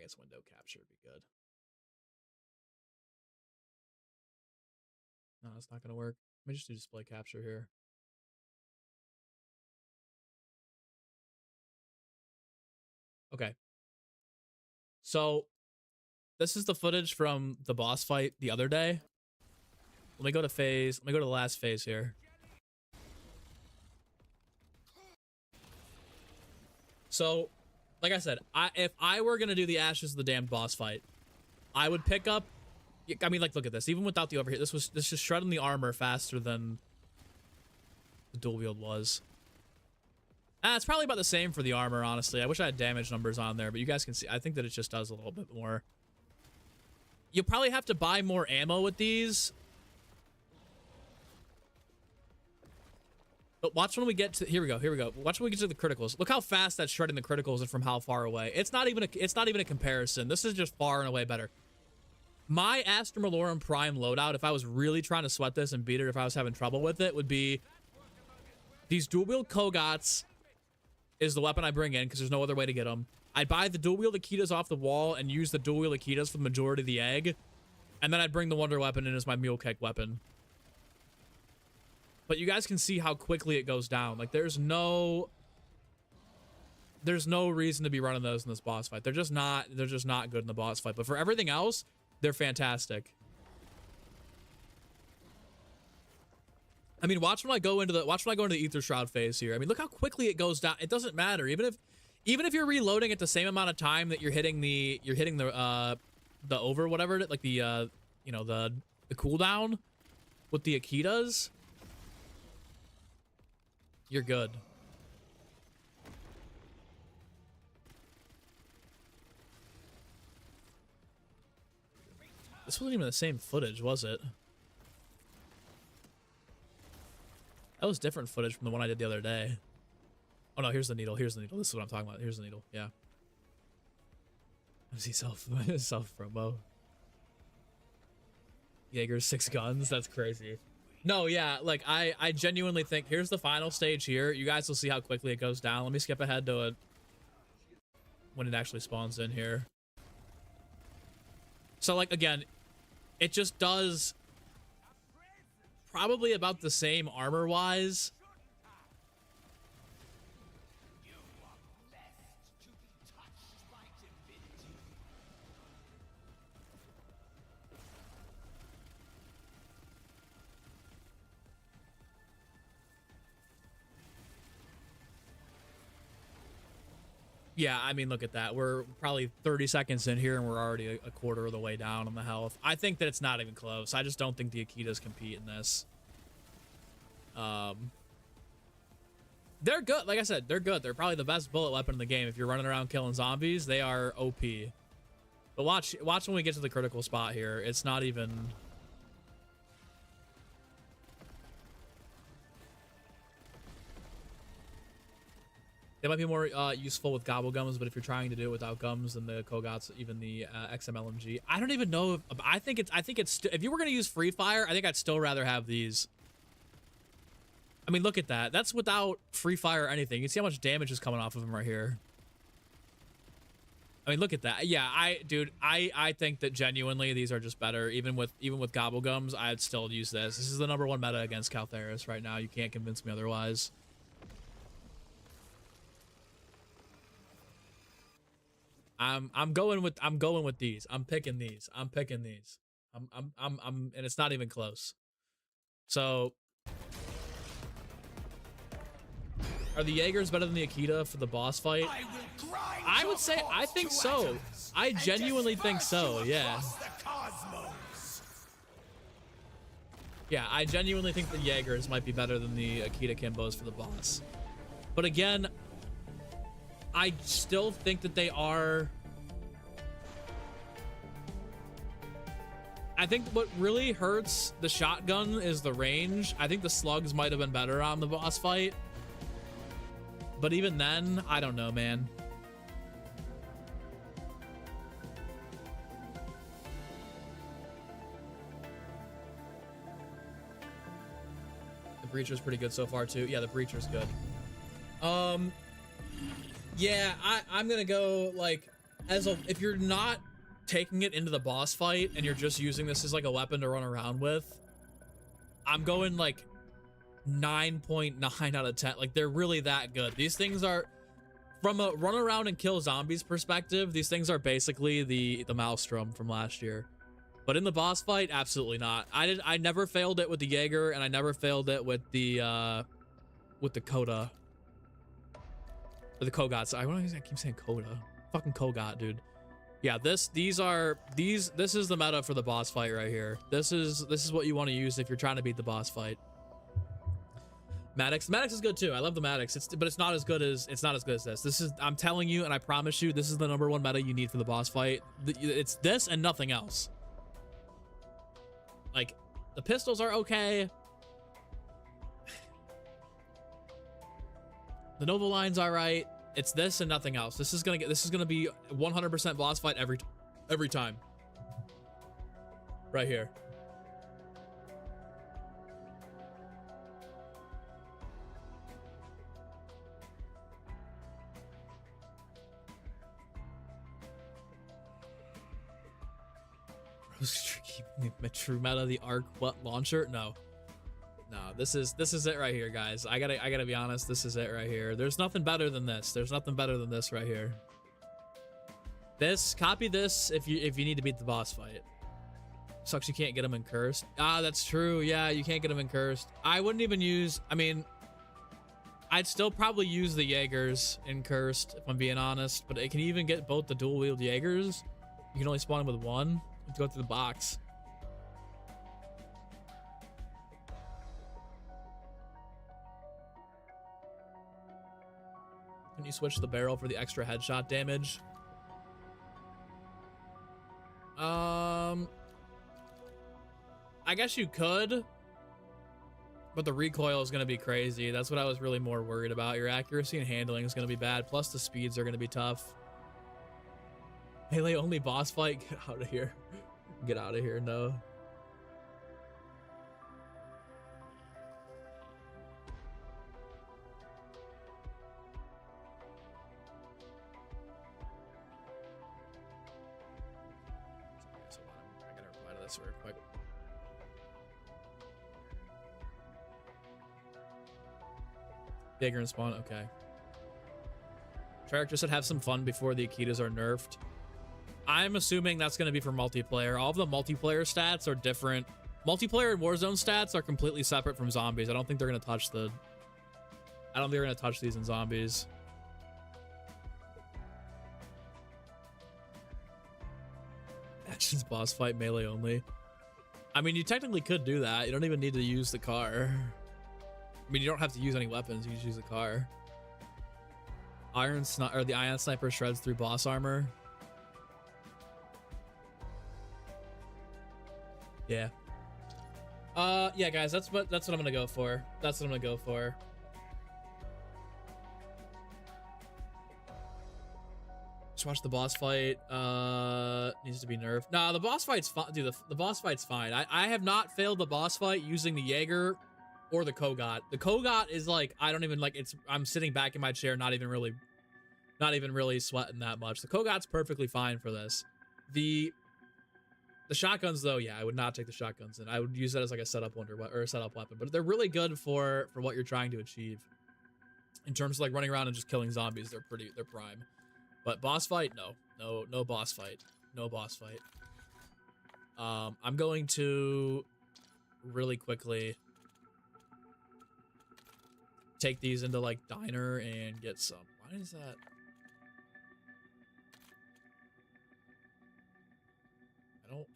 guess window capture would be good. No, it's not gonna work. Let me just do display capture here. Okay. So this is the footage from the boss fight the other day. Let me go to phase. Let me go to the last phase here. So, like I said, if I were gonna do the Ashes of the Damned boss fight, I would pick up. I mean, like, look at this. Even without the overheat, this is shredding the armor faster than the dual wield was. It's probably about the same for the armor, honestly. I wish I had damage numbers on there, but you guys can see. I think that it just does a little bit more. You'll probably have to buy more ammo with these. But watch when we get to, here we go. Watch when we get to the criticals. Look how fast that's shredding the criticals and from how far away. It's not even a comparison. This is just far and away better. My Astra Malorum Prime loadout, if I was really trying to sweat this and beat it, if I was having trouble with it, would be these dual wield Kogats is the weapon I bring in because there's no other way to get them. I'd buy the dual wield Akitas off the wall and use the dual wield Akitas for the majority of the egg. And then I'd bring the wonder weapon in as my mule cake weapon. But you guys can see how quickly it goes down. Like, there's no reason to be running those in this boss fight. They're just not good in the boss fight. But for everything else, they're fantastic. I mean, watch when I go into the Ether Shroud phase here. I mean, look how quickly it goes down. It doesn't matter. Even if you're reloading at the same amount of time that you're hitting the over whatever it, like the the cooldown with the Akitas, you're good. This wasn't even the same footage, was it? That was different footage from the one I did the other day. Oh no, here's the needle. Here's the needle. This is what I'm talking about. Here's the needle. Yeah. I see self promo. Jaeger's 6 guns. That's crazy. No, yeah, like I genuinely think here's the final stage here. You guys will see how quickly it goes down. Let me skip ahead to it when it actually spawns in here. So, like, again, it just does probably about the same armor-wise. Yeah, I mean, look at that. We're probably 30 seconds in here, and we're already a quarter of the way down on the health. I think that it's not even close. I just don't think the Akitas compete in this. They're good. Like I said, they're good. They're probably the best bullet weapon in the game. If you're running around killing zombies, they are OP. But watch when we get to the critical spot here. It's not even... They might be more useful with gobble gums, but if you're trying to do it without gums, then the Kogats, even the XMLMG, I don't even know. I think it's if you were gonna use Free Fire, I think I'd still rather have these. I mean, look at that. That's without Free Fire or anything. You can see how much damage is coming off of him right here. I mean, look at that. Yeah, I think that genuinely these are just better. Even with gobble gums, I'd still use this. This is the #1 meta against Caltheris right now. You can't convince me otherwise. I'm going with these. I'm picking these. and it's not even close. So, are the Jaegers better than the Akita for the boss fight? I would say, I think so. I genuinely think so, yeah. Yeah, I genuinely think the Jaegers might be better than the Akita Kimbos for the boss. But again, I still think that they are... I think what really hurts the shotgun is the range. I think the slugs might have been better on the boss fight. But even then, I don't know, man. The Breacher's pretty good so far too. Yeah, the Breacher's good. Yeah, I'm gonna go like if you're not taking it into the boss fight and you're just using this as like a weapon to run around with, I'm going like 9.9 out of 10. Like, they're really that good. These things are, from a run around and kill zombies perspective, these things are basically the Maelstrom from last year. But in the boss fight, absolutely not. I never failed it with the Jaeger, and I never failed it with the Koda. Or the Kogat. I keep saying Koda. Fucking Kogat, dude. Yeah, this is the meta for the boss fight right here. This is what you want to use if you're trying to beat the boss fight. Maddox is good too. I love the Maddox. But it's not as good as this. I'm telling you, and I promise you, this is the #1 meta you need for the boss fight. It's this and nothing else. Like, the pistols are okay. The Nova line's all right. It's this and nothing else. This is gonna be 100% boss fight every time. Right here. True meta, the arc launcher? No, this is it right here, guys. I gotta be honest, this is it right here. There's nothing better than this. There's nothing better than this right here. Copy this if you need to beat the boss fight. Sucks you can't get them in cursed. That's true. Yeah, you can't get them in cursed. I wouldn't even use, I'd still probably use the Jaegers in cursed if I'm being honest, but it can even get both the dual wield Jaegers. You can only spawn them with one. You have to go through the box. Can you switch the barrel for the extra headshot damage? I guess you could, but the recoil is going to be crazy. That's what I was really more worried about. Your accuracy and handling is going to be bad, plus the speeds are going to be tough. Melee only boss fight? Get out of here. Get out of here, no. I gotta reply to this real quick. Jaeger and spawn, okay. Character said have some fun before the Akitas are nerfed. I'm assuming that's going to be for multiplayer. All of the multiplayer stats are different. Multiplayer and Warzone stats are completely separate from zombies. I don't think they're going to touch I don't think they're going to touch these in zombies. Actions boss fight melee only. You technically could do that. You don't even need to use the car. You don't have to use any weapons. You just use the car. The Ion Sniper shreds through boss armor. Yeah. Yeah, guys, that's what I'm gonna go for. That's what I'm gonna go for. Just watch the boss fight. Needs to be nerfed. Nah, the boss fight's fine, dude. The boss fight's fine. I have not failed the boss fight using the Jaeger or the Kogat. The Kogat is like, I don't even like it's. I'm sitting back in my chair, not even really sweating that much. The Kogat's perfectly fine for this. The shotguns, though, yeah, I would not take the shotguns, and I would use that as like a setup or a setup weapon. But they're really good for what you're trying to achieve. In terms of like running around and just killing zombies, they're prime. But boss fight, no boss fight, no boss fight. I'm going to really quickly take these into like diner and get some. Why is that? I don't.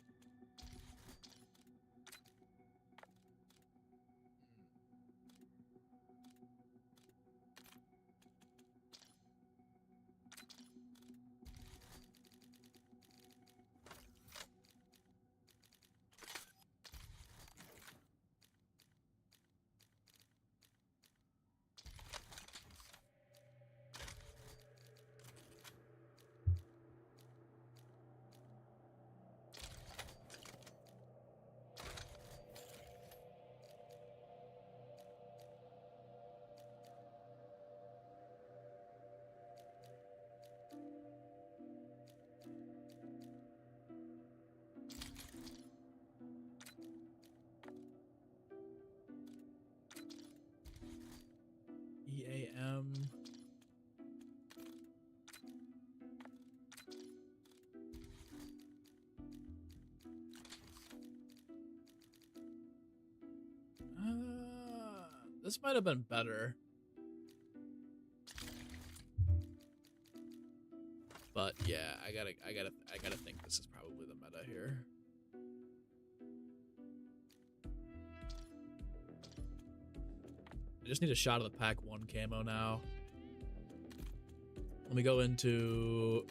EAM. This might have been better. But yeah, I gotta think this is probably the meta here. I just need a shot of the pack 1 camo now. Let me go into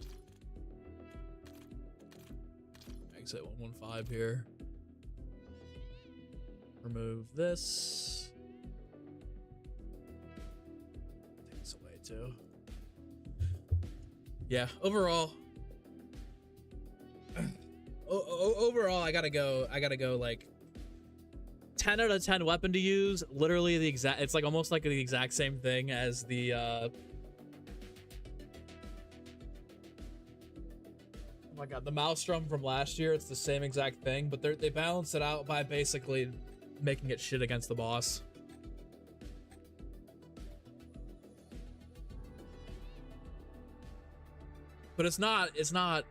exit 115 here. Remove this. Take this away too. Yeah, overall. Overall, I gotta go like 10 out of 10 weapon to use. Literally the exact, it's like almost like the exact same thing as the oh my god, the Maelstrom from last year. It's the same exact thing, but they balance it out by basically making it shit against the boss. But it's not bad.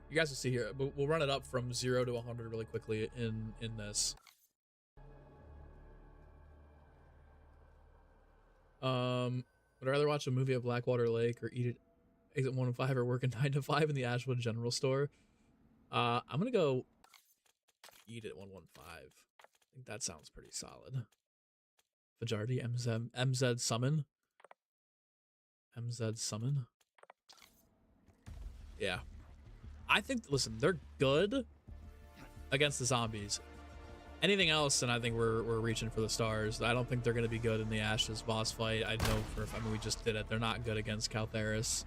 You guys will see here. We'll run it up from 0 to 100 really quickly in this. Would I rather watch a movie at Blackwater Lake or eat at exit 1 and 5 or work a 9 to 5 in the Ashwood General Store? I'm gonna go eat at 115. I think that sounds pretty solid. Fajardi, MZ Summon. MZ Summon. Yeah. I think, listen, they're good against the zombies. Anything else, and I think we're reaching for the stars. I don't think they're going to be good in the Ashes boss fight. I know I mean, we just did it. They're not good against Caltheris.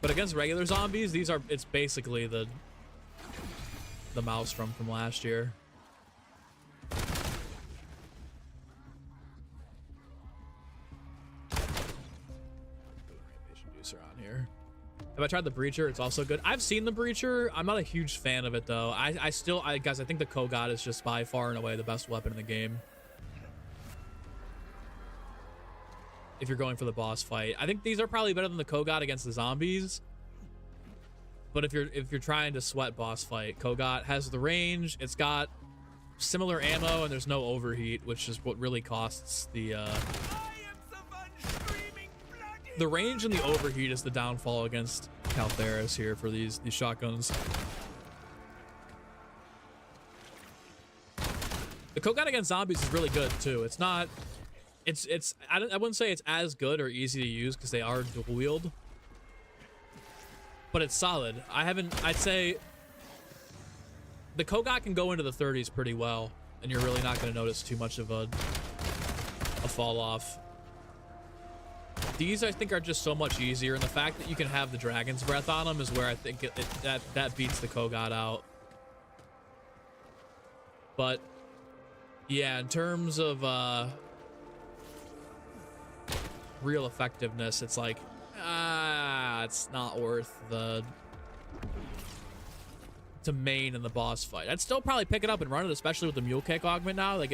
But against regular zombies, it's basically the Maelstrom from last year. Around here. Have I tried the Breacher? It's also good. I've seen the Breacher. I'm not a huge fan of it though. I guys, I think the Kogat is just by far and away the best weapon in the game. If you're going for the boss fight, I think these are probably better than the Kogat against the zombies. But if you're trying to sweat boss fight, Kogat has the range. It's got similar ammo, and there's no overheat, which is what really costs the range and the overheat is the downfall against Caltheris here for these shotguns. The Kogat against zombies is really good too. It's not, I wouldn't say it's as good or easy to use because they are dual wield, but it's solid. I'd say the Kogat can go into the 30s pretty well, and you're really not going to notice too much of a fall off. These, I think, are just so much easier, and the fact that you can have the Dragon's Breath on them is where I think that beats the Kogat out. But yeah, in terms of real effectiveness, it's like it's not worth to main in the boss fight. I'd still probably pick it up and run it, especially with the Mule Kick augment now. Like,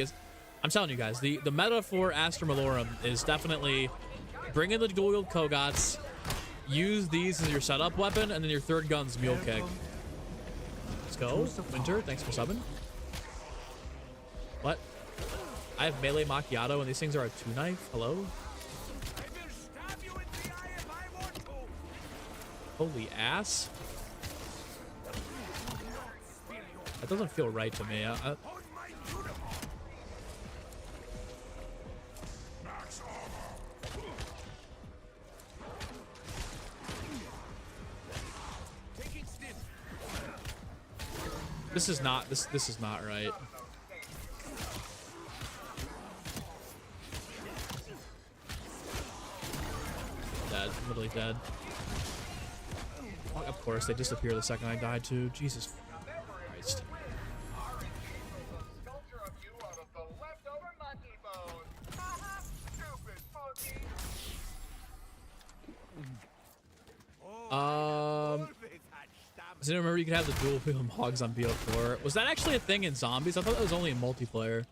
I'm telling you guys, the meta for Astra Malorum is definitely bring in the dual wield Kogats, use these as your setup weapon, and then your third gun's Mule Kick. go. Winter, thanks for subbing. What? I have melee macchiato and these things are a 2-knife? Hello? I will stab you in the eye if I want to. Holy ass. That doesn't feel right to me. On my uniform. Taking stim. This is not this is not right. Dead, literally dead. Oh, of course, they disappear the second I die too. Jesus Christ. Sculpture of you out of the leftover monkey bones. Haha, stupid monkey. Does anyone remember you could have the dual wheel hogs on BO4? Was that actually a thing in zombies? I thought that was only in multiplayer.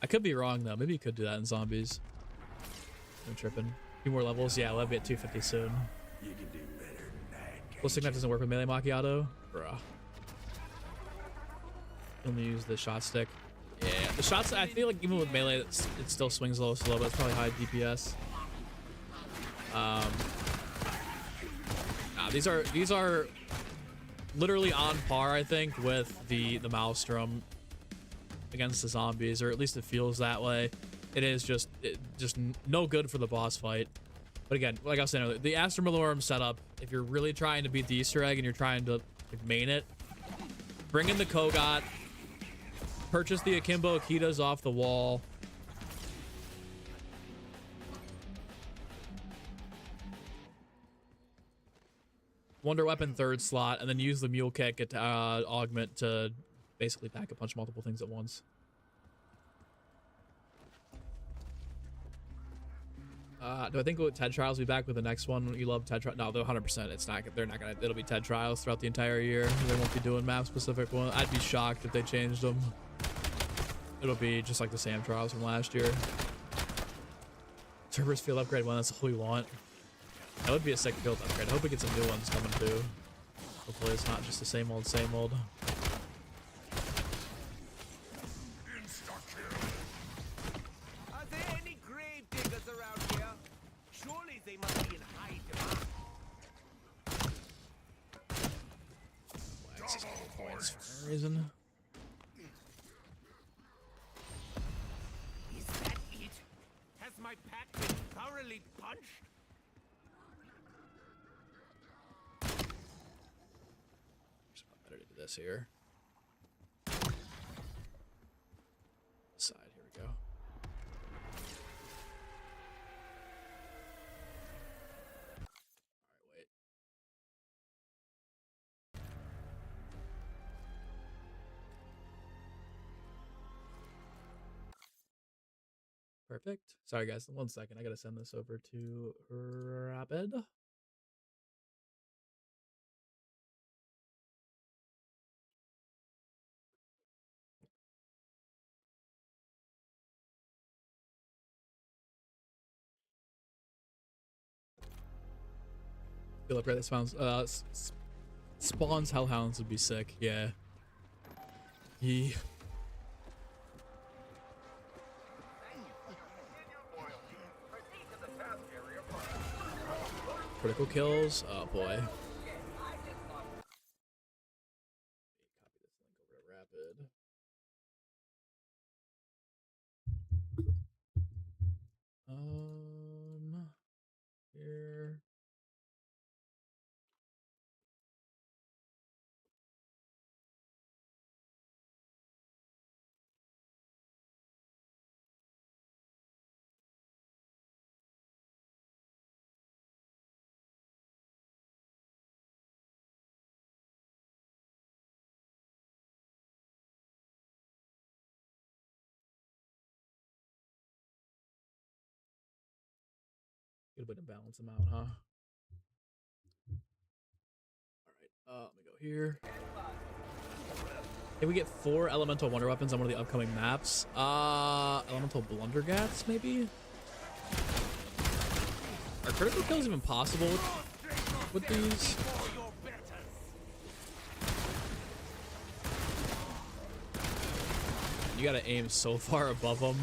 I could be wrong though. Maybe you could do that in zombies. I'm tripping. A few more levels. Yeah, I'll be at 250 soon. You can do better than that. Ballistic knife doesn't work with melee macchiato. Bruh. Only use the shot stick. Yeah, the shots. I feel like even with melee, it still swings a little slow, but it's probably high DPS. Nah, these are literally on par, I think, with the Maelstrom against the zombies, or at least it feels that way. It is just no good for the boss fight. But again, like I was saying earlier, the Astra Malorum setup, if you're really trying to beat the Easter egg and you're trying to like, main it, bring in the Kogot, purchase the Akimbo Akitas off the wall. Wonder Weapon 3rd slot, and then use the Mule Kick at Augment to basically pack a punch multiple things at once. Do I think TED Trials will be back with the next one? You love TED Trials? No, they're 100%. It's not. They're not gonna. It'll be TED Trials throughout the entire year. They won't be doing map specific one. I'd be shocked if they changed them. It'll be just like the SAM Trials from last year. Cerberus field upgrade one. That's all we want. That would be a sick field upgrade. I hope we get some new ones coming too. Hopefully it's not just the same old, same old. Are there any grave diggers around here? Surely they must be in high demand. Wax is all points for some reason. Is that it? Has my pack been thoroughly punched? Better to do this here. Side, here we go. Alright, wait. Perfect. Sorry guys, 1 second. I gotta send this over to Rapid. Feel upgrade that spawns hellhounds would be sick. Yeah. Critical kills. Oh boy. Copy this link over to Rapid. Here. Get a bit of balance them out, huh? Alright, let me go here. Can we get 4 elemental wonder weapons on one of the upcoming maps? Elemental blundergats, maybe? Are critical kills even possible with these? You gotta aim so far above them.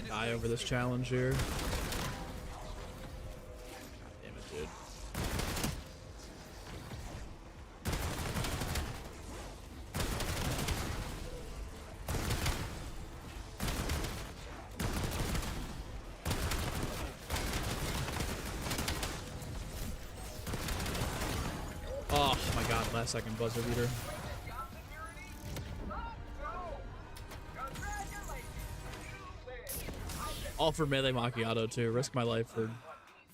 Die over this challenge here. God damn it, dude. Oh my god, last second buzzer beater. All for melee macchiato too. Risk my life for.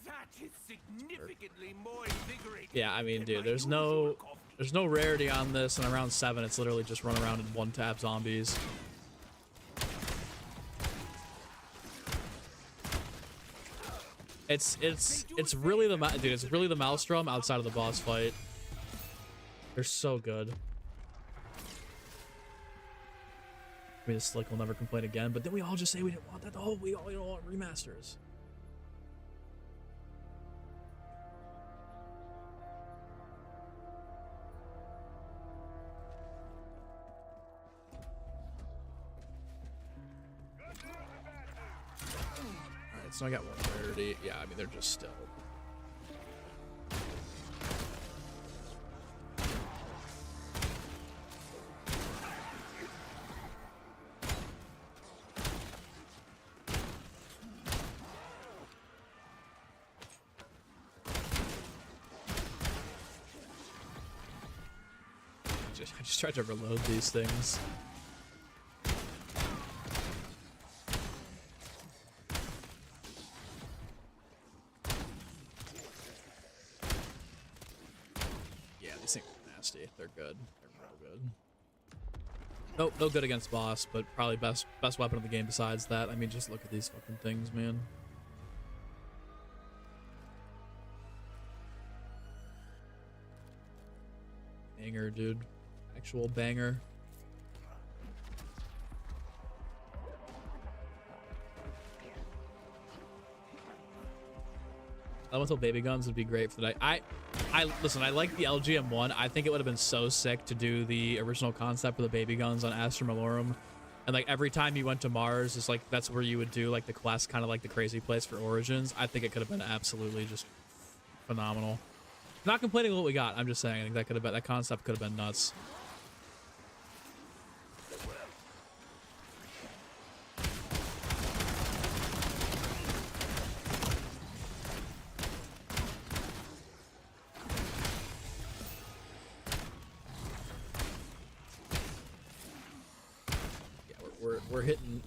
That is significantly more invigorating. Yeah, I mean, than dude, my there's usual no coffee. rarity on this, and around 7, it's literally just run around and one tap zombies. It's really the dude. It's really the Maelstrom outside of the boss fight. They're so good. I mean, this Slick will never complain again, but then we all just say we didn't want that. Oh, we all don't want remasters. Alright, so I got one rarity. Yeah, I mean, they're just still. I just tried to reload these things. Yeah, these things are nasty. They're good. They're real good. Nope, no good against boss, but probably best weapon of the game besides that. I mean, just look at these fucking things, man. Banger, dude. Actual banger. Elemental baby guns would be great for that. I listen, I like the LGM1. I think it would have been so sick to do the original concept of the baby guns on Astra Malorum. And like every time you went to Mars, it's like that's where you would do like the quest, kind of like the crazy place for Origins. I think it could have been absolutely just phenomenal. Not complaining with what we got. I'm just saying I think that could have been, that concept could have been nuts.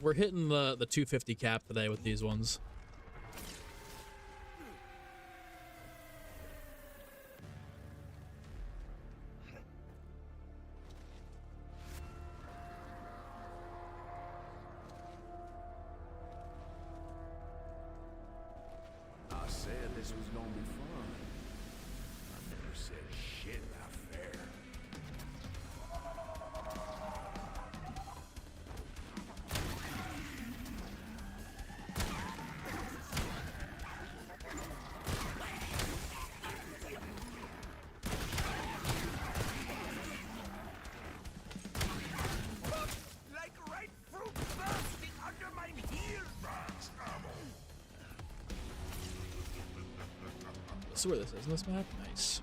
We're hitting the 250 cap today with these ones. I said this was gonna be fun. I never said shit about fair. Like ripe fruit bursting under my heels. Let's see where this is in this map. Nice.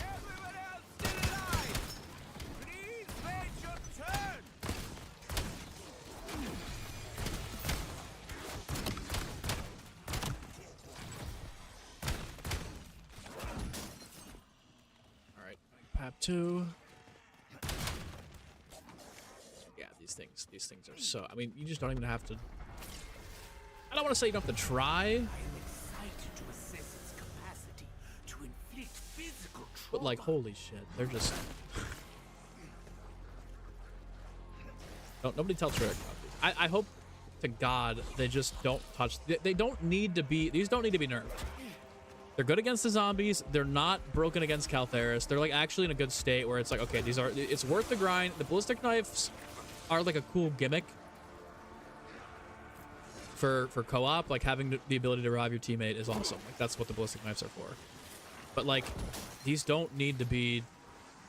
Everyone else still alive! too. Yeah, these things are so. I mean, you just don't even have to. I don't want to say you don't have to try, I am excited to assess its capacity to inflict physical trauma. but like, holy shit, they're just. Nobody tell Trick about these. I hope to God they just don't touch. They don't need to be. These don't need to be nerfed. They're good against the zombies. They're not broken against Caltheris. They're like actually in a good state where it's like, okay, these are. It's worth the grind. The ballistic knives are like a cool gimmick for co-op. Like having the ability to revive your teammate is awesome. Like that's what the ballistic knives are for. But like, these don't need to be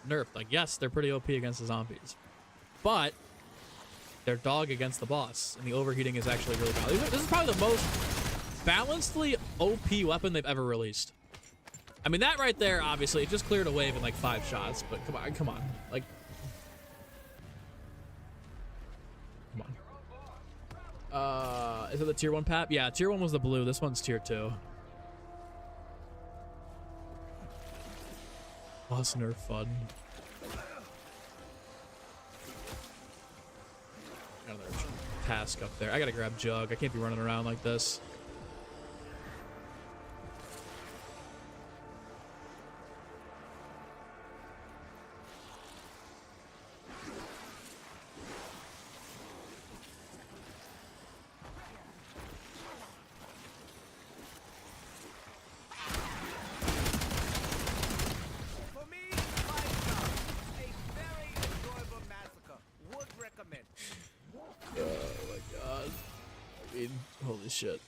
nerfed. Like yes, they're pretty OP against the zombies, but they're dog against the boss, and the overheating is actually really valuable. This is probably the most balancedly OP weapon they've ever released. I mean, that right there, obviously, it just cleared a wave in like 5 shots, but come on. Like, come on. Is it the tier 1 pap? Yeah, tier 1 was the blue. This one's tier 2. Boss nerf fun. Another task up there. I gotta grab Jug. I can't be running around like this. For me, 5 stars. A very enjoyable massacre. Would recommend. Oh my god. I mean, holy shit.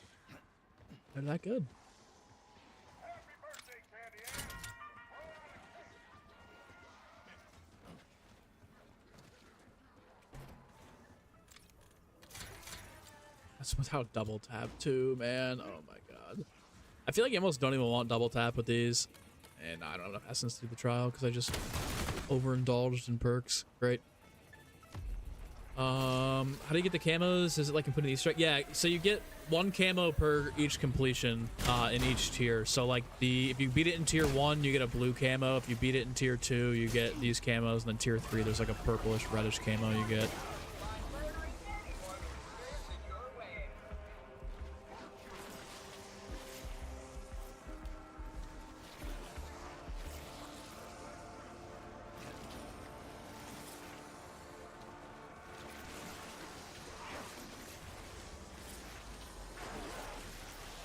They're that good. That's without double tap too, man. Oh my god. I feel like you almost don't even want double tap with these. And I don't have enough essence to do the trial because I just overindulged in perks. Great. How do you get the camos? Is it like in putting Easter egg? Yeah, so you get 1 camo per each completion in each tier. So like if you beat it in tier 1, you get a blue camo. If you beat it in tier 2, you get these camos, and then tier 3, there's like a purplish reddish camo you get.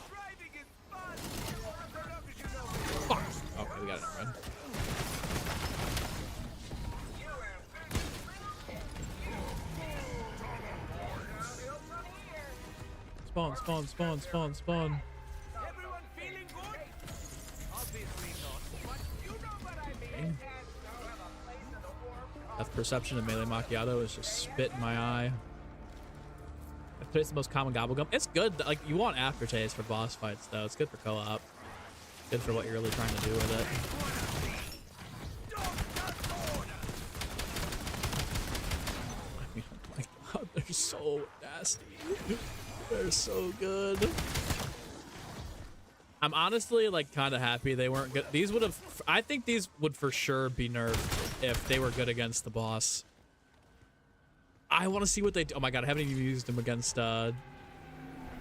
Driving is fun. So long as you know. Fuck! Okay, we got it. Run. Spawn. Everyone feeling good? Obviously not, but you know what I mean. Death Perception and Melee Macchiato is just spit in my eye. I think it's the most common gobblegum. It's good. Like, you want aftertaste for boss fights, though. It's good for co-op. Good for what you're really trying to do with it. I mean, oh my god, they're so nasty. They're so good. I'm honestly, like, kind of happy they weren't good. These would have... I think these would for sure be nerfed if they were good against the boss. I want to see what they do. Oh my god, I haven't even used them against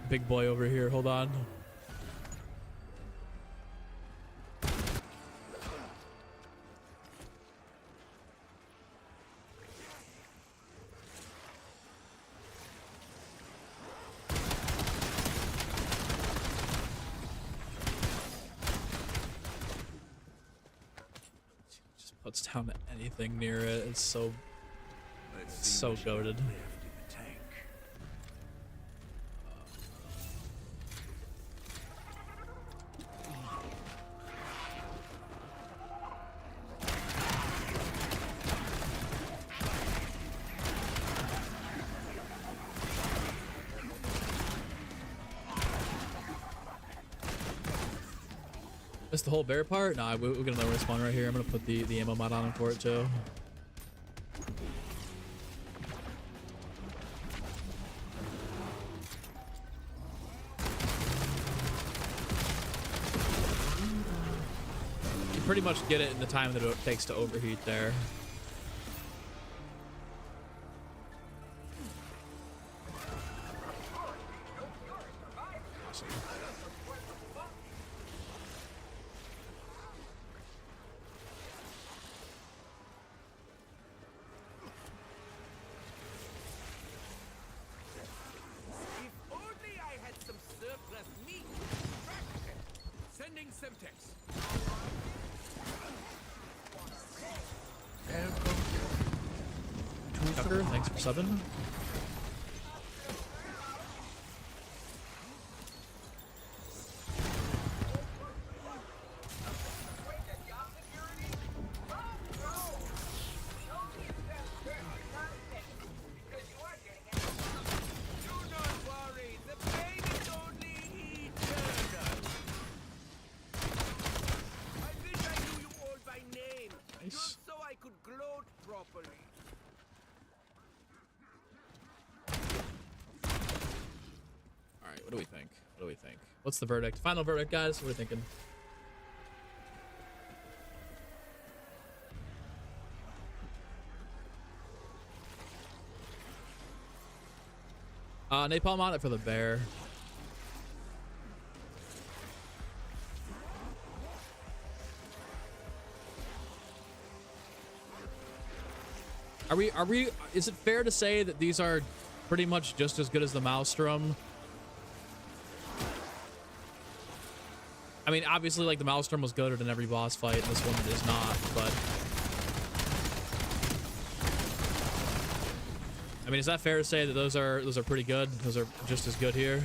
big boy over here. Hold on. Just puts down anything near it. It's so goated. Missed the whole bear part? Nah, we're gonna let it spawn right here. I'm gonna put the ammo mod on him for it too. pretty much get it in the time that it takes to overheat there. Awesome. If only I had some surplus meat. Sending Semtex. Tucker, thanks for subbing. Do not worry, the pain is only eternal. I wish I knew you all by name, Nice. just so I could gloat properly. All right, what do we think? What do we think? What's the verdict? Final verdict, guys. What are we thinking? Napalm on it for the bear. Are we, is it fair to say that these are pretty much just as good as the Maelstrom? I mean, obviously, like, the Maelstrom was goated in every boss fight, and this one is not, but... I mean, is that fair to say that those are pretty good? Those are just as good here?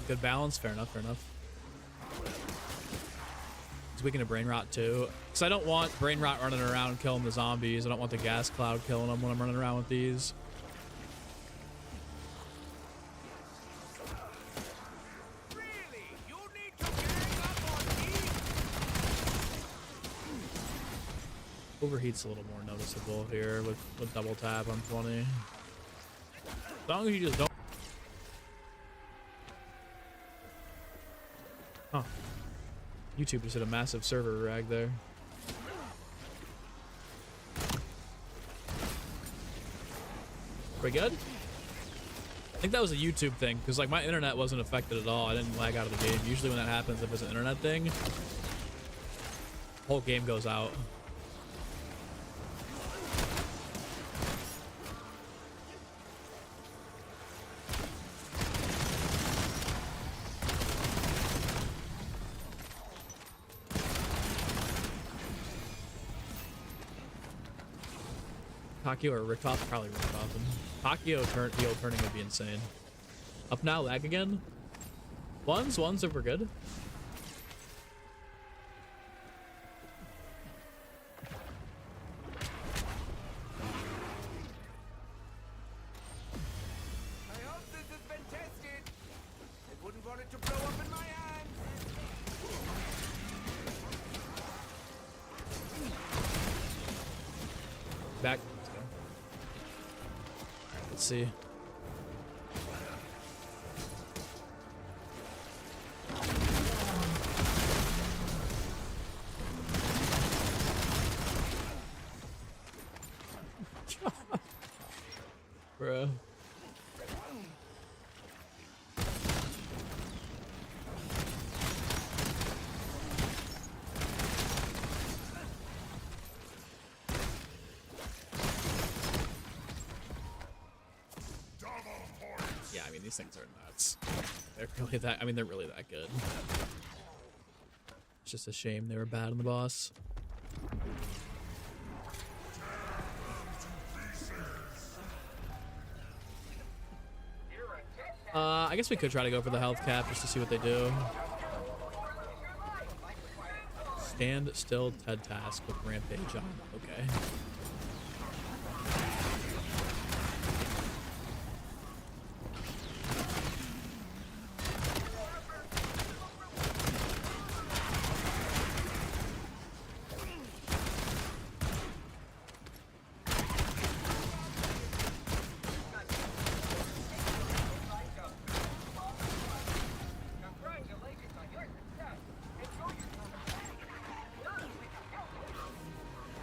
Good balance, fair enough, fair enough. He's weakened to brain rot too. Because I don't want brain rot running around killing the zombies. I don't want the gas cloud killing them when I'm running around with these. Really? You need to gang up on me? Overheat's a little more noticeable here with double tap on 20. As long as you just don't. Huh. YouTube just hit a massive server rag there. Pretty good? I think that was a YouTube thing, because like my internet wasn't affected at all. I didn't lag out of the game. Usually when that happens, if it's an internet thing, the whole game goes out. Takio or Rickoff? Probably Rickoff. Takio heal turning would be insane. Up now, lag again? Ones if we're good. I hope this has been tested. I wouldn't want it to blow up in my hands. Back. Let's go. Let's see. Bruh. Yeah, I mean, these things are nuts. They're really that, I mean, they're really that good. It's just a shame they were bad on the boss. You're a tech I guess we could try to go for the health cap just to see what they do. Stand still TED task with rampage on. Okay.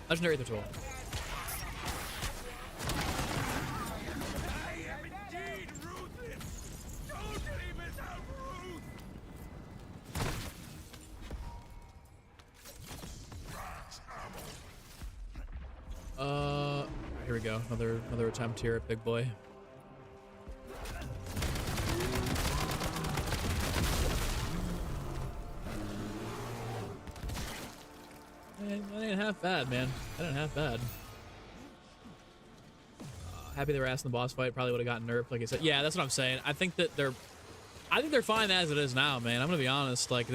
Legendary the tool. I am indeed ruthless! Totally without ruth! Here we go. Another attempt here at big boy. That ain't half bad, man. That ain't half bad. Happy they were asking the boss fight. Probably would have gotten nerfed, like I said. Yeah, that's what I'm saying. I think they're fine as it is now, man. I'm gonna be honest. Like,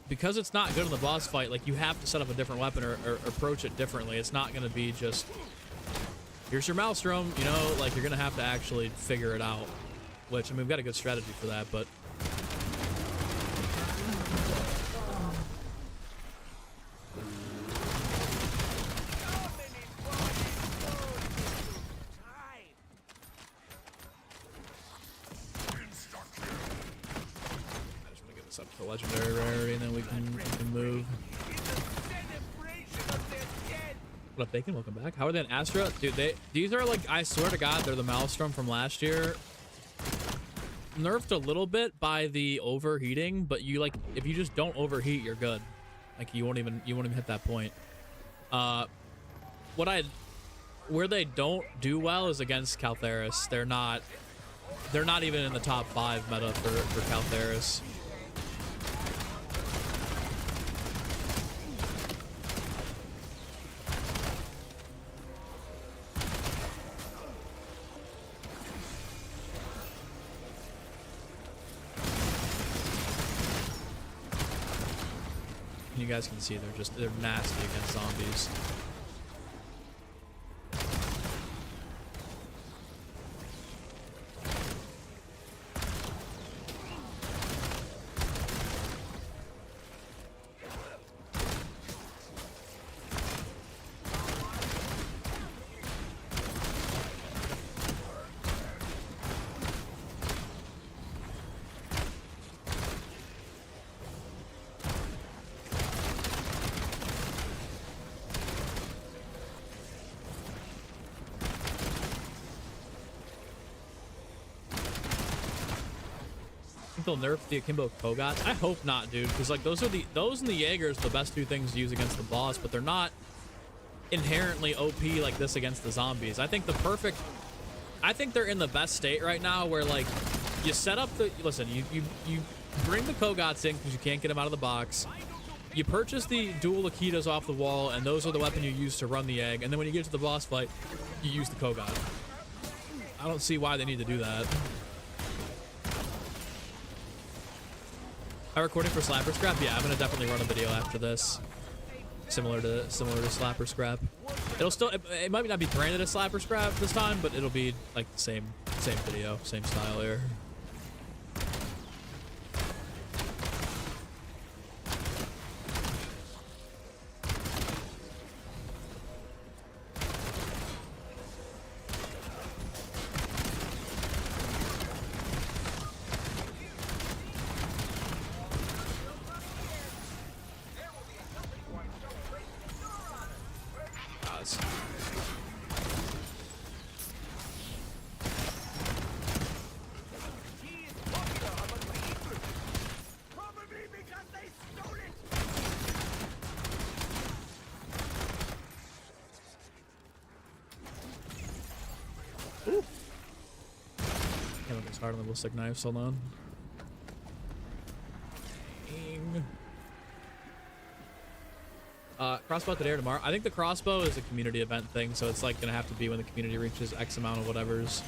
because it's not good in the boss fight, like you have to set up a different weapon or approach it differently. It's not gonna be just here's your Maelstrom. You know, like you're gonna have to actually figure it out. Which I mean, we've got a good strategy for that, but. Up to legendary rarity, and then we can move. What up, Bacon? Welcome back. How are they in Astra? Dude, these are like, I swear to God, they're the Maelstrom from last year. Nerfed a little bit by the overheating, but you like, if you just don't overheat, you're good. Like you won't even hit that point. Where they don't do well is against Caltheris. They're not even in the top 5 meta for Caltheris. You guys can see they're nasty against zombies. They'll nerf the Akimbo Kogots. I hope not, dude, because like those and the Jaegers the best 2 things to use against the boss, but they're not inherently OP like this against the zombies. I think they're in the best state right now where like you set up the you bring the Kogots in because you can't get them out of the box. You purchase the dual Akitas off the wall, and those are the weapon you use to run the egg, and then when you get to the boss fight, you use the Kogot. I don't see why they need to do that. Am I recording for Slapper Scrap? Yeah, I'm gonna definitely run a video after this, similar to Slapper Scrap. It'll still, it might not be branded as Slapper Scrap this time, but it'll be like the same video, same style here. Hard on the ballistic knives, hold on. Crossbow today or tomorrow. I think the crossbow is a community event thing, so it's like gonna have to be when the community reaches X amount of whatevers.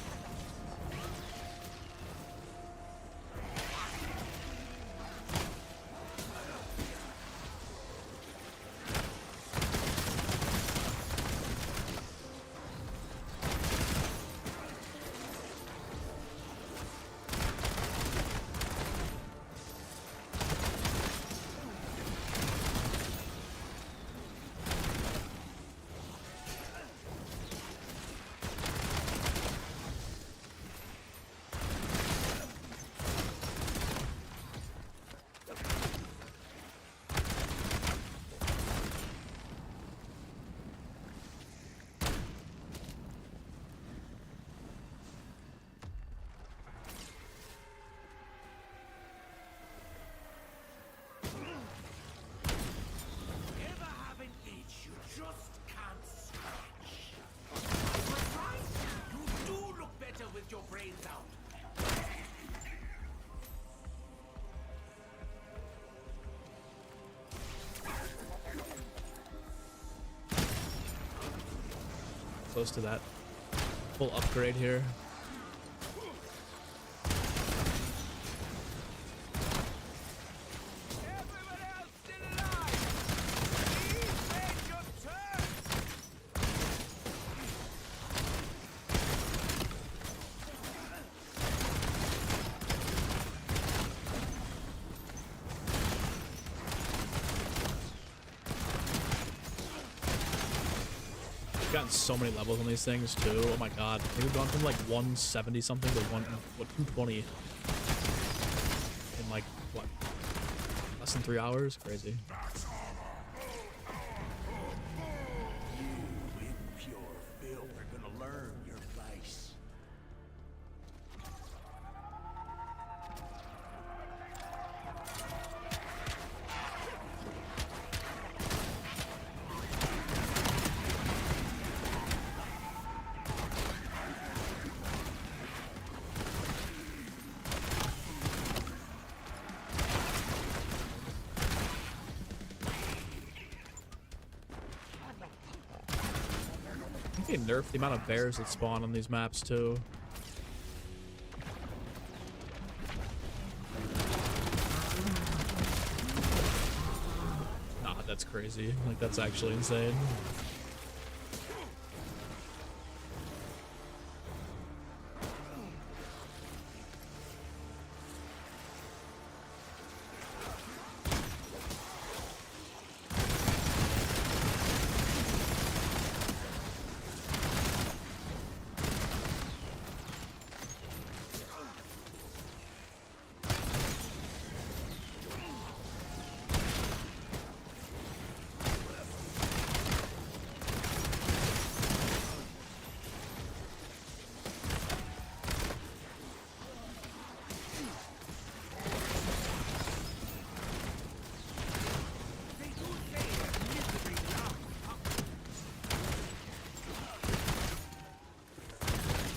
close to that full upgrade here. Everyone else still alive! Please make your turn! We've gotten so many levels on these things too. Oh my god. I think we've gone from like 170 something to 220 in like what? Less than 3 hours? Crazy. You impure filth are gonna learn your place. I think they nerfed the amount of bears that spawn on these maps too. Nah, that's crazy. Like, that's actually insane.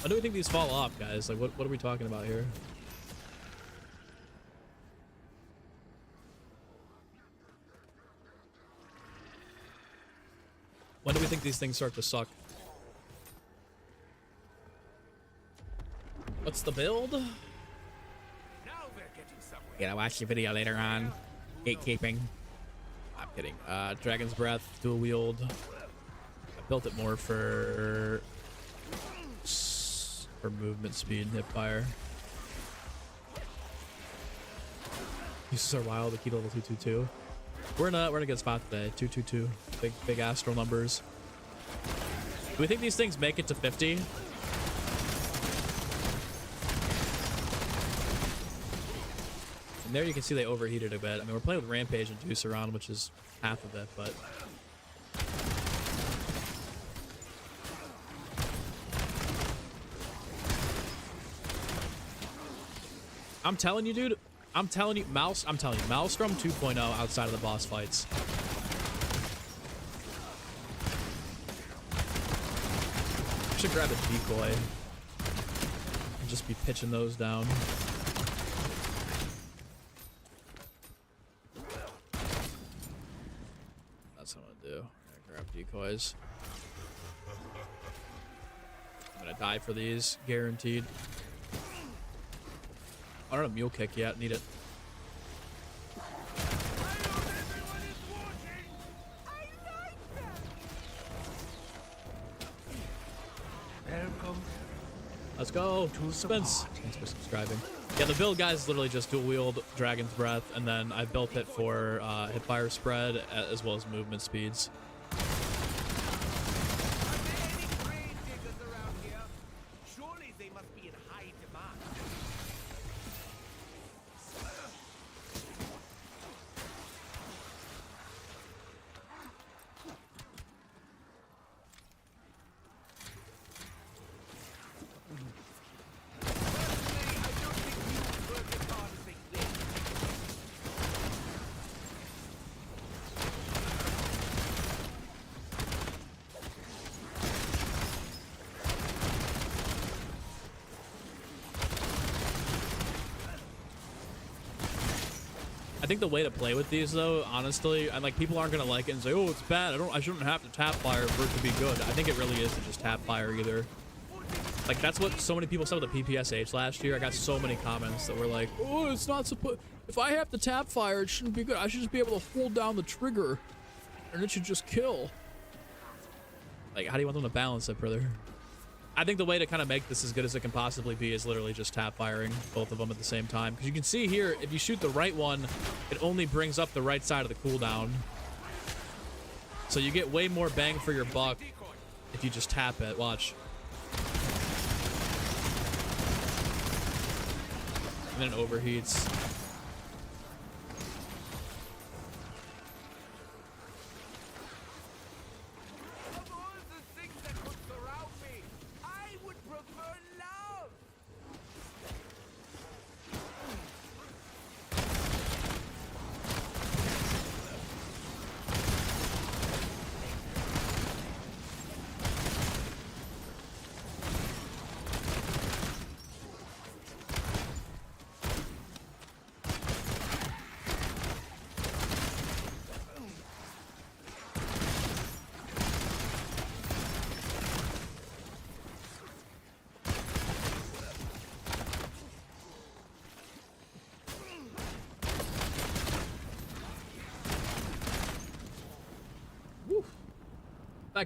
How do we think these fall off, guys? Like, what are we talking about here? When do we think these things start to suck? What's the build? Now we're getting somewhere. Yeah, watch the video later on. Gatekeeping. I'm kidding. Dragon's Breath, dual wield. I built it more for movement speed and hip fire. Uses are wild. Akita level 222. We're in a good spot today. 222. Big astral numbers. Do we think these things make it to 50? And there you can see they overheated a bit. I mean, we're playing with Rampage and Juice around, which is half of it, but I'm telling you, dude. I'm telling you, Maelstrom 2.0 outside of the boss fights. I should grab a decoy and just be pitching those down. That's what I'm gonna do. I'm gonna grab decoys. I'm gonna die for these, guaranteed. I don't have a mule kick yet. Need it. Let's go. Spence. Thanks for subscribing. Yeah, the build, guys, is literally just dual wield Dragon's Breath, and then I built it for hip fire spread as well as movement speeds. Are there any grave diggers around here? Surely they must be in high demand. think the way to play with these, though, honestly, and like people aren't gonna like it and say, "Oh, it's bad. I shouldn't have to tap fire for it to be good." I think it really is to just tap fire either. Like that's what so many people said with the PPSH last year. I got so many comments that were like, "Oh, it's not supposed. If I have to tap fire, it shouldn't be good. I should just be able to hold down the trigger, and it should just kill." Like, how do you want them to balance it, brother? I think the way to kind of make this as good as it can possibly be is literally just tap firing both of them at the same time. Because you can see here, if you shoot the right one, it only brings up the right side of the cooldown. So you get way more bang for your buck if you just tap it. Watch. And then it overheats. Of all the things that could surround me, I would prefer love.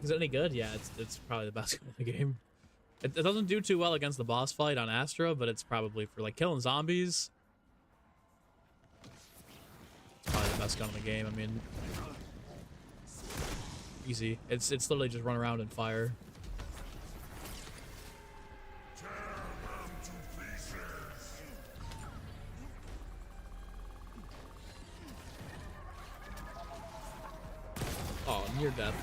Is it any good? Yeah, it's probably the best gun in the game. It doesn't do too well against the boss fight on Astra, but it's probably for like killing zombies. It's probably the best gun in the game. I mean, easy. It's literally just run around and fire. Oh, near death.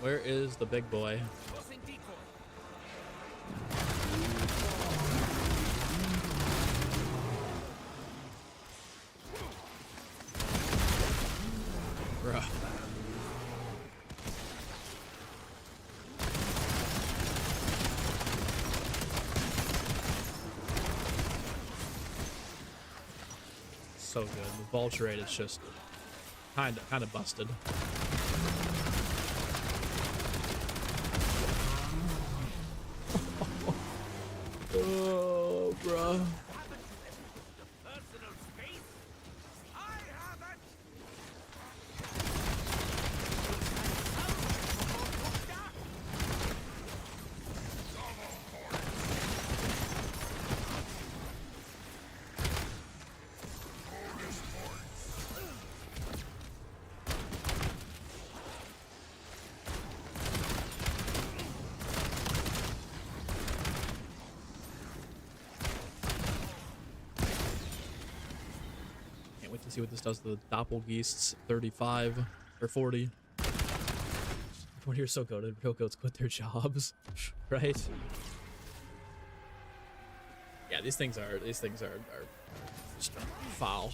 Where is the big boy? Bruh. So good. The vulture rate is just kind of busted. Oh, bruh. Personal space? I haven't. Wait to see what this does to the Doppelgeists. 35 or 40. Everyone here's so goated. Real goats quit their jobs, right? Yeah, these things are just foul.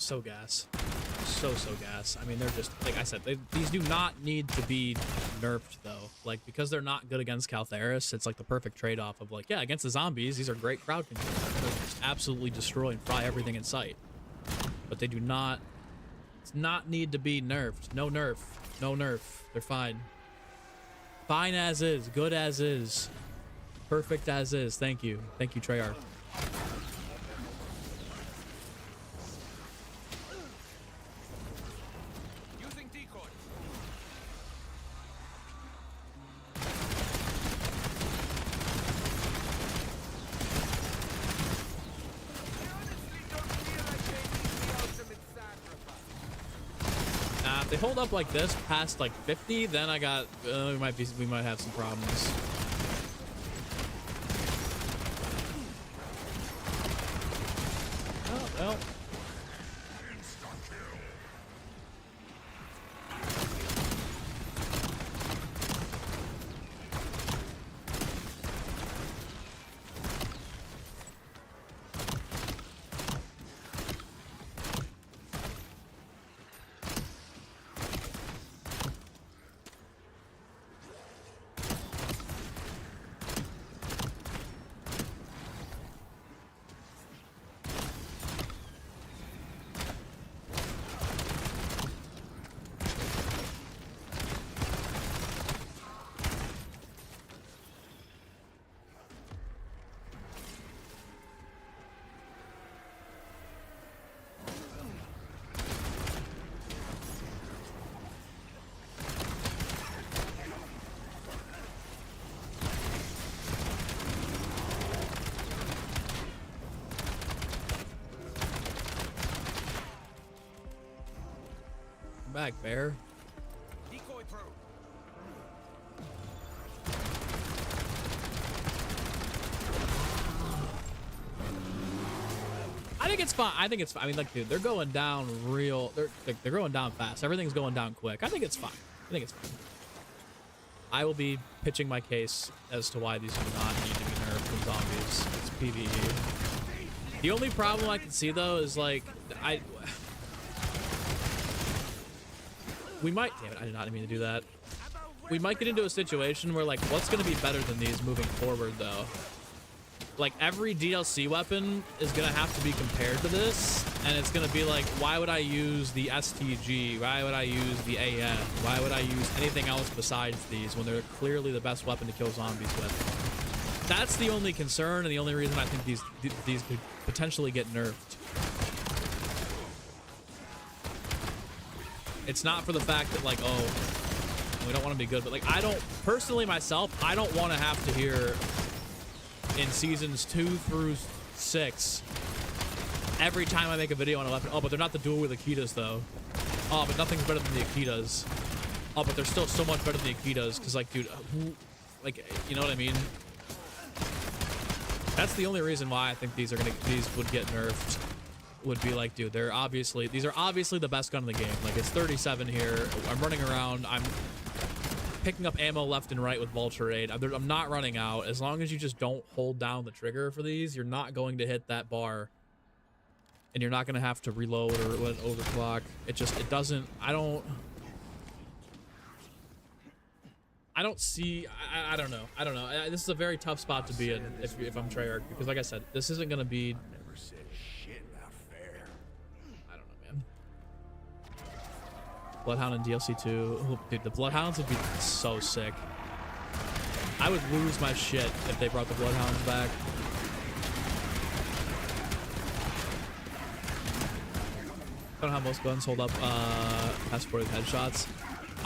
so gas. So gas. I mean, they're just, like I said, these do not need to be nerfed, though. Like, because they're not good against Caltheris, it's like the perfect trade-off of, like, yeah, against the zombies, these are great crowd control. They'll just absolutely destroy and fry everything in sight. But they do not, need to be nerfed. No nerf. No nerf. They're fine. Fine as is. Good as is. Perfect as is. Thank you. Thank you, Treyarch. Using decoy. I honestly don't feel like they need the ultimate sacrifice. If they hold up like this past like 50, then I got we might have some problems. Oh well. Back, bear. Decoy through. I think it's fine. I think it's fine. I mean, like, dude, they're going down real. They're going down fast. Everything's going down quick. I think it's fine. I think it's fine. I will be pitching my case as to why these do not need to be nerfed from zombies. It's PvE. The only problem I can see though is like we might. Damn it! I did not mean to do that. We might get into a situation where like, what's going to be better than these moving forward though? Like every DLC weapon is gonna have to be compared to this, and it's gonna be like, why would I use the STG? Why would I use the AN? Why would I use anything else besides these when they're clearly the best weapon to kill zombies with? That's the only concern, and the only reason I think these could potentially get nerfed. It's not for the fact that like, oh, we don't want to be good, but like, I don't personally myself, I don't want to have to hear in seasons 2 through 6 every time I make a video on a weapon, oh, but they're not the dual with Akitas though. Oh, but nothing's better than the Akitas. Oh, but they're still so much better than the Akitas, because like, dude, who, like, you know what I mean? That's the only reason why I think these would get nerfed. Would be like, dude, these are obviously the best gun in the game. Like, it's 37 here. I'm running around. I'm picking up ammo left and right with Vulture Aid. I'm not running out. As long as you just don't hold down the trigger for these, you're not going to hit that bar, and you're not going to have to reload or let it overclock. It doesn't. I don't see. I don't know. I don't know. This is a very tough spot to be in if I'm Treyarch, because like I said, this isn't going to be. Never said shit about fair. I don't know, man. Bloodhound in DLC 2. Oh, dude, the Bloodhounds would be so sick. I would lose my shit if they brought the Bloodhounds back. I don't know how most guns hold up past 40 headshots.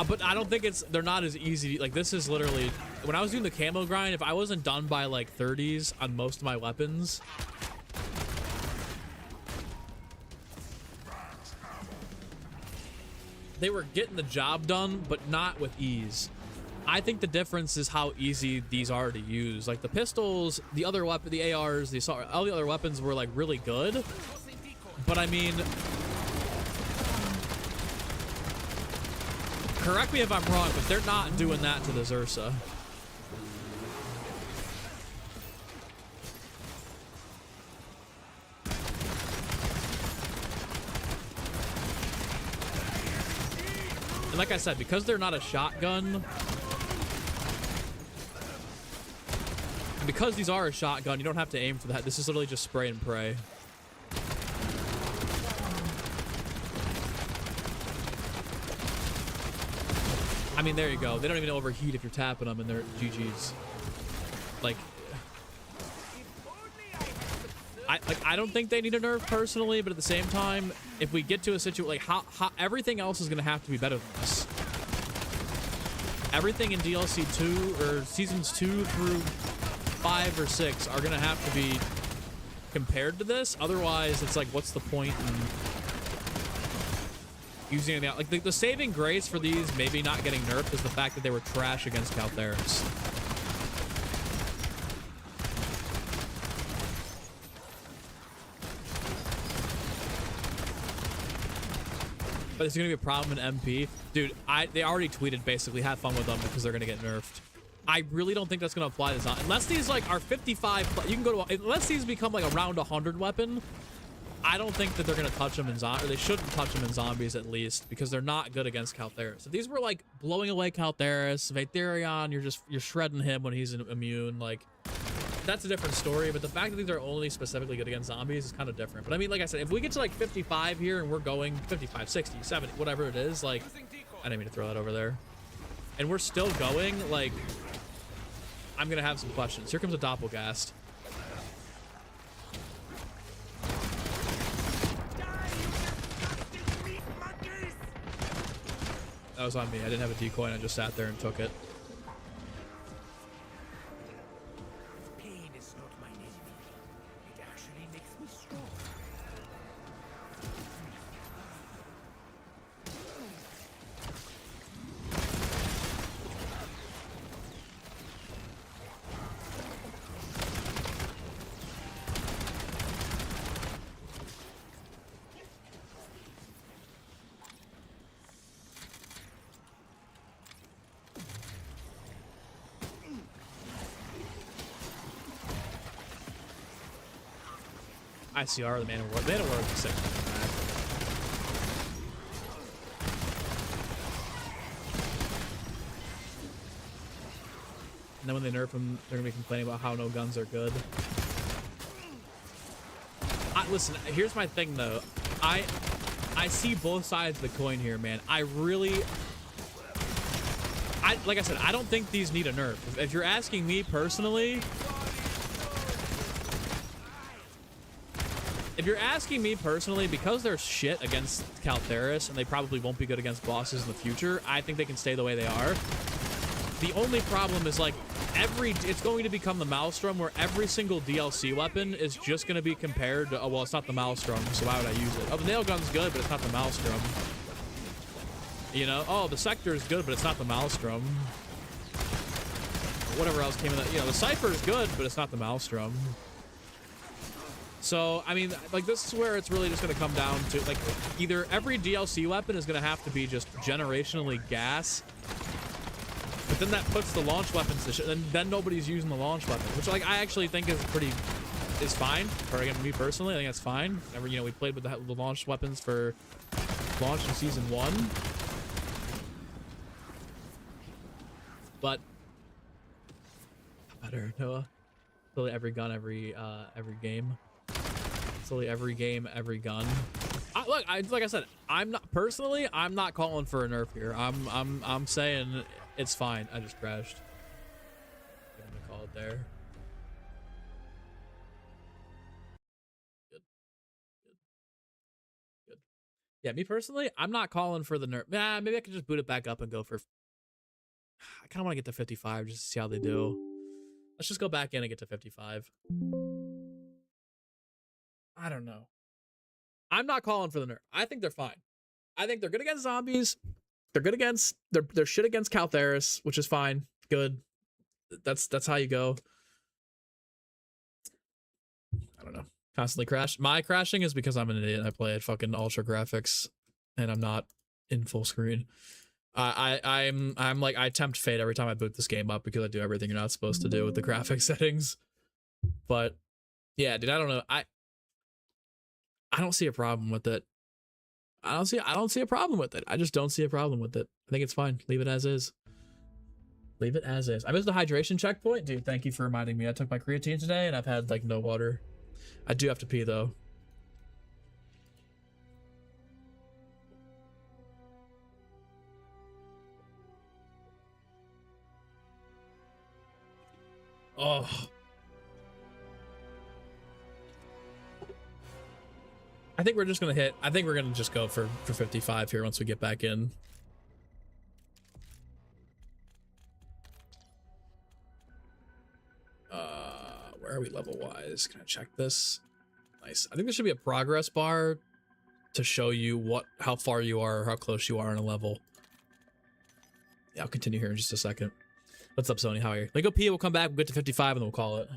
But I don't think they're not as easy. Like, this is literally, when I was doing the camo grind, if I wasn't done by like 30s on most of my weapons, they were getting the job done, but not with ease. I think the difference is how easy these are to use. Like the pistols, the other weapon, the ARs, all the other weapons were like really good. But I mean, correct me if I'm wrong, but they're not doing that to the Zersa. like I said, because they're not a shotgun, because these are a shotgun, you don't have to aim for that. This is literally just spray and pray. I mean, there you go. They don't even overheat if you're tapping them, and they're GG's. Like, I don't think they need a nerf personally, but at the same time, if we get to a situation like how everything else is gonna have to be better than this. Everything in DLC 2 or seasons 2 through 5 or 6 are gonna have to be compared to this. Otherwise, it's like, what's the point in using anything else? Like the saving grace for these maybe not getting nerfed is the fact that they were trash against Caltheris. But it's gonna be a problem in MP. Dude, they already tweeted basically have fun with them because they're gonna get nerfed. I really don't think that's gonna apply to Zombie. Unless these like are 55, you can go to, unless these become like around 100 weapon, I don't think that they're gonna touch them in zombies, or they shouldn't touch them in zombies at least, because they're not good against Caltheris. If these were like blowing away Caltheris, Vaetherion, you're shredding him when he's immune, like that's a different story. But the fact that these are only specifically good against zombies is kind of different. But I mean, like I said, if we get to like 55 here and we're going 55, 60, 70, whatever it is, like, I didn't mean to throw that over there, and we're still going, like, I'm gonna have some questions. Here comes a Doppelgast. That was on me. I didn't have a decoy and I just sat there and took it. Pain is not my enemy. It actually makes me strong. ICR, the Man of War. Man of War is sick. And then when they nerf them, they're gonna be complaining about how no guns are good. Listen, here's my thing though. I see both sides of the coin here, man. Like I said, I don't think these need a nerf. If you're asking me personally, because they're shit against Caltheris and they probably won't be good against bosses in the future, I think they can stay the way they are. The only problem is like it's going to become the Maelstrom, where every single DLC weapon is just going to be compared to, oh, well, it's not the Maelstrom, so why would I use it? Oh, the nail gun's good, but it's not the Maelstrom. You know, oh, the Sector is good, but it's not the Maelstrom. Whatever else came in that, you know, the Cypher is good, but it's not the Maelstrom. So, I mean, like, this is where it's really just going to come down to, like, either every DLC weapon is going to have to be just generationally gas, but then that puts the launch weapons to shit, and then nobody's using the launch weapon, which, like, I actually think is fine. For, again, me personally, I think that's fine. You know, we played with the launch weapons for launch in Season 1. But, better, Noah. Literally every gun, every game. Literally every game, every gun. Look, like I said, I'm not calling for a nerf here. I'm saying it's fine. I just crashed. I'm gonna call it there. Good. Yeah, me personally, I'm not calling for the nerf. Nah, maybe I could just boot it back up and go for. I kind of want to get to 55 just to see how they do. Let's just go back in and get to 55. I don't know. I'm not calling for the nerf. I think they're fine. I think they're good against zombies. They're shit against Caltheris, which is fine. Good. That's how you go. I don't know. Constantly crash. My crashing is because I'm an idiot. I play at fucking ultra graphics and I'm not in full screen. I'm like, I tempt fate every time I boot this game up because I do everything you're not supposed to do with the graphic settings. But yeah, dude, I don't know. I don't see a problem with it. I don't see a problem with it. I just don't see a problem with it. I think it's fine. Leave it as is. Leave it as is. I missed the hydration checkpoint. Dude, thank you for reminding me. I took my creatine today and I've had like no water. I do have to pee though. Oh. I think we're just gonna hit. I think we're gonna just go for 55 here once we get back in. Where are we level wise? Can I check this? Nice. I think there should be a progress bar to show you how far you are or how close you are in a level. Yeah, I'll continue here in just a second. What's up, Sony? How are you? Let me go pee. We'll come back. We'll get to 55 and then we'll call it.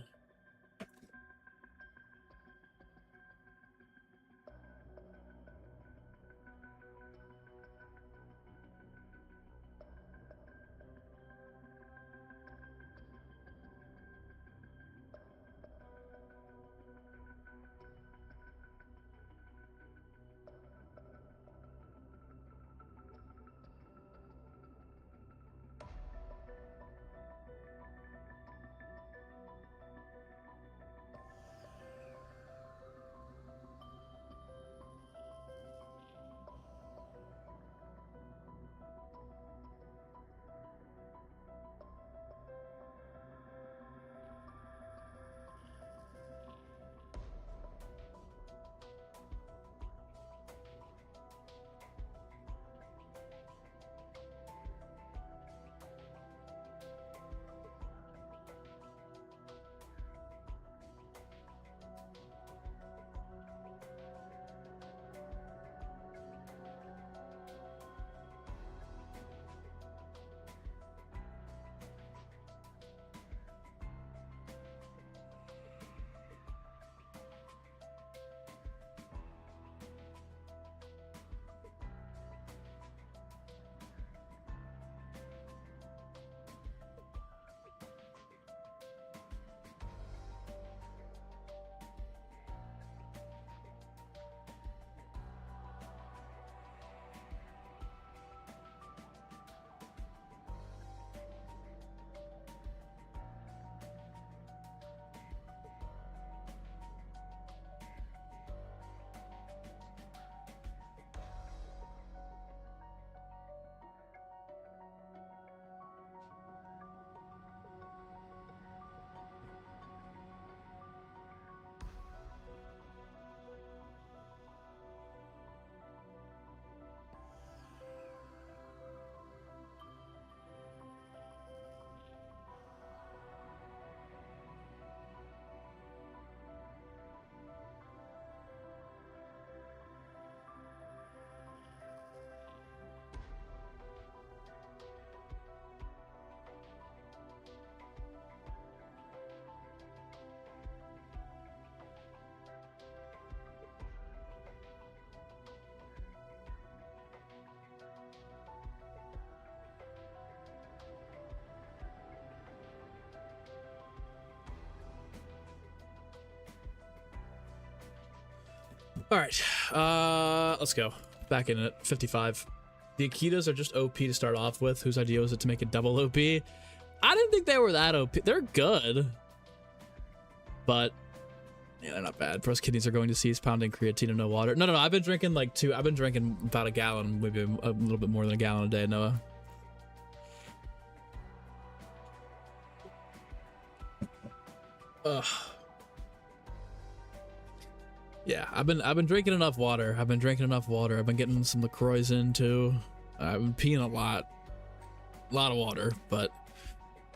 All right, let's go. Back in at 55. The Akitas are just OP to start off with. Whose idea was it to make it double OP? I didn't think they were that OP. They're good, but yeah, they're not bad. First kidneys are going to cease. Pounding creatine and no water. No. I've been drinking like I've been drinking about a gallon, maybe a little bit more than a gallon a day, Noah. Ugh. Yeah, I've been drinking enough water. I've been getting some LaCroix in too. I've been peeing a lot of water, but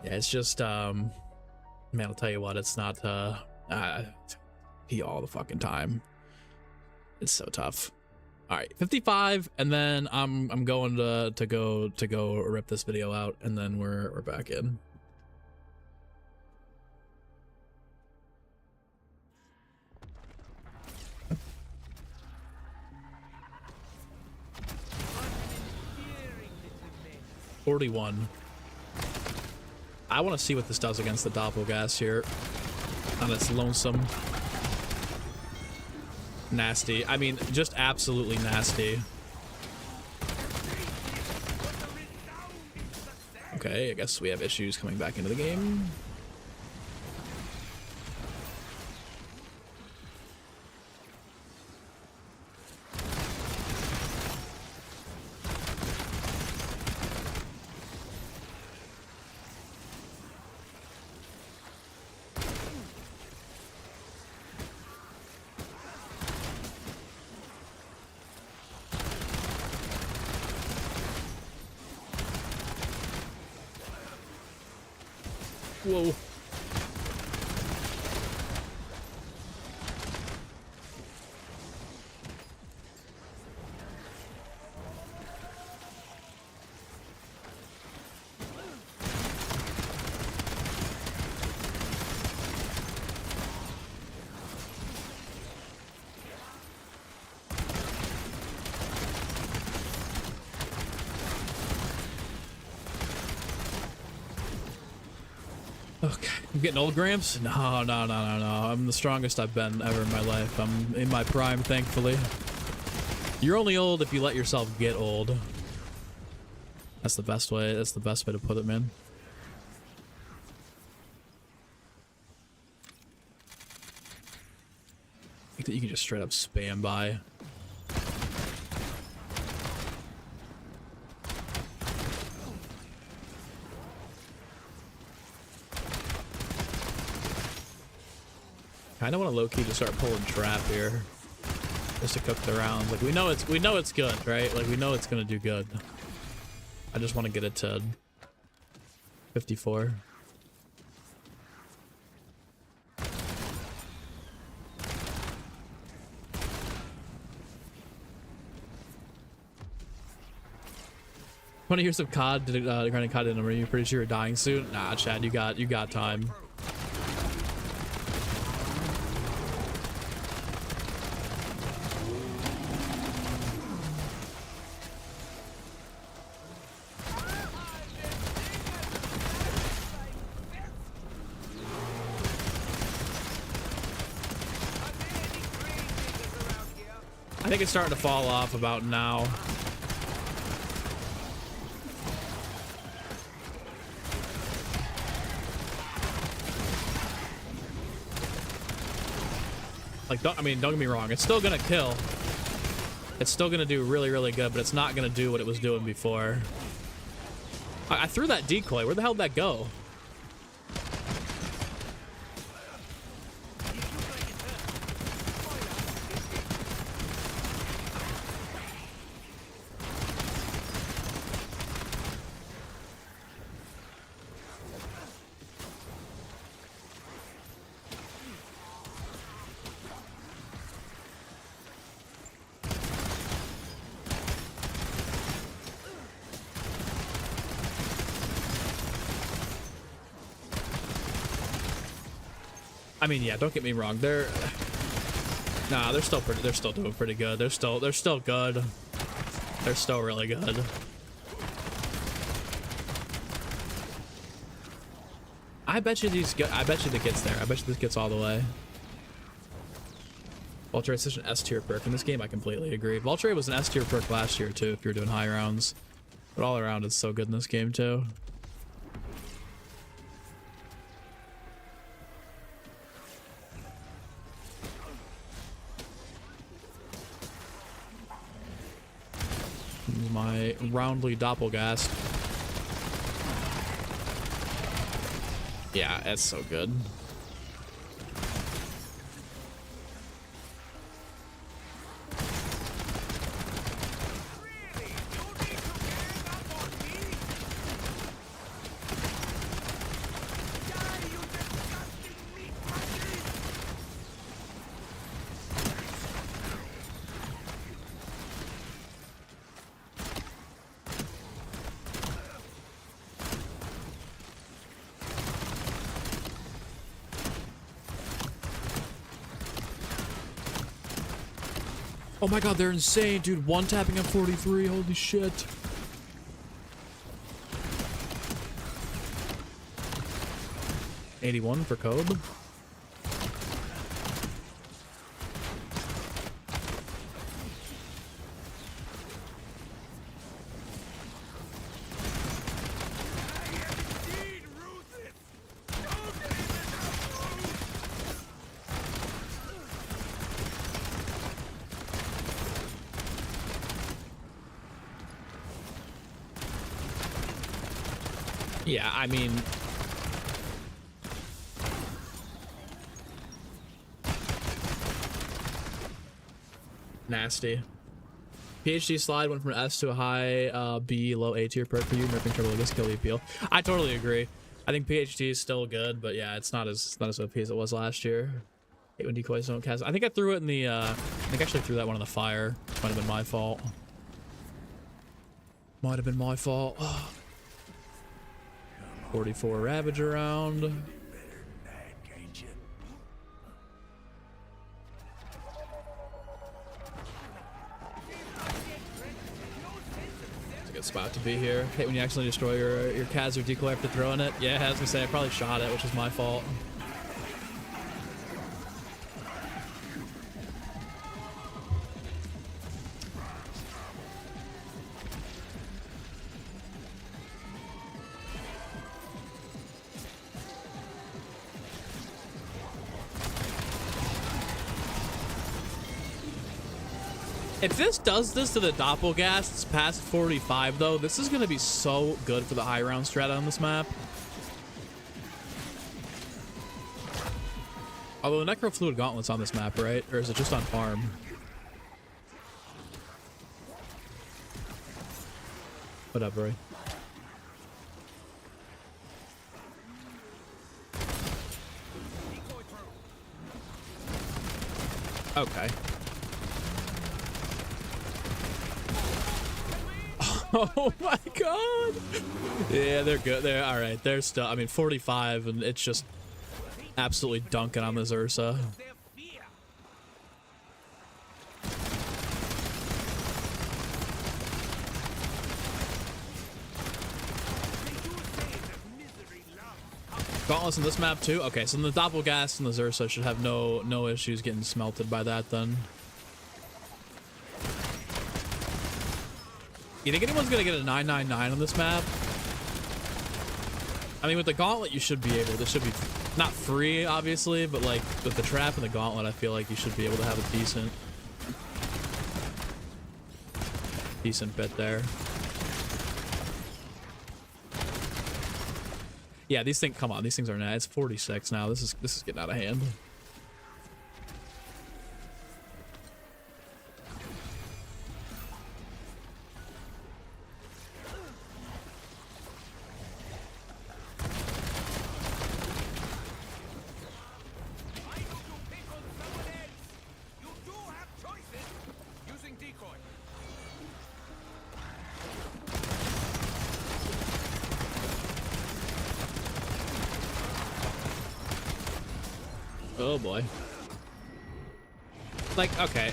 yeah, it's just man, I'll tell you what, it's not pee all the fucking time. It's so tough. All right, 55, and then I'm going to go rip this video out, and then we're back in. $41. I want to see what this does against the Doppelgas here. And it's lonesome. Nasty. I mean, just absolutely nasty. Okay, I guess we have issues coming back into the game. Whoa. Okay, I'm getting old, Gramps? No. I'm the strongest I've been ever in my life. I'm in my prime, thankfully. You're only old if you let yourself get old. That's the best way. That's the best way to put it, man. I think that you can just straight up spam by. I don't want to low-key just start pulling trap here, just to cook the rounds. Like we know it's good, right? Like we know it's gonna do good. I just want to get it to 54. Want to hear some COD? Grinding COD in a room? You pretty sure you're dying soon? Nah, Chad, you got time. I think it's starting to fall off about now. Like, don't get me wrong. It's still gonna kill. It's still gonna do really, really good, but it's not gonna do what it was doing before. I threw that decoy. Where the hell did that go? I mean, yeah, don't get me wrong. They're still doing pretty good. They're still good. They're still really good. I bet you that gets there. I bet you this gets all the way. Vulture is such an S tier perk in this game. I completely agree. Vulture was an S tier perk last year too, if you're doing high rounds. But all around, it's so good in this game too. My roundly doppelgast. Yeah, it's so good. Oh my god, they're insane, dude. One tapping at 43. Holy shit. $81 for code. Yeah, I mean, nasty. PhD slide went from S to a high B, low A tier perk for you. Nerfing Turbo Legacy kill the appeal. I totally agree. I think PhD is still good, but yeah, it's not as OP as it was last year. Hate when decoys don't cast. I think I threw it in the. I think I actually threw that one in the fire. Might have been my fault. Might have been my fault. 44 Ravage around. Good spot to be here. Hate when you accidentally destroy your Kaz or decoy after throwing it. Yeah, I was gonna say I probably shot it, which is my fault. If this does this to the Doppelgasts past 45, though, this is going to be so good for the high round strat on this map. Although the Necrofluid Gauntlet's on this map, right? Or is it just on farm? What up, Roy? Okay. Oh my god! Yeah, they're good. They're all right. They're still. I mean, 45, and it's just absolutely dunking on this Ursa. Gauntless in this map too. Okay, so the Doppelgast and the Ursa should have no issues getting smelted by that then. You think anyone's gonna get a 999 on this map? I mean, with the Gauntlet, you should be able. This should be not free, obviously, but like with the trap and the Gauntlet, I feel like you should be able to have a decent bit there. Yeah, these things. Come on, these things are nice. It's 46 now. This is getting out of hand. Oh boy. Like, okay.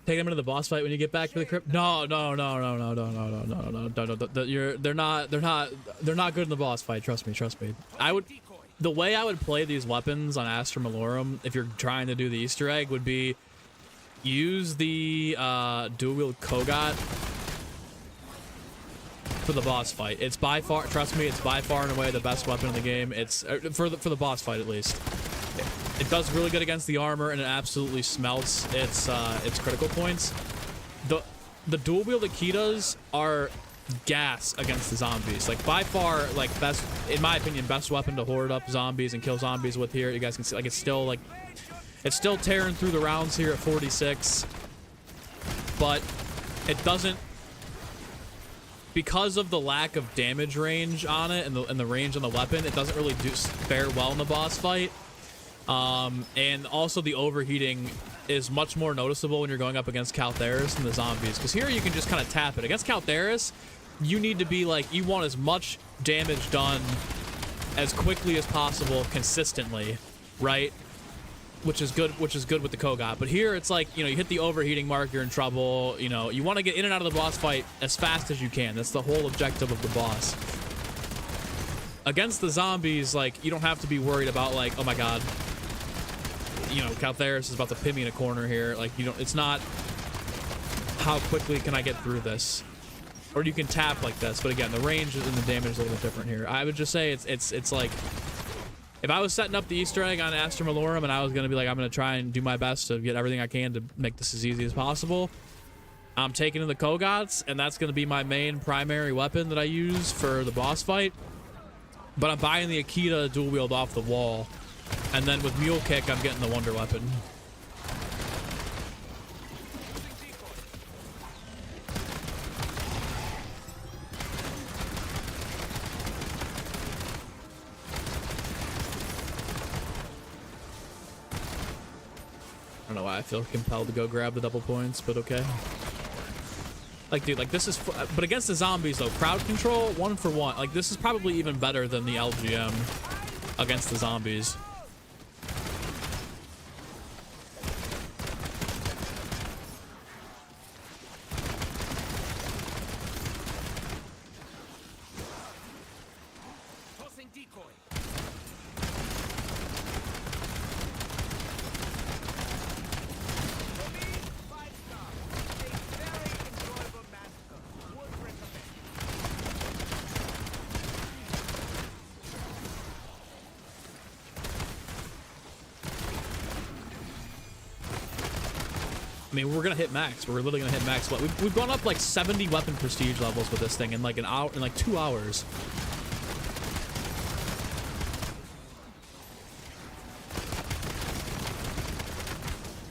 Take them into the boss fight when you get back to the crypt. No. They're not good in the boss fight. Trust me. The way I would play these weapons on Astra Malorum, if you're trying to do the Easter egg, would be use the dual wield Kogat for the boss fight. It's by far, trust me, it's by far and away the best weapon in the game. It's for the boss fight at least. It does really good against the armor, and it absolutely smelts its critical points. The dual wield Akitas are gas against the zombies. Like by far, like best, in my opinion, best weapon to horde up zombies and kill zombies with here. You guys can see, like it's still tearing through the rounds here at 46, but it doesn't, because of the lack of damage range on it and the range on the weapon. It doesn't really fare well in the boss fight. And also the overheating is much more noticeable when you're going up against Caltheris and the zombies, because here you can just kind of tap it. Against Caltheris, you need to be like, you want as much damage done as quickly as possible consistently, right? Which is good with the Kogat. But here it's like, you know, you hit the overheating mark, you're in trouble. You know, you want to get in and out of the boss fight as fast as you can. That's the whole objective of the boss. Against the zombies, like, you don't have to be worried about like, oh my god, you know, Caltheris is about to pin me in a corner here. Like, you don't, it's not how quickly can I get through this. Or you can tap like this, but again, the range and the damage is a little bit different here. I would just say it's like, if I was setting up the Easter egg on Astra Malorum and I was gonna be like, I'm gonna try and do my best to get everything I can to make this as easy as possible, I'm taking in the Kogots, and that's gonna be my main primary weapon that I use for the boss fight. But I'm buying the Akita dual wield off the wall, and then with Mule Kick, I'm getting the Wonder Weapon. I don't know why I feel compelled to go grab the double points, but okay. Like, dude, like, this is... But against the zombies, though, crowd control, 1 for 1. Like, this is probably even better than the LGM against the zombies. Tossing decoy. For me, 5 stars. A very enjoyable massacre. Would recommend. I mean, we're gonna hit max. We're literally gonna hit max. But we've gone up like 70 weapon prestige levels with this thing in like an hour, in like 2 hours.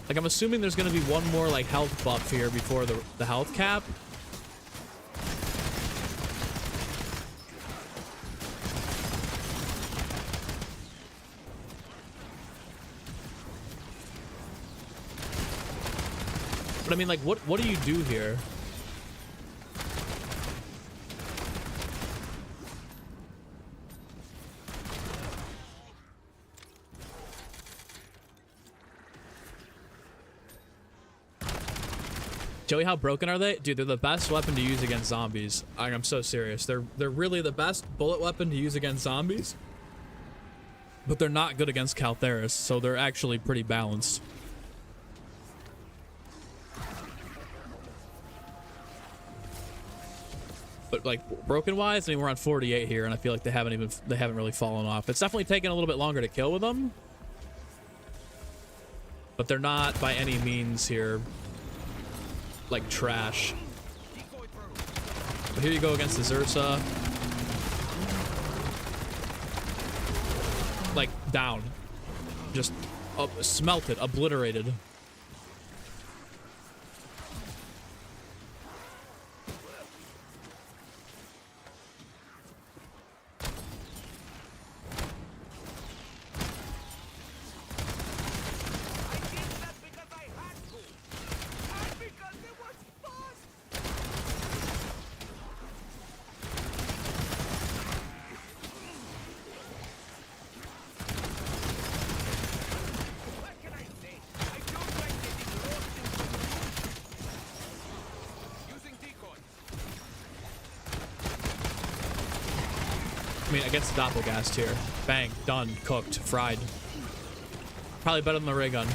Like, I'm assuming there's gonna be one more like health buff here before the health cap. But I mean, like, what do you do here? Joey, how broken are they? Dude, they're the best weapon to use against zombies. I'm so serious. They're really the best bullet weapon to use against zombies. But they're not good against Caltheris, so they're actually pretty balanced. But like broken wise, I mean, we're on 48 here, and I feel like they haven't really fallen off. It's definitely taken a little bit longer to kill with them, but they're not by any means here like trash. But here you go against the Zersa. Like down, just smelted, obliterated. I mean, against the Doppelgast here. Bang, done, cooked, fried. Probably better than the ray gun.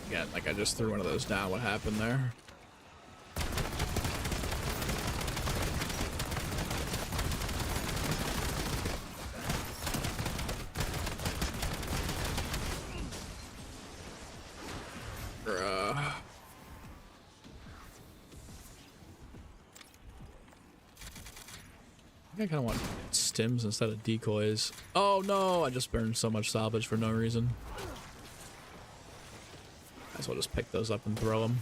Again, like I just threw one of those down. What happened there? I kind of want stims instead of decoys. Oh no, I just burned so much salvage for no reason. Might as well just pick those up and throw them.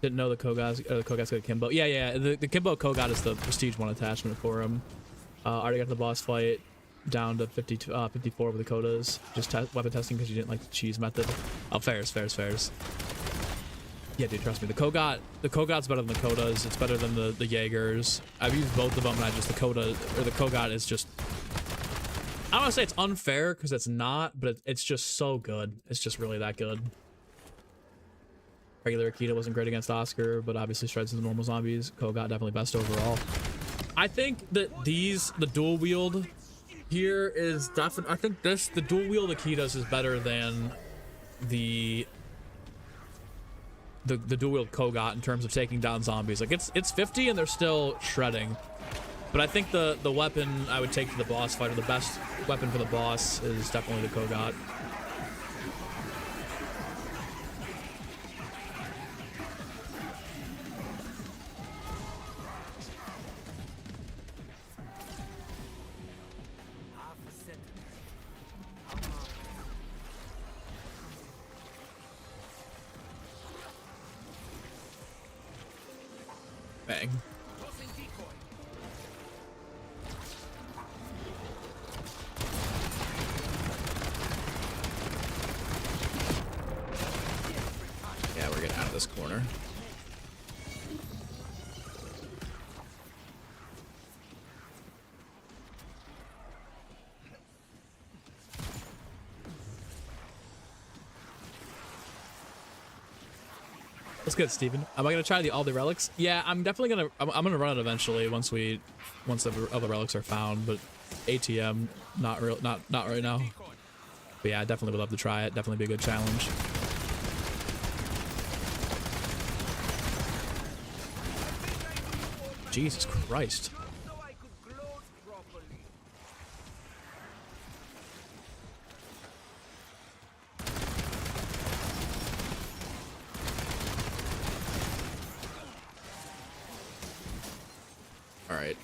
Didn't know the Kogat's got Akimbo. Yeah. The Akimbo Kogat is the prestige 1 attachment for him. Already got the boss fight down to 54 with the Kodas. Just weapon testing because you didn't like the cheese method. Oh, fairs. Yeah, dude, trust me. The Kogat's better than the Kodas. It's better than the Jaegers. I've used both of them, and the Kogat is just. I don't want to say it's unfair because it's not, but it's just so good. It's just really that good. Regular Akita wasn't great against Oscar, but obviously shreds into normal zombies. Kogat definitely best overall. I think that the dual wield here is definitely. I think the dual wield Akitas is better than the dual wield Kogat in terms of taking down zombies. Like it's 50 and they're still shredding. But I think the weapon I would take to the boss fight, or the best weapon for the boss, is definitely the Kogat. Bang. Yeah, we're getting out of this corner. That's good, Steven. Am I gonna try all the relics? Yeah, I'm definitely gonna. I'm gonna run it eventually once the other relics are found. But ATM, not right now. But yeah, I definitely would love to try it. Definitely be a good challenge. Jesus Christ. All right.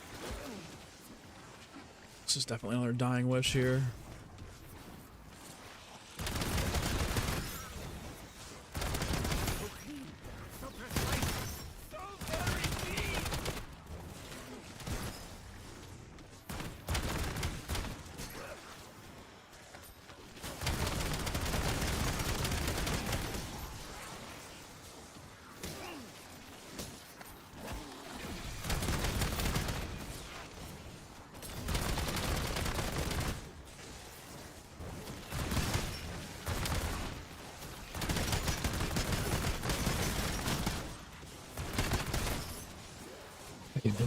This is definitely another dying wish here.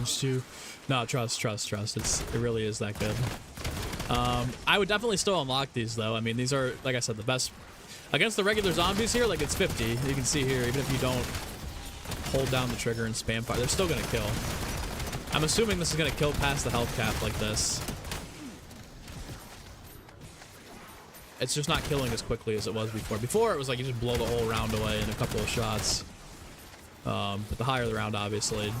Too. No, trust. It really is that good. I would definitely still unlock these though. I mean, these are, like I said, the best against the regular zombies here. Like it's 50. You can see here, even if you don't hold down the trigger and spam fire, they're still gonna kill. I'm assuming this is gonna kill past the health cap like this. It's just not killing as quickly as it was before. Before it was like you just blow the whole round away in a couple of shots. But the higher the round, obviously,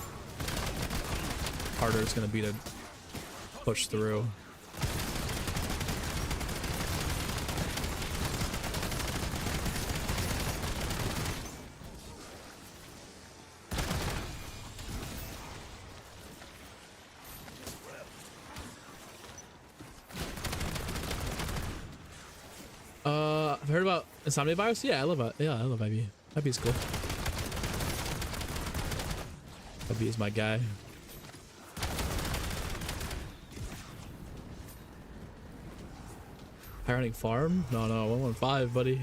harder it's going to be to push through. I've heard about Insomnia Virus. Yeah, I love IB. IB is cool. IB is my guy. High running farm? No, 115, buddy.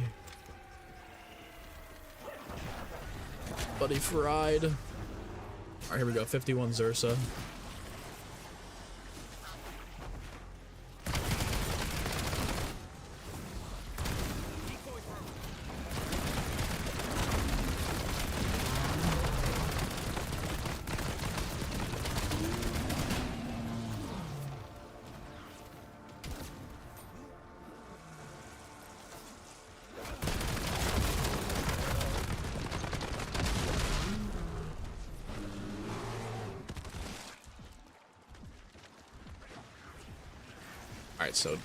Buddy fried. Alright, here we go. 51 Zursa. Alright, so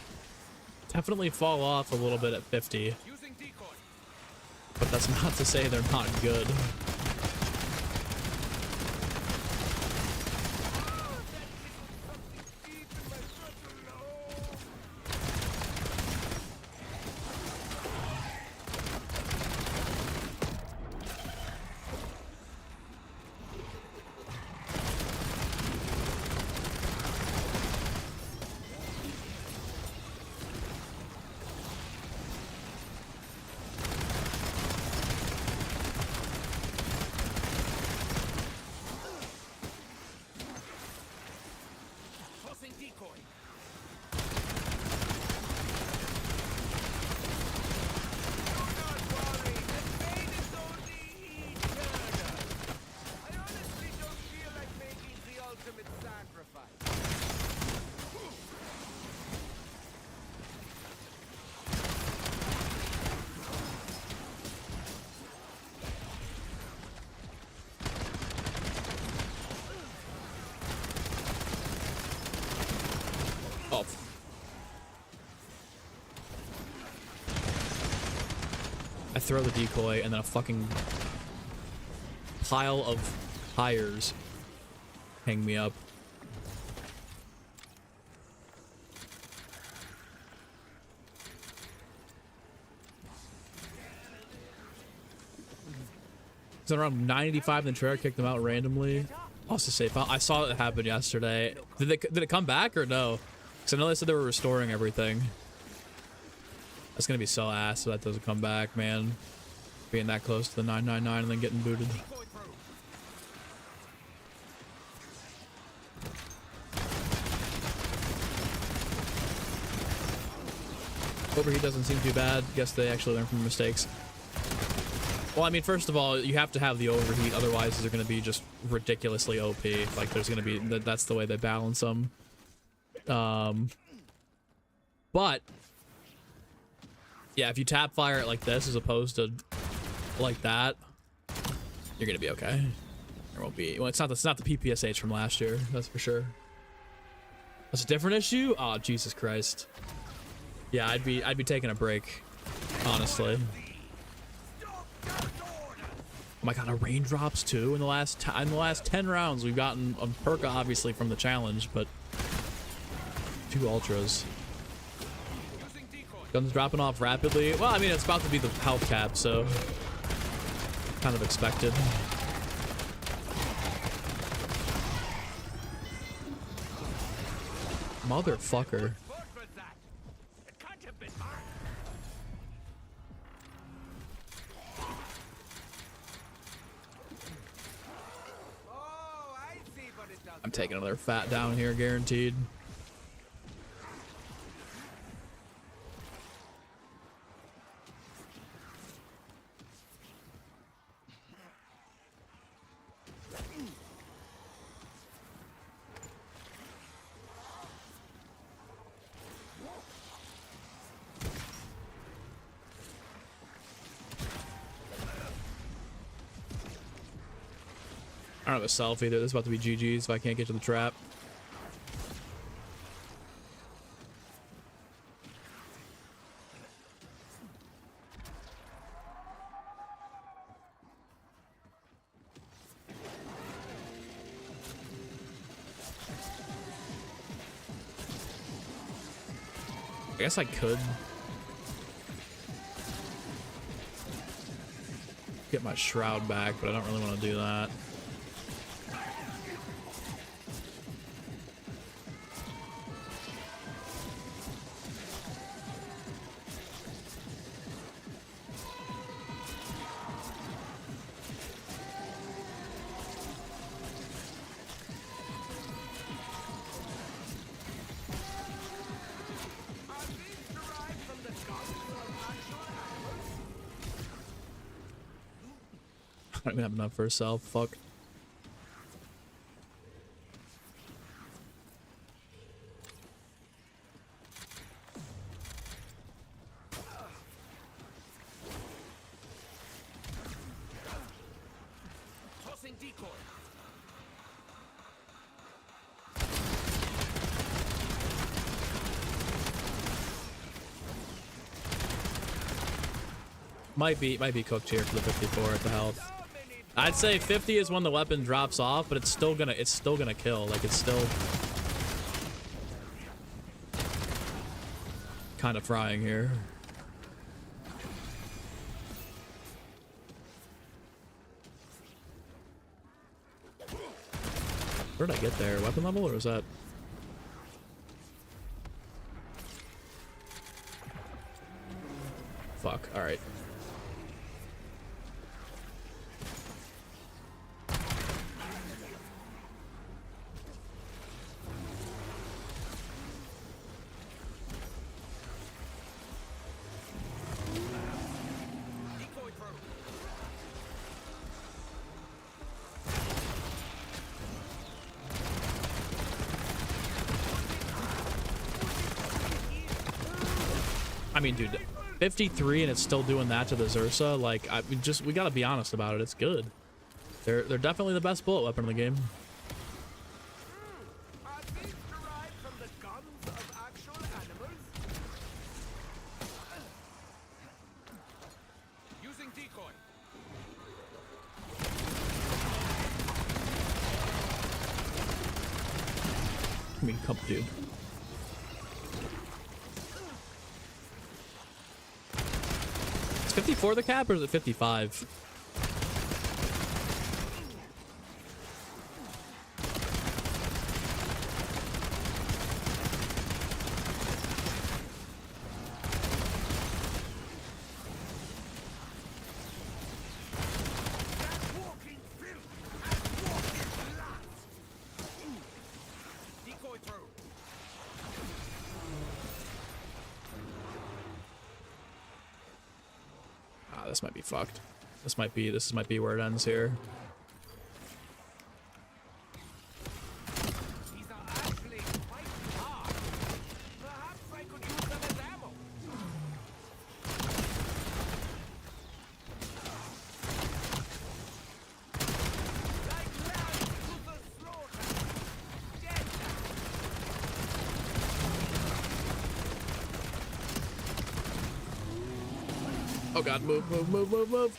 definitely fall off a little bit at 50. But that's not to say they're not good. I throw the decoy, and then a fucking pile of tires hang me up. It's around 95 in the trailer, kicked them out randomly. Also safe. I saw it happen yesterday. Did it come back or no? Because I know they said they were restoring everything. That's gonna be so ass if that doesn't come back, man. Being that close to the 999 and then getting booted. Overheat doesn't seem too bad. Guess they actually learn from mistakes. Well, I mean, first of all, you have to have the overheat, otherwise they're going to be just ridiculously OP. Like, there's going to be... That's the way they balance them. But... yeah, if you tap fire it like this as opposed to like that, you're going to be okay. There won't be... Well, it's not the PPSH from last year, that's for sure. That's a different issue? Oh, Jesus Christ. Yeah, I'd be taking a break, honestly. Oh my god, our raindrops too in the last 10 rounds we've gotten a perk obviously from the challenge, but 2 ultras. Guns dropping off rapidly. Well, I mean, it's about to be the health cap, so kind of expected. Motherfucker. I'm taking another fat down here, guaranteed. I don't have a self either. This is about to be GG's if I can't get to the trap. I guess I could get my shroud back, but I don't really want to do that. I don't even have enough for herself. Fuck. Tossing decoy. Might be cooked here for the 54 at the health. I'd say 50 is when the weapon drops off, but it's still gonna kill. Like, it's still kind of frying here. Where did I get there? Weapon level, or was that? Fuck. All right. I mean, dude, 53 and it's still doing that to the Xursa. Like, we gotta be honest about it. It's good. They're definitely the best bullet weapon in the game. Are these derived from the guns of actual animals? me come, dude. Is 54 the cap or is it 55? Walking filth and walking lust. Decoy through. Ah, this might be fucked. This might be where it ends here. These are actually quite hard. Perhaps I could use them as ammo. Like lambs to the slaughter. Dead. Oh god, move, move, move, move, move.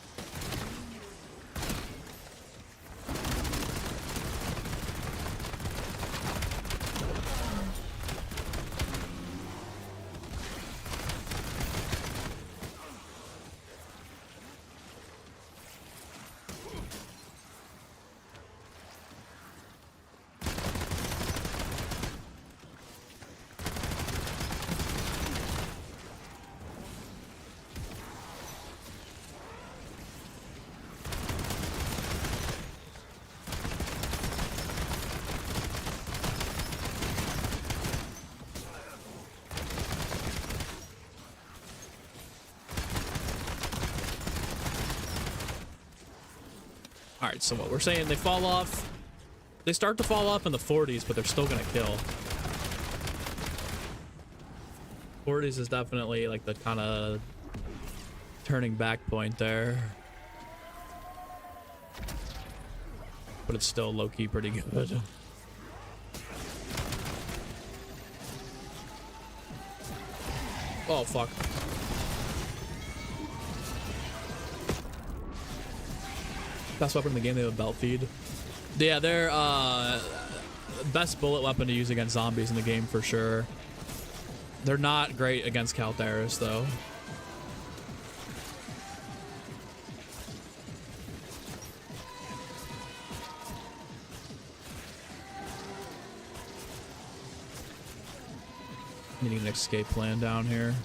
All right, so what we're saying, they fall off. They start to fall off in the 40s, but they're still gonna kill. 40s is definitely like the kind of turning back point there. But it's still low-key pretty good. Oh, fuck. Best weapon in the game, they have a belt feed. Yeah, they're best bullet weapon to use against zombies in the game for sure. They're not great against Calderas though. Needing an escape plan down here.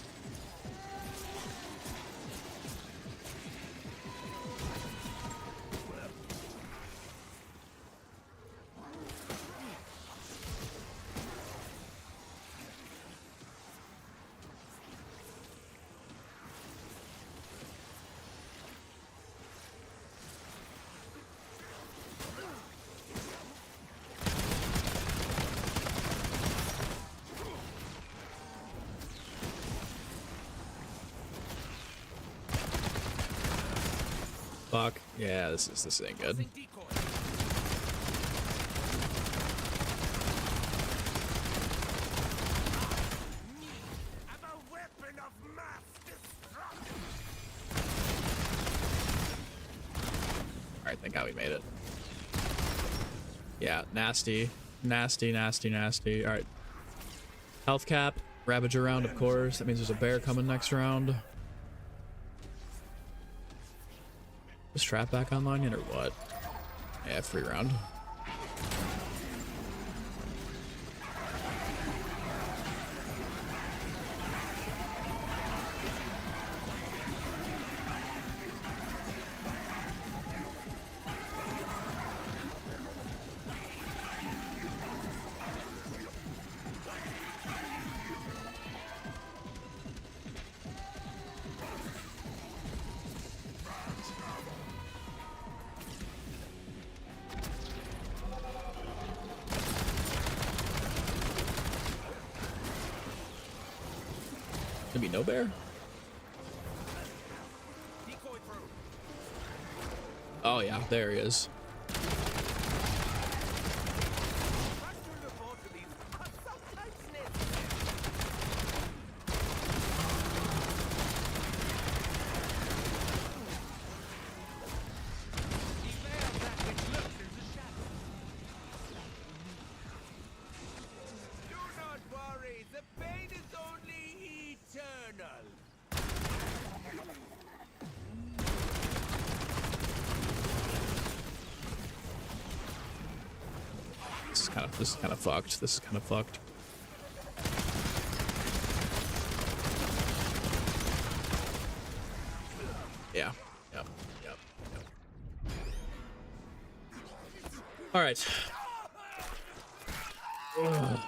Fuck. Yeah, this ain't good. Decoy. I'm a weapon of mass destruction. Alright, thank God we made it. Yeah, nasty. Nasty, nasty, nasty. Alright. Health cap. Ravager round, of course. That means there's a bear coming next round. Is trap back online yet or what? Yeah, free round. Maybe no bear? Decoy through. Oh yeah, there he is. is kind of fucked. This is kind of fucked. Yeah. Yep. Yep. Yep. All right. Ugh.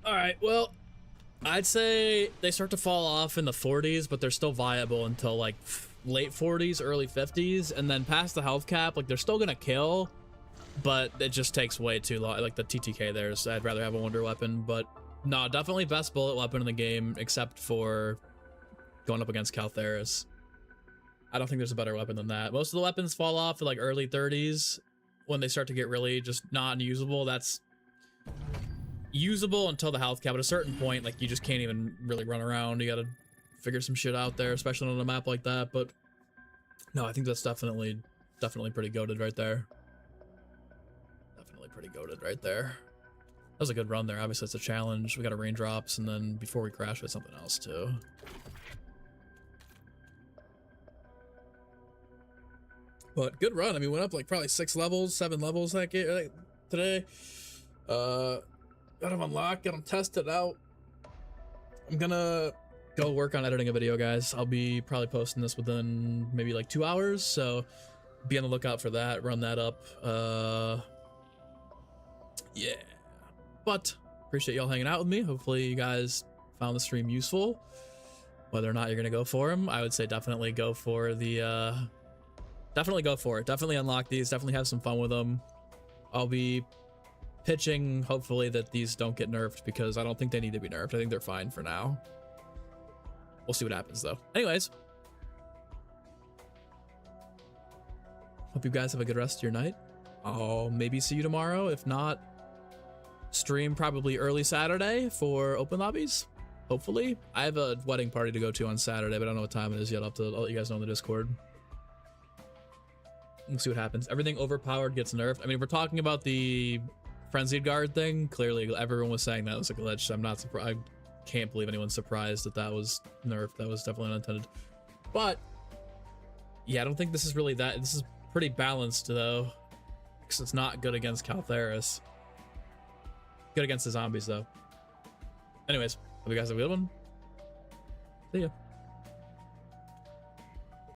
All right. Well, I'd say they start to fall off in the 40s, but they're still viable until like late 40s, early 50s, and then past the health cap, like they're still gonna kill, but it just takes way too long. Like the TTK there, so I'd rather have a wonder weapon, but no, definitely best bullet weapon in the game, except for going up against Caltheris. I don't think there's a better weapon than that. Most of the weapons fall off at like early 30s when they start to get really just not unusable. That's usable until the health cap. At a certain point, like you just can't even really run around. You gotta figure some shit out there, especially on a map like that. But no, I think that's definitely pretty goated right there. Definitely pretty goated right there. That was a good run there. Obviously, it's a challenge. We got a raindrops, and then before we crash, we had something else too. But good run. I mean, went up like probably 6 levels, 7 levels that game today. Got them unlocked, got them tested out. I'm gonna go work on editing a video, guys. I'll be probably posting this within maybe like 2 hours, so be on the lookout for that. Run that up. Yeah. But appreciate y'all hanging out with me. Hopefully you guys found the stream useful. Whether or not you're gonna go for them, I would say definitely go for the definitely go for it. Definitely unlock these. Definitely have some fun with them. I'll be pitching, hopefully, that these don't get nerfed, because I don't think they need to be nerfed. I think they're fine for now. We'll see what happens, though. Anyways, hope you guys have a good rest of your night. I'll maybe see you tomorrow. If not, stream probably early Saturday for open lobbies. Hopefully. I have a wedding party to go to on Saturday, but I don't know what time it is yet. I'll let you guys know in the Discord. We'll see what happens. Everything overpowered gets nerfed. I mean, if we're talking about the frenzied guard thing, clearly everyone was saying that was a glitch. I'm not surprised. I can't believe anyone's surprised that that was nerfed. That was definitely unintended. But yeah, I don't think this is really that. This is pretty balanced though, because it's not good against Caltheris. Good against the zombies though. Anyways, hope you guys have a good one. See ya.